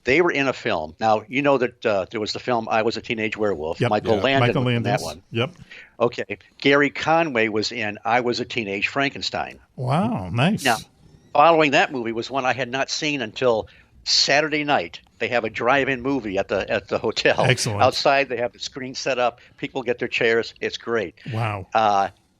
S16: they were in a film. Now, you know that there was the film I Was a Teenage Werewolf.
S2: Yep.
S16: Michael Landon was in that
S2: Landis.
S16: one.
S2: Yep.
S16: Okay. Gary Conway was in I Was a Teenage Frankenstein.
S2: Wow, nice.
S16: Now, following that movie was one I had not seen until Saturday night. They have a drive-in movie at the hotel.
S2: Excellent.
S16: Outside, they have the screen set up. People get their chairs. It's great.
S2: Wow.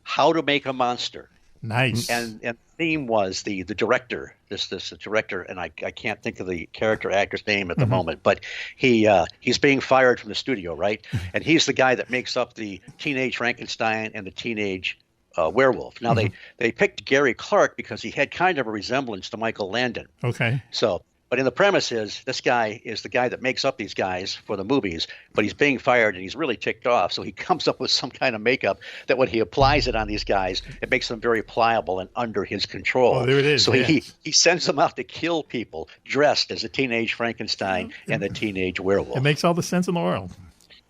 S16: How to Make a Monster.
S2: Nice.
S16: And the theme was the director, this director, and I can't think of the character actor's name at the moment, but he's being fired from the studio, right? And he's the guy that makes up the Teenage Frankenstein and the Teenage Werewolf. Now they picked Gary Clark because he had kind of a resemblance to Michael Landon.
S2: Okay.
S16: So, but in the premise is this guy is the guy that makes up these guys for the movies, but he's being fired and he's really ticked off. So he comes up with some kind of makeup that when he applies it on these guys, it makes them very pliable and under his control.
S2: Oh, there it is.
S16: So
S2: yes.
S16: he sends them out to kill people dressed as a teenage Frankenstein and the teenage werewolf.
S2: It makes all the sense in the world.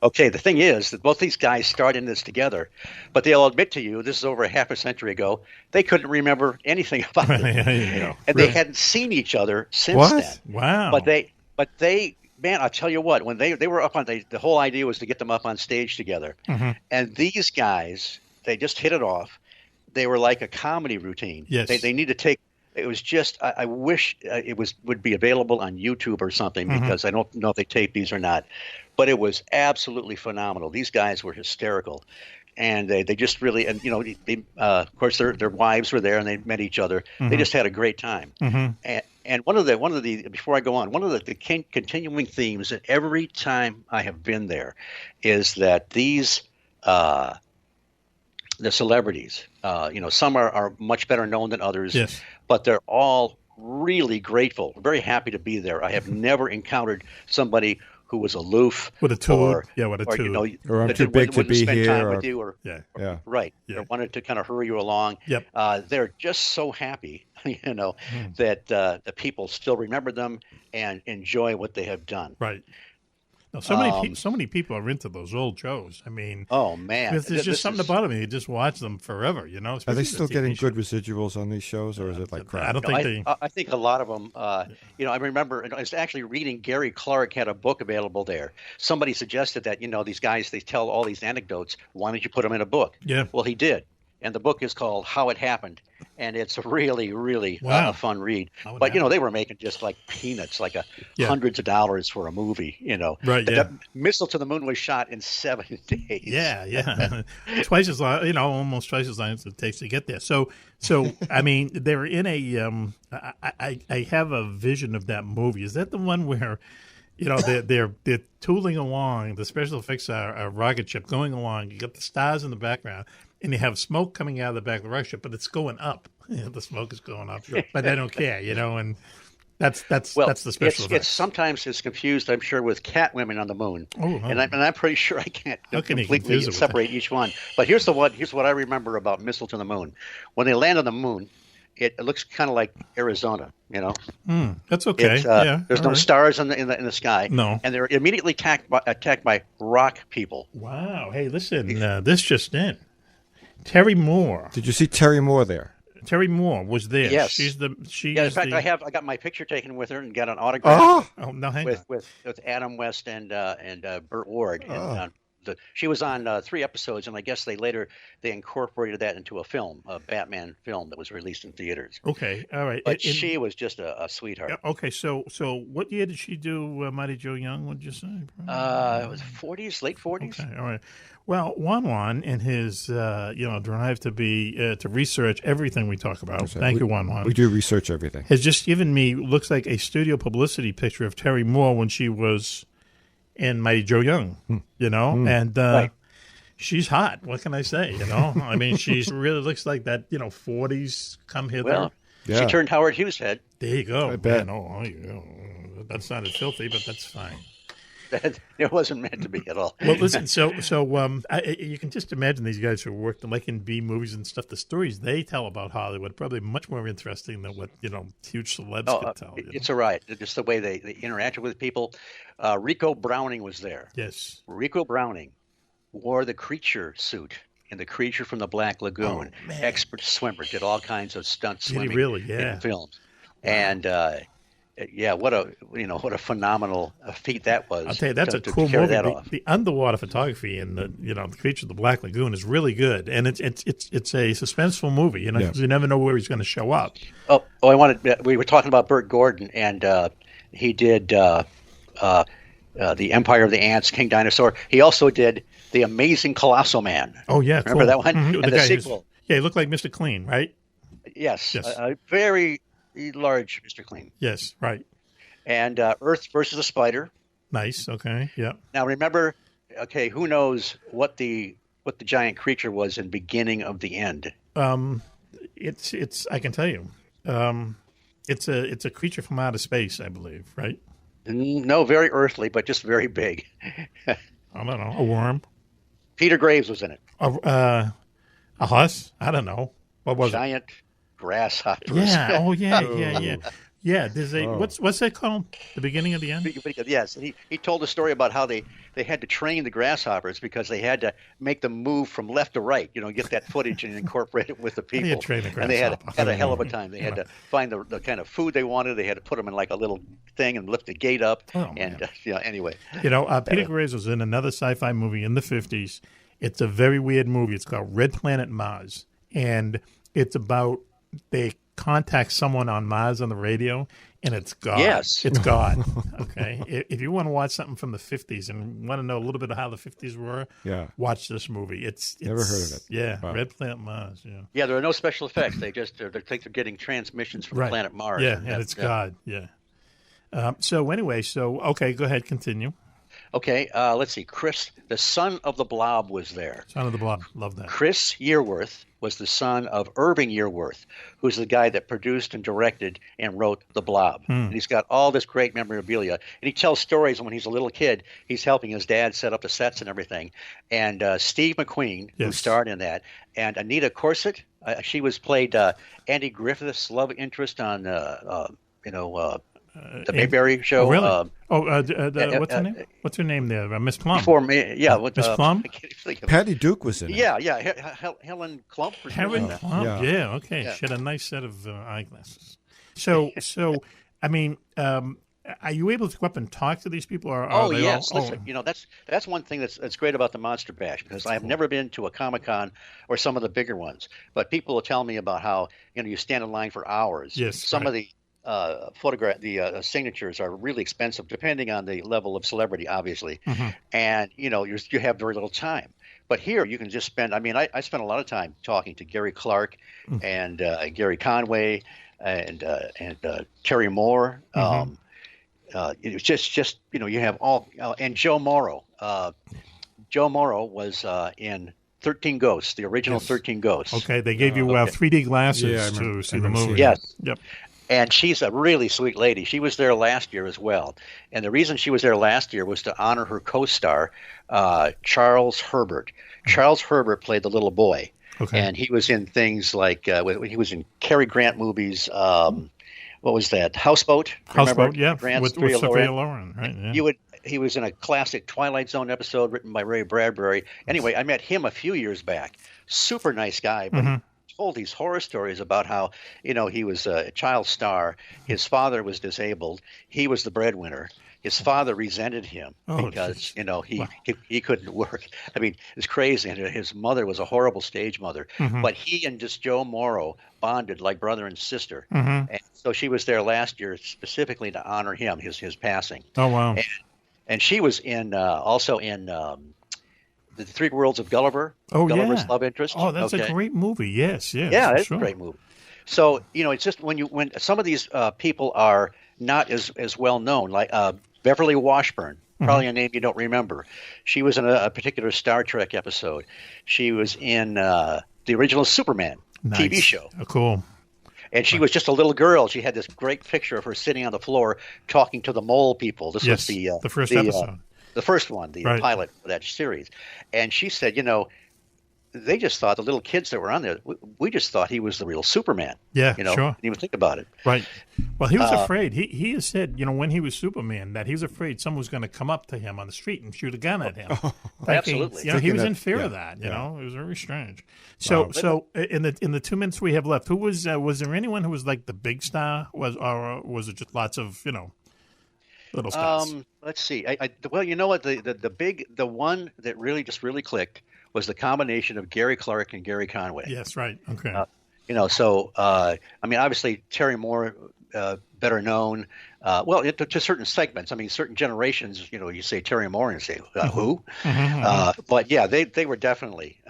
S16: Okay, the thing is that both these guys start in this together, but they'll admit to you, this is over half a century ago, they couldn't remember anything about it. And they hadn't seen each other since then.
S2: Wow.
S16: But they, man, I'll tell you what, when they were up on, the whole idea was to get them up on stage together. And these guys, they just hit it off. They were like a comedy routine.
S2: Yes.
S16: They need to take, it was just, I wish it would be available on YouTube or something, because I don't know if they tape these or not. But it was absolutely phenomenal. These guys were hysterical, and they just really, and they, of course their wives were there and they met each other. They just had a great time. And one of the before I go on, one of the continuing themes that every time I have been there is that these the celebrities. Some are much better known than others,
S2: yes,
S16: but they're all really grateful, very happy to be there. I have never encountered somebody who was aloof
S2: with a tube,
S3: or I'm too big to be here,
S16: right, or wanted to kind of hurry you along.
S2: Yep,
S16: they're just so happy, that the people still remember them and enjoy what they have done.
S2: Right. No, so many people are into those old shows. I mean,
S16: oh man,
S2: there's just something about them. You just watch them forever.
S3: Are they still getting good residuals on these shows, or is it like crap?
S2: I don't think
S16: I think a lot of them. I remember I was actually reading. Gary Clark had a book available there. Somebody suggested that these guys, they tell all these anecdotes. Why don't you put them in a book?
S2: Yeah.
S16: Well, he did. And the book is called How It Happened, and it's really, really a fun read. But they were making just like peanuts, like hundreds of dollars for a movie.
S2: Right?
S16: The Missile to the Moon was shot in 7 days.
S2: Yeah, twice as long. Almost twice as long as it takes to get there. So I mean, they were in a. I have a vision of that movie. Is that the one where? They're tooling along. The special effects are a rocket ship going along. You got the stars in the background, and you have smoke coming out of the back of the rocket ship, but it's going up. The smoke is going up, but they don't care, and that's the special effects.
S16: Sometimes it's confused, I'm sure, with cat women on the moon, and I'm pretty sure I can't completely separate each one. But here's what I remember about Missile to the Moon. When they land on the moon, it looks kind of like Arizona,
S2: That's okay.
S16: There's no stars in the sky.
S2: No,
S16: and they're immediately attacked by rock people.
S2: Wow. Hey, listen, this just in. Terry Moore.
S3: Did you see Terry Moore there?
S2: Terry Moore was there.
S16: Yes, in fact, I got my picture taken with her and got an autograph.
S2: Oh, no, hang on.
S16: With Adam West and Burt Ward. And, she was on 3 episodes, and I guess they incorporated that into a film, a Batman film that was released in theaters.
S2: Okay, all right.
S16: But she was just a sweetheart.
S2: Okay, so what year did she do Mighty Joe Young? What did you say?
S16: It was 40s, late 40s.
S2: Okay, all right. Well, Juan-Juan in his drive to research everything we talk about. Thank you, Juan-Juan.
S3: We do research everything.
S2: Has just given me looks like a studio publicity picture of Terry Moore when she was in Mighty Joe Young, and
S16: right.
S2: She's hot. What can I say? I mean, she really looks like that. 40s come hither.
S16: Well, she turned Howard Hughes' head.
S2: There you go.
S3: I bet.
S2: That sounded filthy, but that's fine.
S16: It wasn't meant to be at all.
S2: Well, listen. So you can just imagine these guys who worked in B movies and stuff. The stories they tell about Hollywood probably much more interesting than what huge celebs could tell.
S16: It's all right. Just the way they interacted with people. Rico Browning was there.
S2: Yes.
S16: Rico Browning wore the creature suit in The Creature from the Black Lagoon. Expert swimmer, did all kinds of stunt swimming in films. Wow. And what a phenomenal feat that was.
S2: I'll tell you, that's a cool movie. The underwater photography in the The Creature of the Black Lagoon is really good, and it's a suspenseful movie. Because you never know where he's going to show up.
S16: We were talking about Burt Gordon, and he did The Empire of the Ants, King Dinosaur. He also did The Amazing Colossal Man.
S2: Oh yeah,
S16: remember that one?
S2: Mm-hmm.
S16: And the sequel.
S2: He looked like Mr. Clean, right?
S16: Yes. A very large Mr. Clean.
S2: Yes, right.
S16: And Earth versus the Spider.
S2: Nice. Okay. Yeah.
S16: Now remember, who knows what the giant creature was in Beginning of the End?
S2: It's I can tell you. It's a creature from outer space, I believe, right?
S16: No, very earthly, but just very big.
S2: I don't know. A worm.
S16: Peter Graves was in it.
S2: A huss? I don't know. What was
S16: Giant grasshoppers.
S2: Yeah. Oh, yeah. Yeah. There's what's that called? The Beginning of the End?
S16: Yes. And he told a story about how they had to train the grasshoppers because they had to make them move from left to right. Get that footage and incorporate it with the people.
S2: How do you train a grasshopper?
S16: And they had a hell of a time. They had to find the kind of food they wanted. They had to put them in like a little thing and lift the gate up.
S2: Oh,
S16: and anyway.
S2: Peter Graves was in another sci-fi movie in the 50s. It's a very weird movie. It's called Red Planet Mars. And it's about they contact someone on Mars on the radio, and it's God.
S16: Yes.
S2: It's God. Okay? If you want to watch something from the 50s and want to know a little bit of how the 50s were, watch this movie. It's
S3: never heard of it.
S2: Yeah, wow. Red Planet Mars. Yeah.
S16: Yeah, there are no special effects. They think they're getting transmissions from planet Mars.
S2: Yeah, and it's God. Yeah. So go ahead, continue.
S16: Okay, let's see. Chris, the son of the Blob, was there.
S2: Son of the Blob, love that.
S16: Chris Yearworth was the son of Irving Yearworth, who's the guy that produced and directed and wrote The Blob. And he's got all this great memorabilia. And he tells stories when he's a little kid. He's helping his dad set up the sets and everything. And Steve McQueen, who starred in that, and Anita Corset, she played Andy Griffith's love interest on, the Mayberry Show.
S2: Oh, really? What's her name? What's her name there? Miss Plum.
S16: Miss
S2: Plum?
S3: Patty Duke was in it.
S16: Yeah. Helen Klump.
S2: Helen Klump, yeah, okay. Yeah. She had a nice set of eyeglasses. So, I mean, are you able to go up and talk to these people? Or
S16: yes. Listen, that's one thing that's great about the Monster Bash, because I have never been to a Comic-Con or some of the bigger ones, but people will tell me about how you stand in line for hours.
S2: Yes.
S16: Some of the signatures are really expensive, depending on the level of celebrity, obviously. And you have very little time. But here you can just spend. I mean, I spent a lot of time talking to Gary Clark and Gary Conway and Terry Moore. It's just you have all and Joe Morrow. Joe Morrow was in 13 Ghosts, the original 13 Ghosts.
S2: Okay, they gave you 3D glasses to see the movie.
S16: Yes.
S2: Yep.
S16: And she's a really sweet lady. She was there last year as well. And the reason she was there last year was to honor her co-star, Charles Herbert. Charles Herbert played the little boy.
S2: Okay.
S16: And he was in things like, he was in Cary Grant movies. What was that? Houseboat?
S2: Houseboat, yeah.
S16: Grant's
S2: With Sophia Loren, right? Yeah.
S16: He was in a classic Twilight Zone episode written by Ray Bradbury. Anyway, I met him a few years back. Super nice guy, but he told these horror stories about how, he was a child star. His father was disabled. He was the breadwinner. His father resented him because, he couldn't work. I mean, it's crazy. And his mother was a horrible stage mother. But he and just Joe Morrow bonded like brother and sister. And so she was there last year specifically to honor him, his passing.
S2: Oh, wow.
S16: And she was also in The Three Worlds of Gulliver. Gulliver's love interest.
S2: Oh, that's a great movie. Yes.
S16: Yeah, it's a great movie. So, it's just when some of these people are not as well known, like Beverly Washburn, probably a name you don't remember. She was in a particular Star Trek episode. She was in the original Superman TV show.
S2: Oh, cool.
S16: And she was just a little girl. She had this great picture of her sitting on the floor talking to the mole people. This was the
S2: first episode.
S16: The first one, the pilot of that series. And she said, they just thought, the little kids that were on there, we just thought he was the real Superman.
S2: Yeah,
S16: sure.
S2: Didn't
S16: even think about it.
S2: Right. Well, he was afraid. He has said, when he was Superman, that he was afraid someone was going to come up to him on the street and shoot a gun at him.
S16: Absolutely.
S2: He was in fear of that. It was very strange. So in the 2 minutes we have left, who was there anyone who was like the big star? Or was it just lots of little stars?
S16: Let's see. Well, you know what? The one that really clicked was the combination of Gary Clark and Gary Conway.
S2: Yes, right. Okay.
S16: Obviously Terry Moore, better known. To certain segments. I mean, certain generations. You say Terry Moore and say who? But yeah, they were definitely.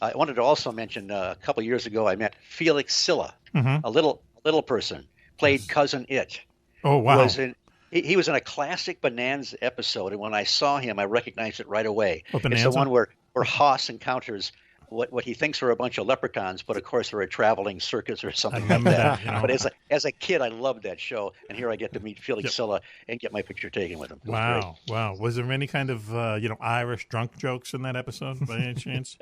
S16: I wanted to also mention a couple of years ago I met Felix Silla, a little person, played Cousin It.
S2: Oh wow!
S16: He was in a classic Bonanza episode, and when I saw him, I recognized it right away.
S2: Oh,
S16: it's the one where Hoss encounters what he thinks are a bunch of leprechauns, but of course they're a traveling circus or something like that. But as a kid, I loved that show, and here I get to meet Felix Silla and get my picture taken with him.
S2: Wow. Was there any kind of Irish drunk jokes in that episode by any chance?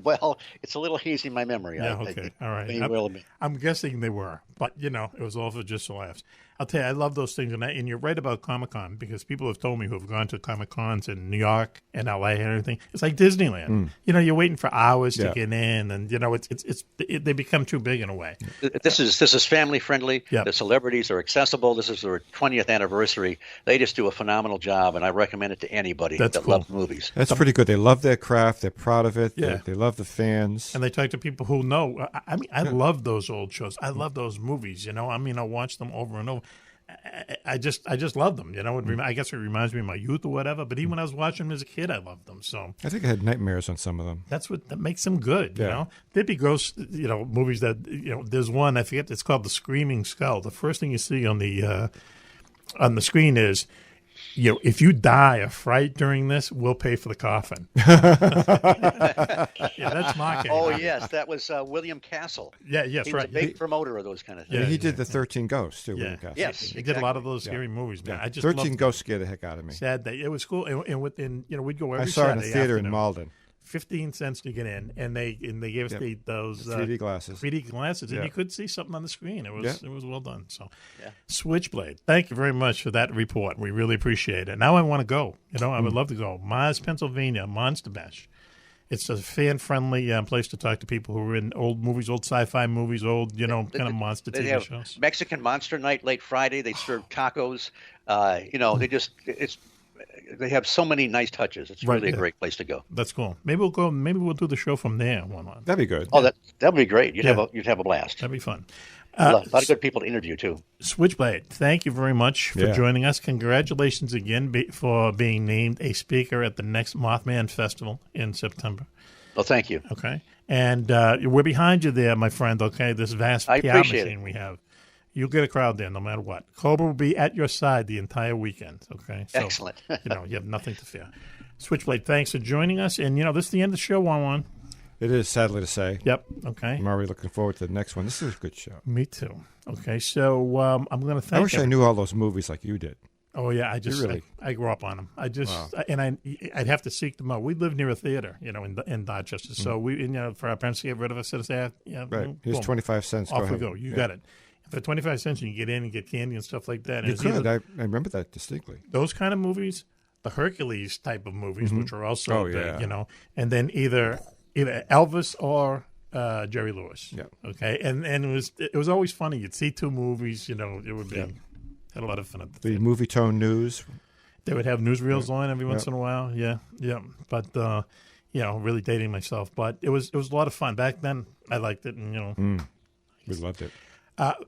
S16: Well, it's a little hazy in my memory.
S2: Yeah, okay. All right. I'm guessing they were, but it was all for just laughs. I'll tell you, I love those things, and you're right about Comic-Con, because people have told me who have gone to Comic-Cons in New York and L.A. and everything. It's like Disneyland. You're waiting for hours to get in, and they become too big in a way.
S16: This is family friendly.
S2: Yep.
S16: The celebrities are accessible. This is their 20th anniversary. They just do a phenomenal job, and I recommend it to anybody that loves movies.
S3: That's pretty good. They love their craft. They're proud of it. Yeah. They love the fans.
S2: And they talk to people who know. I mean, I love those old shows. I love those movies. I'll watch them over and over. I just love them. I guess it reminds me of my youth or whatever. But even when I was watching them as a kid, I loved them. So
S3: I think I had nightmares on some of them.
S2: That makes them good. There'd be ghost movies that There's one, I forget. It's called The Screaming Skull. The first thing you see on the screen is if you die of fright during this, we'll pay for the coffin. That's marketing.
S16: Oh, yes. That was William Castle.
S2: Yeah, yes,
S16: he was a big promoter of those kind of things.
S3: He did the 13 Ghosts, too, William Castle.
S16: Yes,
S2: he did a lot of those scary movies, man. I just
S3: 13 Ghosts scared the heck out of me.
S2: Sad day. It was cool. And we'd go every Saturday.
S3: I saw it in a theater in Malden.
S2: 15 cents to get in, and they gave us those
S3: 3D glasses.
S2: 3D glasses, and you could see something on the screen. It was well done. So, Switchblade, thank you very much for that report. We really appreciate it. Now I want to go. I would love to go. Mars, Pennsylvania, Monster Bash. It's a fan-friendly place to talk to people who are in old movies, old sci-fi movies, old kind of monster TV shows.
S16: Mexican Monster Night late Friday. They serve tacos. They have so many nice touches. It's really a great place to go.
S2: That's cool. Maybe we'll go. Maybe we'll do the show from there.
S3: That'd be good.
S16: Oh, that would be great. You'd have a blast.
S2: That'd be fun.
S16: A lot of good people to interview too.
S2: Switchblade, thank you very much for joining us. Congratulations again for being named a speaker at the next Mothman Festival in September.
S16: Well, thank you.
S2: Okay, and we're behind you there, my friend. Okay, this vast PR machine we have. You'll get a crowd there no matter what. Cobra will be at your side the entire weekend, okay? So,
S16: excellent.
S2: You have nothing to fear. Switchblade, thanks for joining us. And, this is the end of the show, Juan-Juan.
S3: It is, sadly to say.
S2: Yep, okay.
S3: I'm already looking forward to the next one. This is a good show.
S2: Me too. Okay, so I'm going to thank
S3: I wish I knew all those movies like you did.
S2: Oh, yeah, I grew up on them. I'd have to seek them out. We lived near a theater, in Dorchester. So, for our parents to get rid of us, right.
S3: Here's 25 cents.
S2: Off we go. You got it. For 25 cents, you can get in and get candy and stuff like that.
S3: You could. I remember that distinctly.
S2: Those kind of movies, the Hercules type of movies, which are also big, and then either Elvis or Jerry Lewis.
S3: Yeah.
S2: Okay. And it was always funny. You'd see two movies. It would be had a lot of fun at
S3: the Movie Tone News.
S2: They would have newsreels on every once in a while. Yeah. But really dating myself, but it was a lot of fun back then. I liked it, and
S3: we loved it.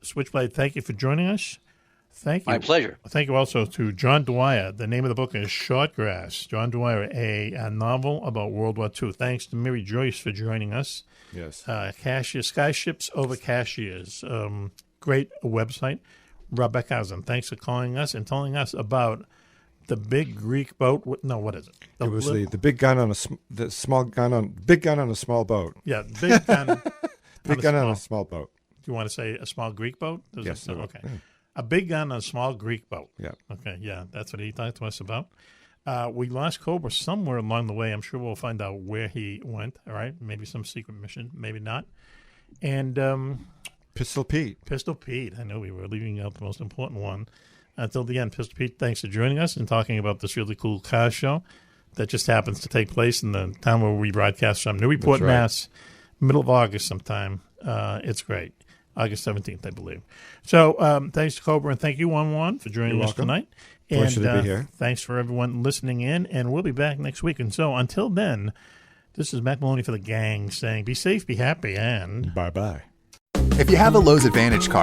S2: Switchblade, thank you for joining us. Thank you.
S16: My pleasure.
S2: Thank you also to John Dwyer. The name of the book is Shortgrass. John Dwyer, a novel about World War II. Thanks to Mary Joyce for joining us.
S3: Yes.
S2: Cashier, Skyships Over Cashiers. Great website. Rob Beckhusen, thanks for calling us and telling us about the big Greek boat. No, what is it?
S3: It was the big gun on big gun on a small boat.
S2: Yeah, big gun.
S3: Big gun on a small boat.
S2: Do you want to say a small Greek boat?
S3: Yes.
S2: Okay. Yeah. A big gun on a small Greek boat.
S3: Yeah.
S2: Okay, yeah, that's what he talked to us about. We lost Cobra somewhere along the way. I'm sure we'll find out where he went, all right? Maybe some secret mission, maybe not. And
S3: Pistol Pete.
S2: I know we were leaving out the most important one. Until the end, Pistol Pete, thanks for joining us and talking about this really cool car show that just happens to take place in the town where we broadcast from. Newport, Mass., middle of August sometime. It's great. August 17th, I believe. So thanks to Cobra, and thank you, Juan-Juan, for joining us tonight.
S3: Pleasure to be here.
S2: Thanks for everyone listening in, and we'll be back next week. And so until then, this is Mack Maloney for the gang saying be safe, be happy, and
S3: bye-bye.
S17: If you have a Lowe's Advantage card,